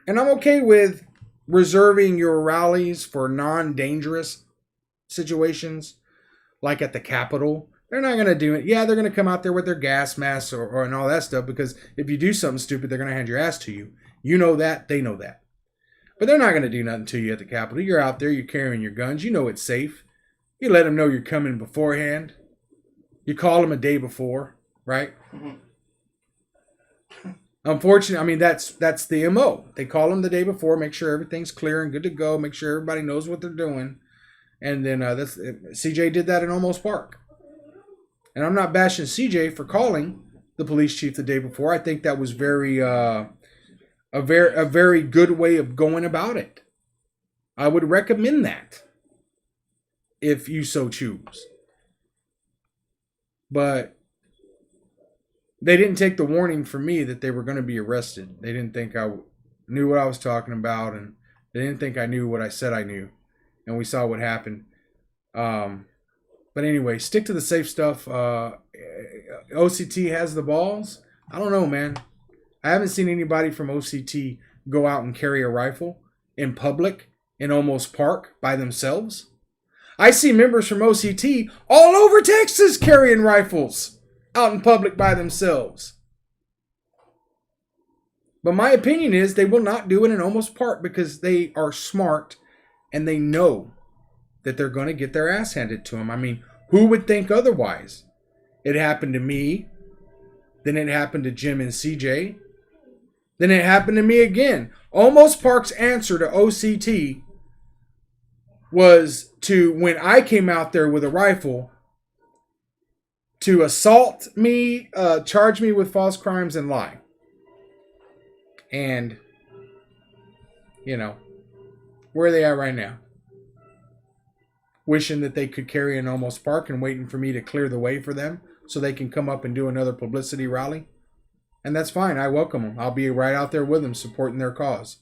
And I'm okay with reserving your rallies for non-dangerous situations, like at the Capitol. They're not going to do it. Yeah, they're going to come out there with their gas masks or and all that stuff, because if you do something stupid, they're going to hand your ass to you. You know that. They know that. But they're not going to do nothing to you at the Capitol. You're out there. You're carrying your guns. You know it's safe. You let them know you're coming beforehand. You call them a day before, right? Mm-hmm. Unfortunately, I mean, that's the MO. They call them the day before, make sure everything's clear and good to go, make sure everybody knows what they're doing. And then CJ did that in Almost Park. And I'm not bashing CJ for calling the police chief the day before. I think that was a very good way of going about it. I would recommend that if you so choose. But they didn't take the warning from me that they were going to be arrested. They didn't think I knew what I was talking about, and they didn't think I knew what I said I knew. And we saw what happened. But anyway, stick to the safe stuff. OCT has the balls. I don't know, man. I haven't seen anybody from OCT go out and carry a rifle in public in Almost Park by themselves. I see members from OCT all over Texas carrying rifles out in public by themselves. But my opinion is they will not do it in Almost Park because they are smart and they know that they're going to get their ass handed to them. I mean, who would think otherwise? It happened to me. Then it happened to Jim and CJ. Then it happened to me again. Almost Park's answer to OCT was to, when I came out there with a rifle, to assault me, charge me with false crimes and lie. And, you know, where are they at right now? Wishing that they could carry an Almost Park and waiting for me to clear the way for them so they can come up and do another publicity rally. And that's fine. I welcome them. I'll be right out there with them supporting their cause.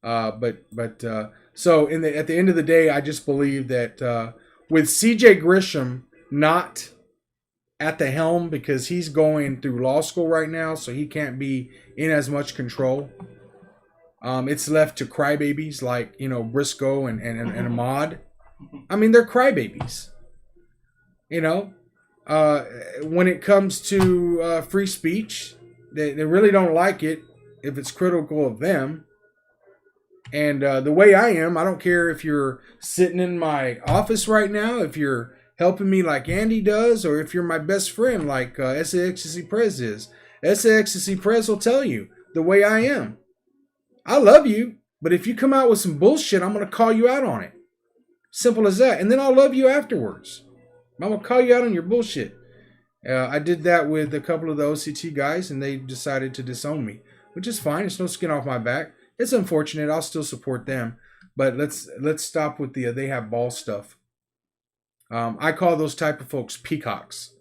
So at the end of the day, I just believe that with CJ Grisham not at the helm because he's going through law school right now, so he can't be in as much control. It's left to crybabies like, Briscoe and Ahmad. I mean, they're crybabies. When it comes to free speech, they really don't like it if it's critical of them. And the way I am, I don't care if you're sitting in my office right now, if you're helping me like Andy does, or if you're my best friend like SAXC Prez is. SAXC Prez will tell you the way I am. I love you, but if you come out with some bullshit, I'm going to call you out on it. Simple as that. And then I'll love you afterwards. I'm going to call you out on your bullshit. I did that with a couple of the OCT guys, and they decided to disown me, which is fine. It's no skin off my back. It's unfortunate. I'll still support them. But let's stop with the they have ball stuff. I call those type of folks peacocks.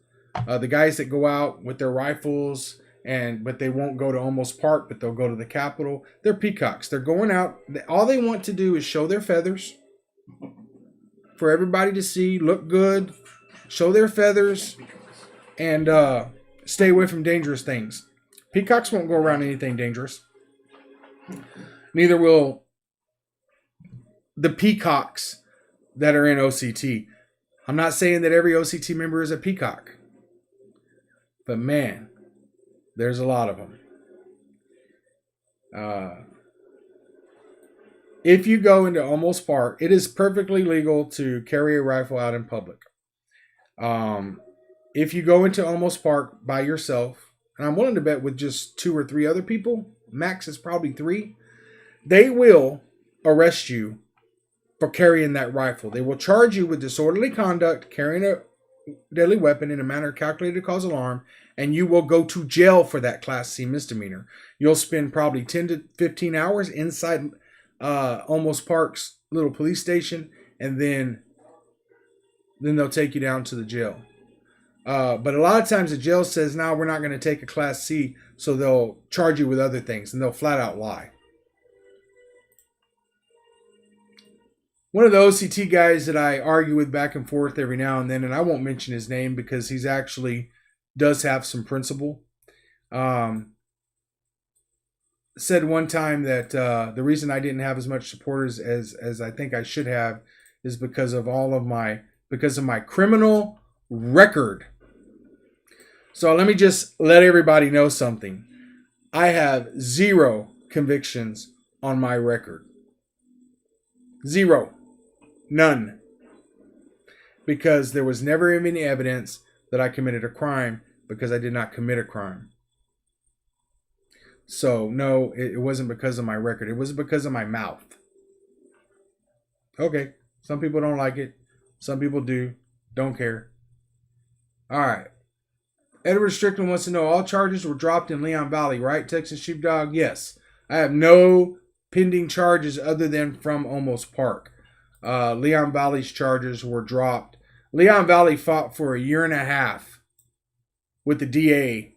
The guys that go out with their rifles, but they won't go to Almost Park, but they'll go to the Capitol. They're peacocks. They're going out. All they want to do is show their feathers for everybody to see, look good, show their feathers, and stay away from dangerous things. Peacocks won't go around anything dangerous. Neither will the peacocks that are in OCT. I'm not saying that every OCT member is a peacock, but man, there's a lot of them. If you go into Almost Park, it is perfectly legal to carry a rifle out in public. If you go into Almost Park by yourself, and I'm willing to bet with just 2 or 3 other people, max is probably 3, they will arrest you for carrying that rifle. They will charge you with disorderly conduct, carrying a deadly weapon in a manner calculated to cause alarm, and you will go to jail for that Class C misdemeanor. You'll spend probably 10 to 15 hours inside Almost Park's little police station, and then they'll take you down to the jail. But a lot of times the jail says, no, we're not going to take a Class C, so they'll charge you with other things, and they'll flat out lie. One of the OCT guys that I argue with back and forth every now and then, and I won't mention his name because he's actually does have some principle, said one time that the reason I didn't have as much supporters as I think I should have is because of my criminal record. So let me just let everybody know something. I have 0 convictions on my record. 0. None. Because there was never any evidence that I committed a crime because I did not commit a crime. So no, it wasn't because of my record. It was because of my mouth. Okay. Some people don't like it. Some people do. Don't care. All right. Edward Strickland wants to know, all charges were dropped in Leon Valley, right? Texas Sheepdog? Yes. I have no pending charges other than from Almost Park. Leon Valley's charges were dropped. Leon Valley fought for 1.5 years with the DA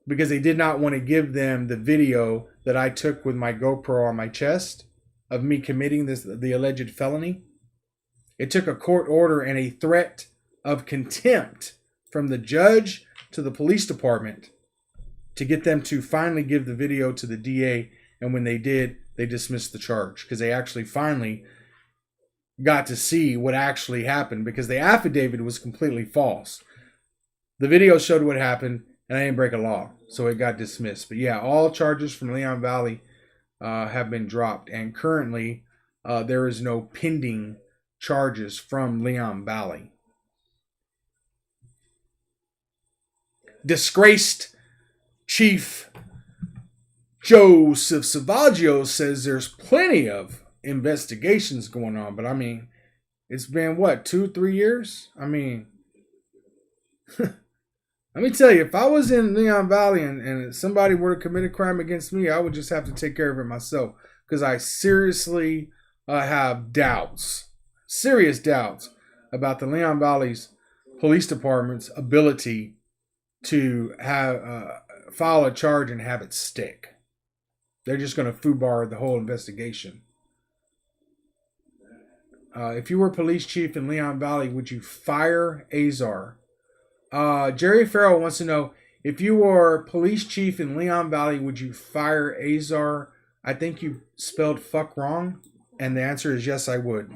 because they did not want to give them the video that I took with my GoPro on my chest of me committing the alleged felony. It took a court order and a threat of contempt from the judge to the police department to get them to finally give the video to the DA. And when they did, they dismissed the charge because they actually finally got to see what actually happened because the affidavit was completely false. The video showed what happened, and I didn't break a law, so it got dismissed. But yeah, all charges from Leon Valley have been dropped, and currently there is no pending charges from Leon Valley. Disgraced Chief Joseph Savaggio says there's plenty of investigations going on, but I mean, it's been what, 2-3 years? I mean, let me tell you, if I was in Leon Valley and somebody were to commit a crime against me, I would just have to take care of it myself because I seriously have doubts, serious doubts about the Leon Valley's police department's ability to have file a charge and have it stick. They're just going to foobar the whole investigation. If you were police chief in Leon Valley, would you fire Azar Jerry Farrell wants to know, if you were police chief in Leon Valley, would you fire Azar? I think you spelled fuck wrong. And the answer is yes, I would.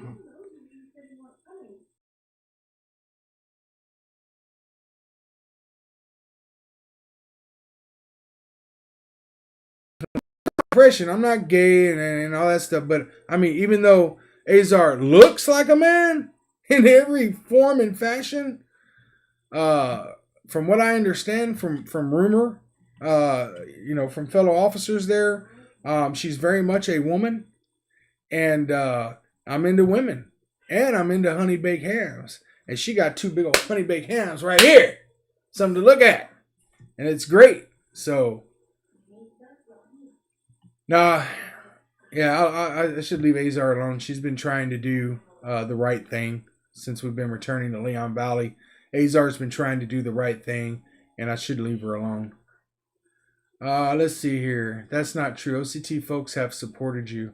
I'm not gay and all that stuff, but I mean, even though Azar looks like a man in every form and fashion, from what I understand from rumor, from fellow officers there, she's very much a woman, and I'm into women, and I'm into honey baked hams, and she got 2 big old honey baked hams right here, something to look at, and it's great. So. Nah, yeah, I should leave Azar alone. She's been trying to do the right thing since we've been returning to Leon Valley. Azar's been trying to do the right thing, and I should leave her alone. Let's see here. That's not true. OCT folks have supported you.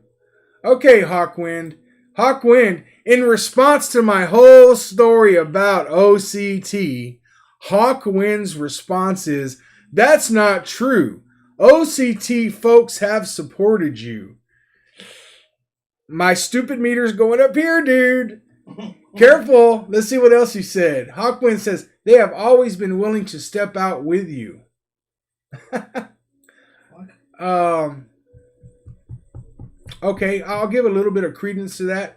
Okay, Hawkwind. Hawkwind, in response to my whole story about OCT, Hawkwind's response is, that's not true. OCT folks have supported you. My stupid meter's going up here, dude. Careful. Let's see what else he said. Hawkwind says, they have always been willing to step out with you. Okay, I'll give a little bit of credence to that.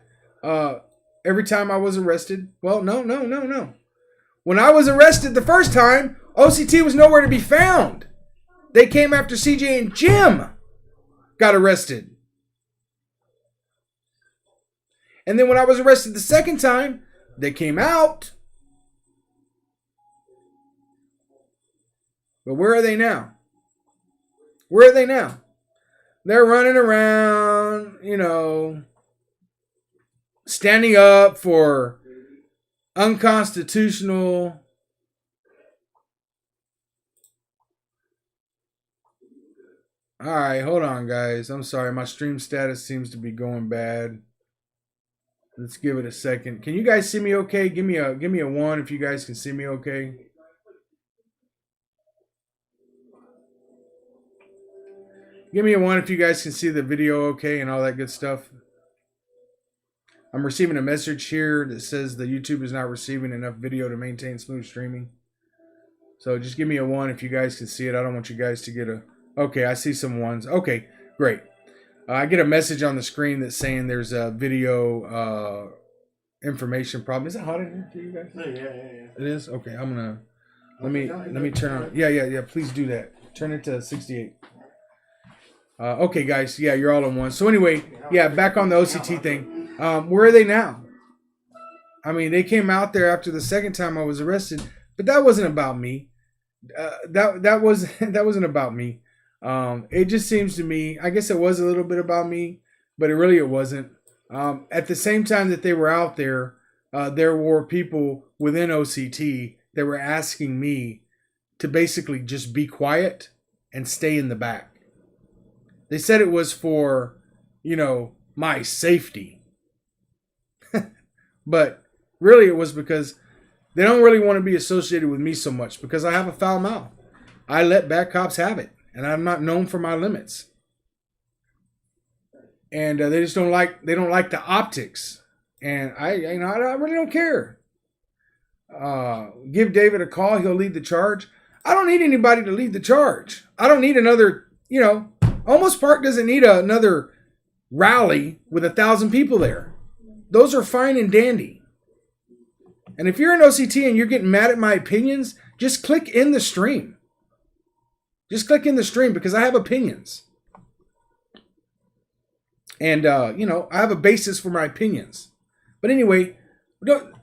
Every time I was arrested. Well, no. When I was arrested the first time, OCT was nowhere to be found. They came after CJ and Jim got arrested. And then when I was arrested the second time, they came out. But where are they now? Where are they now? They're running around, standing up for unconstitutional. All right, hold on, guys. I'm sorry. My stream status seems to be going bad. Let's give it a second. Can you guys see me okay? Give me a 1 if you guys can see me okay. Give me a 1 if you guys can see the video okay and all that good stuff. I'm receiving a message here that says the YouTube is not receiving enough video to maintain smooth streaming. So just give me a 1 if you guys can see it. I don't want you guys to get a... Okay, I see some 1s. Okay, great. I get a message on the screen that's saying there's a video information problem. Is it hot in here to you guys? Yeah. It is? Okay, I'm gonna let me turn on. Yeah. Please do that. Turn it to 68. Okay, guys. Yeah, you're all in one. So anyway, yeah, back on the OCT thing. Where are they now? I mean, they came out there after the second time I was arrested, but that wasn't about me. That wasn't about me. It just seems to me, I guess it was a little bit about me, but it wasn't. At the same time that they were out there, there were people within OCT that were asking me to basically just be quiet and stay in the back. They said it was for, my safety. But really it was because they don't really want to be associated with me so much because I have a foul mouth. I let bad cops have it. And I'm not known for my limits. And they just don't like the optics. And I really don't care. Give David a call. He'll lead the charge. I don't need anybody to lead the charge. I don't need another, Almost Park doesn't need another rally with 1,000 people there. Those are fine and dandy. And if you're an OCT and you're getting mad at my opinions, just click in the stream. Just click in the stream because I have opinions. And, I have a basis for my opinions. But anyway,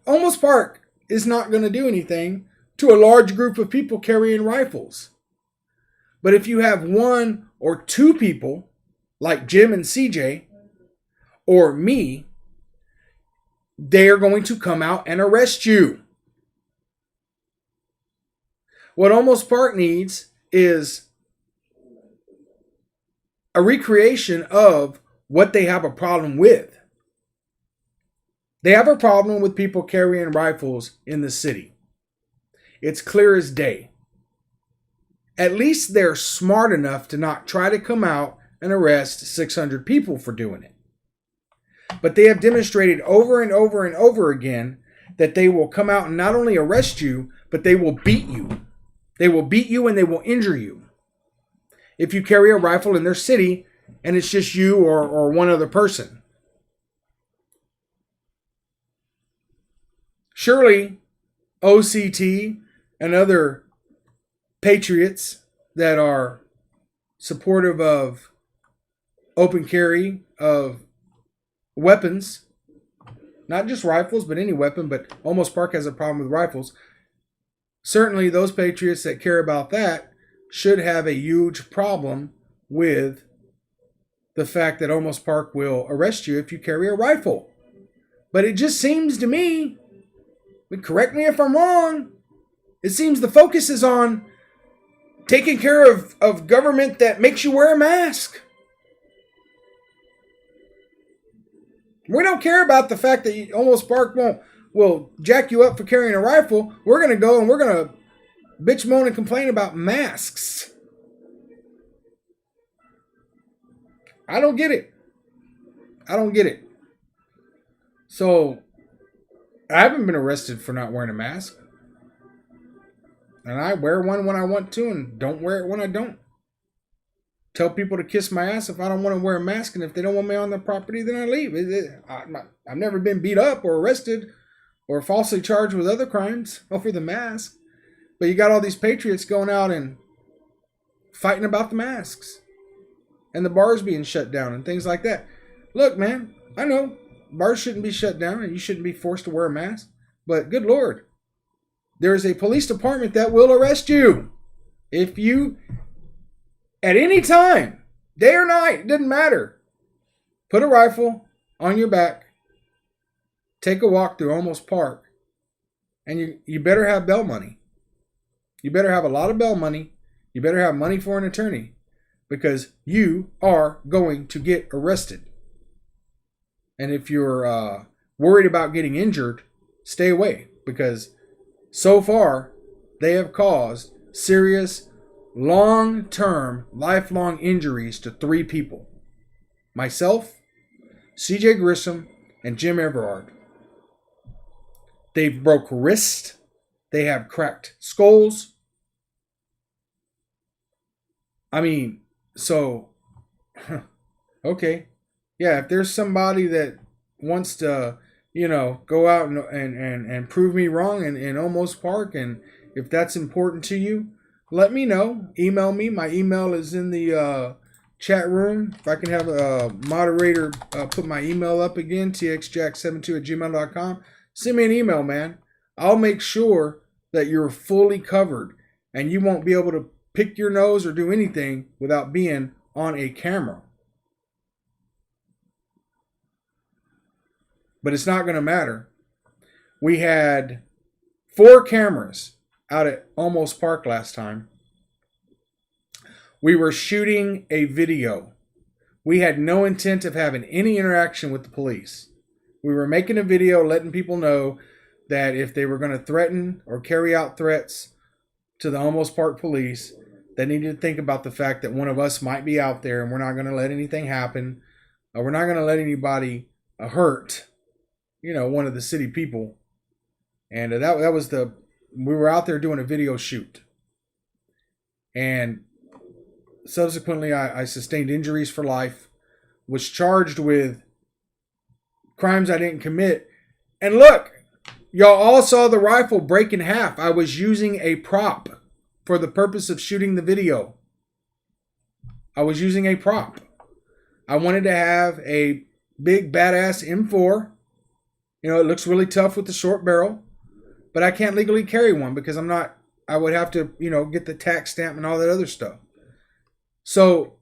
Almost Park is not going to do anything to a large group of people carrying rifles. But if you have 1 or 2 people, like Jim and CJ, or me, they are going to come out and arrest you. What Almost Park needs is a recreation of what they have a problem with. They have a problem with people carrying rifles in the city. It's clear as day. At least they're smart enough to not try to come out and arrest 600 people for doing it. But they have demonstrated over and over and over again that they will come out and not only arrest you, but they will beat you. They will beat you and they will injure you. If you carry a rifle in their city and it's just you or one other person. Surely OCT and other patriots that are supportive of open carry of weapons, not just rifles, but any weapon, but Almost Park has a problem with rifles. Certainly those patriots that care about that should have a huge problem with the fact that Almost Park will arrest you if you carry a rifle. But it just seems to me, correct me if I'm wrong, it seems the focus is on taking care of government that makes you wear a mask. We don't care about the fact that Almost Park will jack you up for carrying a rifle. We're going to go and we're going to bitch, moan, and complain about masks. I don't get it. I don't get it. So, I haven't been arrested for not wearing a mask. And I wear one when I want to and don't wear it when I don't. Tell people to kiss my ass if I don't want to wear a mask, and if they don't want me on their property, then I leave. I've never been beat up or arrested or falsely charged with other crimes over the mask. But you got all these patriots going out and fighting about the masks and the bars being shut down and things like that. Look, man, I know bars shouldn't be shut down and you shouldn't be forced to wear a mask, but good Lord, there is a police department that will arrest you if you, at any time, day or night, it doesn't matter, put a rifle on your back, take a walk through Almost Park, and you better have bail money. You better have a lot of bail money. You better have money for an attorney, because you are going to get arrested. And if you're worried about getting injured, stay away, because so far they have caused serious, long-term, lifelong injuries to 3 people. Myself, CJ Grissom, and Jim Everard. They've broke wrists. They have cracked skulls. I mean, so, okay. Yeah, if there's somebody that wants to, go out and prove me wrong in Almost Park, and if that's important to you, let me know. Email me. My email is in the chat room. If I can have a moderator put my email up again, txjack72@gmail.com. Send me an email, man. I'll make sure that you're fully covered and you won't be able to pick your nose or do anything without being on a camera. But it's not going to matter. We had 4 cameras out at Almost Park last time. We were shooting a video. We had no intent of having any interaction with the police. We were making a video letting people know that if they were going to threaten or carry out threats to the Almost Park police, they needed to think about the fact that one of us might be out there and we're not going to let anything happen. We're not going to let anybody hurt, one of the city people. And that was we were out there doing a video shoot. And subsequently, I sustained injuries for life, was charged with crimes I didn't commit. And look, y'all all saw the rifle break in half. I was using a prop for the purpose of shooting the video. I was using a prop. I wanted to have a big badass M4. It looks really tough with the short barrel, but I can't legally carry one because I would have to, get the tax stamp and all that other stuff. So,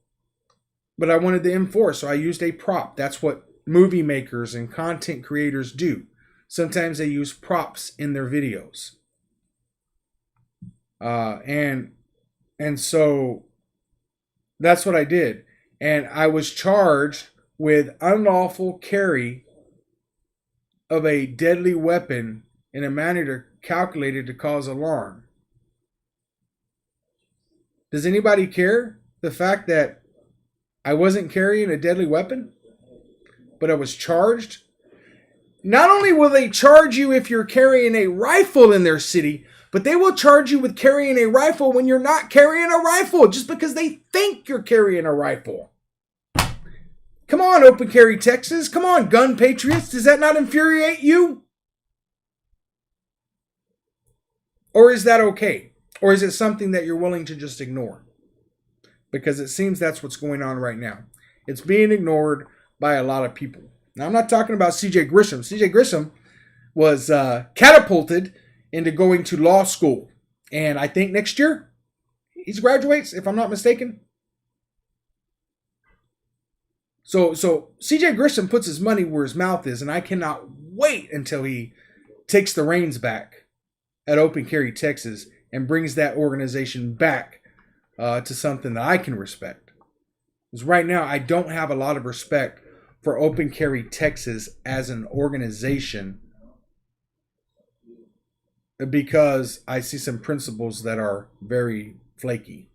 but I wanted the M4, so I used a prop. That's what movie makers and content creators do. Sometimes they use props in their videos. And so that's what I did. And I was charged with unlawful carry of a deadly weapon in a manner calculated to cause alarm. Does anybody care the fact that I wasn't carrying a deadly weapon, but I was charged? Not only will they charge you if you're carrying a rifle in their city, but they will charge you with carrying a rifle when you're not carrying a rifle, just because they think you're carrying a rifle. Come on, Open Carry Texas. Come on, gun patriots. Does that not infuriate you? Or is that okay? Or is it something that you're willing to just ignore? Because it seems that's what's going on right now. It's being ignored by a lot of people. Now, I'm not talking about C.J. Grisham. C.J. Grisham was catapulted into going to law school. And I think next year, he graduates, if I'm not mistaken. So C.J. Grisham puts his money where his mouth is, and I cannot wait until he takes the reins back at Open Carry Texas and brings that organization back to something that I can respect. Because right now, I don't have a lot of respect for Open Carry Texas as an organization, because I see some principles that are very flaky.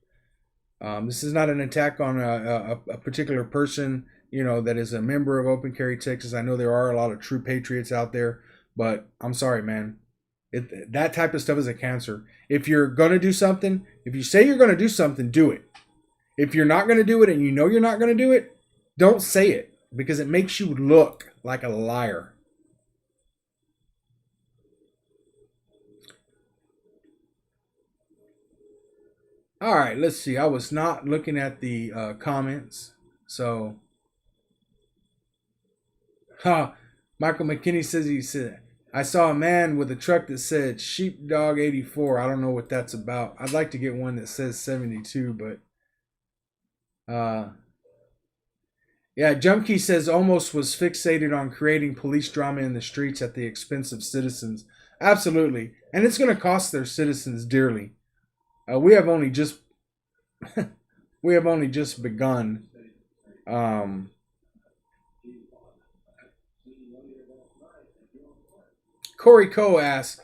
This is not an attack on a particular person, that is a member of Open Carry Texas. I know there are a lot of true patriots out there, but I'm sorry, man. That type of stuff is a cancer. If you're going to do something, if you say you're going to do something, do it. If you're not going to do it and you know you're not going to do it, don't say it, because it makes you look like a liar. All right, let's see. I was not looking at the comments. So, Michael McKinney says, he said, I saw a man with a truck that said Sheepdog 84. I don't know what that's about. I'd like to get one that says 72, but yeah, Jumpkey says almost was fixated on creating police drama in the streets at the expense of citizens. Absolutely. And it's going to cost their citizens dearly. We have only just begun. Corey Coe asks,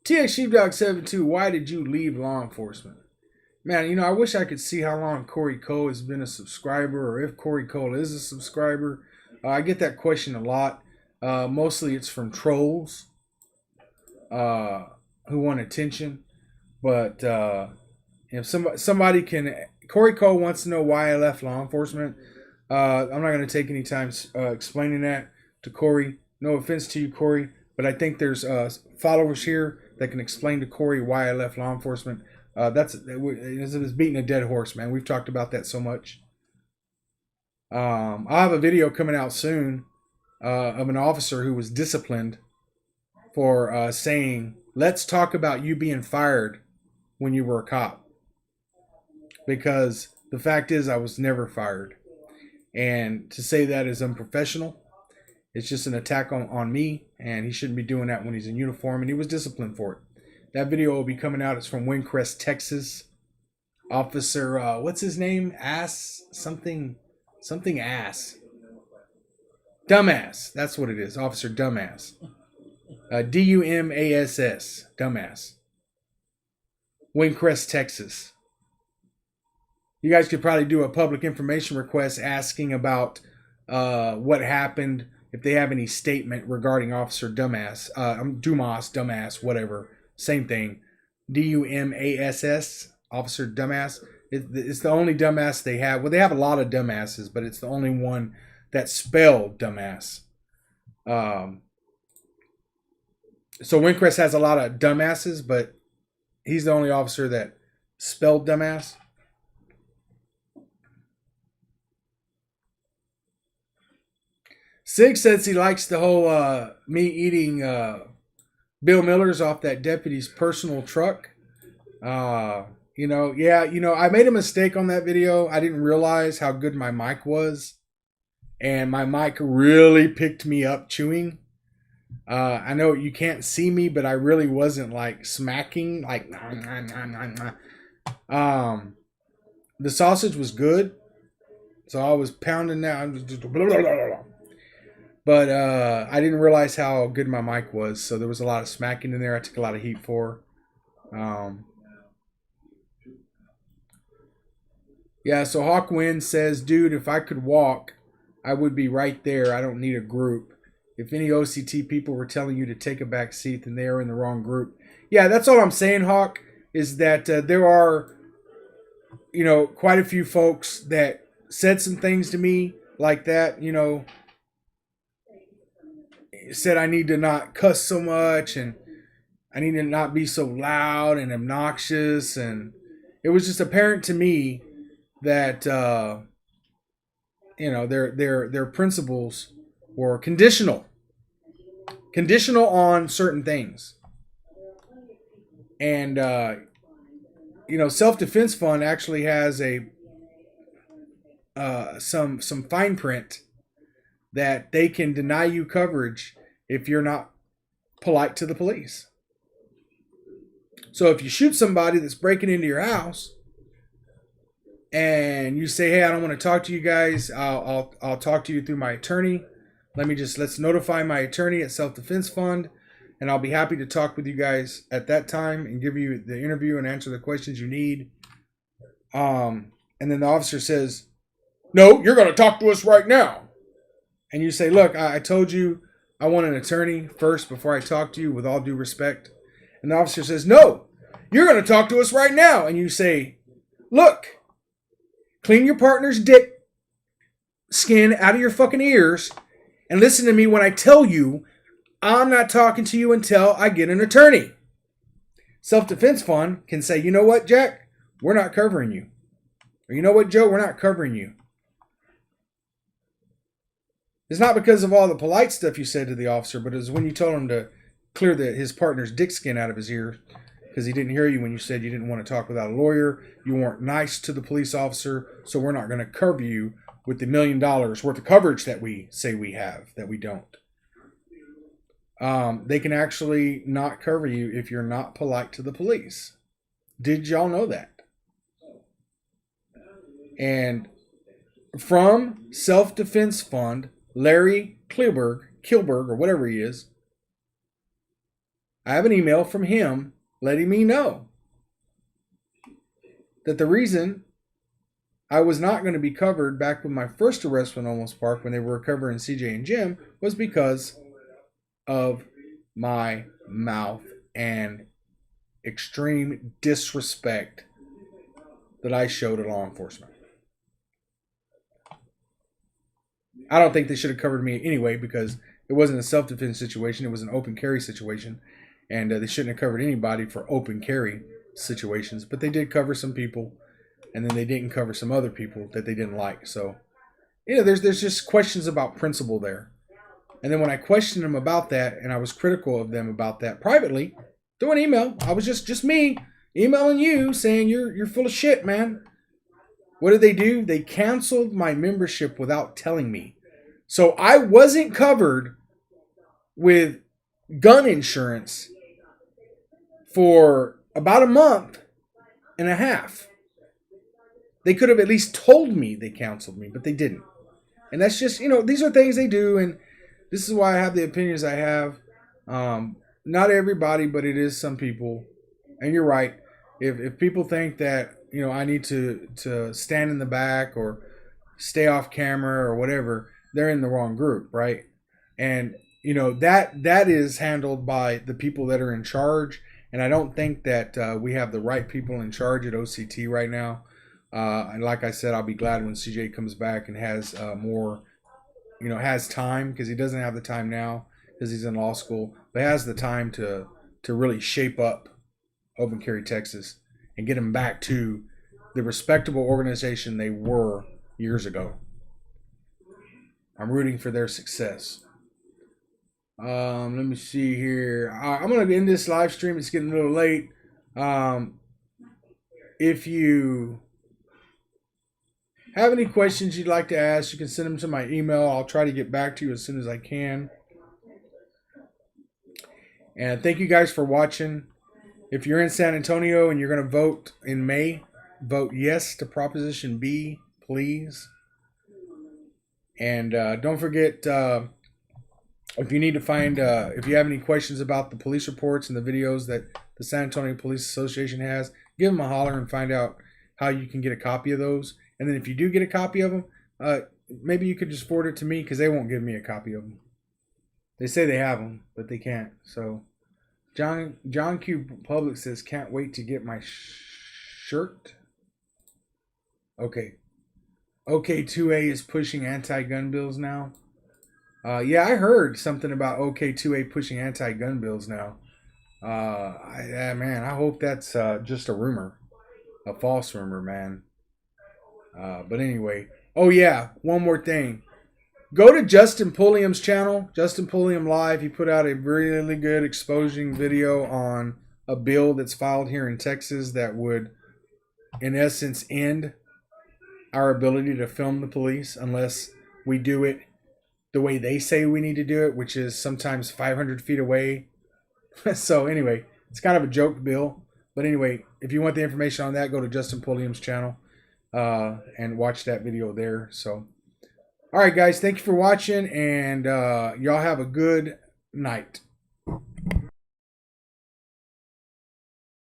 TX Sheepdog 72, why did you leave law enforcement? Man, I wish I could see how long Corey Coe has been a subscriber, or if Corey Coe is a subscriber. I get that question a lot. Mostly it's from trolls who want attention. But if somebody can, Corey Coe wants to know why I left law enforcement. I'm not going to take any time explaining that to Corey. No offense to you, Corey, but I think there's followers here that can explain to Corey why I left law enforcement. It's beating a dead horse, man. We've talked about that so much. I'll have a video coming out soon of an officer who was disciplined for saying, let's talk about you being fired when you were a cop. Because the fact is, I was never fired. And to say that is unprofessional. It's just an attack on me, and he shouldn't be doing that when he's in uniform, and he was disciplined for it. That video will be coming out. It's from Windcrest, Texas. Officer, what's his name? Something Ass. Dumbass. That's what it is. Officer Dumbass. D-U-M-A-S-S. Dumbass. Windcrest, Texas. You guys could probably do a public information request asking about what happened, if they have any statement regarding Officer Dumbass. Dumas, Dumbass, whatever. Same thing. D-U-M-A-S-S. Officer Dumbass. It's the only dumbass they have. Well, they have a lot of dumbasses, but it's the only one that's spelled dumbass. So Windcrest has a lot of dumbasses, but he's the only officer that spelled dumbass. Sig says he likes the whole me eating Bill Miller's off that deputy's personal truck. I made a mistake on that video. I didn't realize how good my mic was. And my mic really picked me up chewing. I know you can't see me, but I really wasn't like smacking. Like, the sausage was good. So I was pounding that. I was just blah, blah, blah, blah. But I didn't realize how good my mic was. So there was a lot of smacking in there. I took a lot of heat for. Yeah, so Hawkwind says, dude, if I could walk, I would be right there. I don't need a group. If any OCT people were telling you to take a back seat, then they are in the wrong group. Yeah, that's all I'm saying, Hawk, is that there are, quite a few folks that said some things to me like that, said I need to not cuss so much and I need to not be so loud and obnoxious. And it was just apparent to me that, their principles were conditional on certain things. And, Self-Defense Fund actually has some fine print that they can deny you coverage if you're not polite to the police. So if you shoot somebody that's breaking into your house and you say, hey, I don't want to talk to you guys, I'll talk to you through my attorney. Let's notify my attorney at Self-Defense Fund, and I'll be happy to talk with you guys at that time and give you the interview and answer the questions you need. And then the officer says, no, you're going to talk to us right now. And you say, look, I told you I want an attorney first before I talk to you, with all due respect. And the officer says, no, you're going to talk to us right now. And you say, look, clean your partner's dick skin out of your fucking ears and listen to me when I tell you I'm not talking to you until I get an attorney. Self-Defense Fund can say, you know what, Jack? We're not covering you. Or you know what, Joe? We're not covering you. It's not because of all the polite stuff you said to the officer, but it's when you told him to clear his partner's dick skin out of his ear because he didn't hear you when you said you didn't want to talk without a lawyer. You weren't nice to the police officer, so we're not going to cover you with the $1 million worth of coverage that we say we have, that we don't. They can actually not cover you if you're not polite to the police. Did y'all know that? And from Self-Defense Fund, Larry Kilberg, or whatever he is, I have an email from him letting me know that the reason I was not going to be covered back with my first arrest from Olmos Park when they were covering CJ and Jim was because of my mouth and extreme disrespect that I showed to law enforcement. I don't think they should have covered me anyway because it wasn't a self-defense situation. It was an open carry situation. And they shouldn't have covered anybody for open carry situations. But they did cover some people. And then they didn't cover some other people that they didn't like. So, there's just questions about principle there. And then when I questioned them about that, and I was critical of them about that privately, through an email, I was just me emailing you saying you're full of shit, man. What did they do? They canceled my membership without telling me. So I wasn't covered with gun insurance for about a month and a half. They could have at least told me they canceled me, but they didn't. And that's just, these are things they do, and this is why I have the opinions I have. Not everybody, but it is some people. And you're right. If people think that, I need to stand in the back or stay off camera or whatever, they're in the wrong group, right? And, that is handled by the people that are in charge. And I don't think that we have the right people in charge at OCT right now. And like I said, I'll be glad when CJ comes back and has more, has time, because he doesn't have the time now because he's in law school, but has the time to really shape up Open Carry Texas and get them back to the respectable organization they were years ago. I'm rooting for their success. Let me see here. I'm going to end this live stream. It's getting a little late. If you have any questions you'd like to ask, you can send them to my email. I'll try to get back to you as soon as I can. And thank you guys for watching. If you're in San Antonio and you're going to vote in May, vote yes to Proposition B, please. And don't forget, if you need to find, if you have any questions about the police reports and the videos that the San Antonio Police Association has, give them a holler and find out how you can get a copy of those. And then if you do get a copy of them, maybe you could just forward it to me because they won't give me a copy of them. They say they have them, but they can't. So, John Q Public says, can't wait to get my shirt. Okay. OK2A is pushing anti-gun bills now. Yeah, I heard something about OK2A pushing anti-gun bills now. Man, I hope that's just a rumor. A false rumor, man. But anyway. Oh, yeah. One more thing. Go to Justin Pulliam's channel. Justin Pulliam Live. He put out a really good exposing video on a bill that's filed here in Texas that would, in essence, end our ability to film the police unless we do it the way they say we need to do it, which is sometimes 500 feet away. So anyway, it's kind of a joke bill. But anyway, if you want the information on that, go to Justin Pulliam's channel and watch that video there. So, all right, guys, thank you for watching, and y'all have a good night.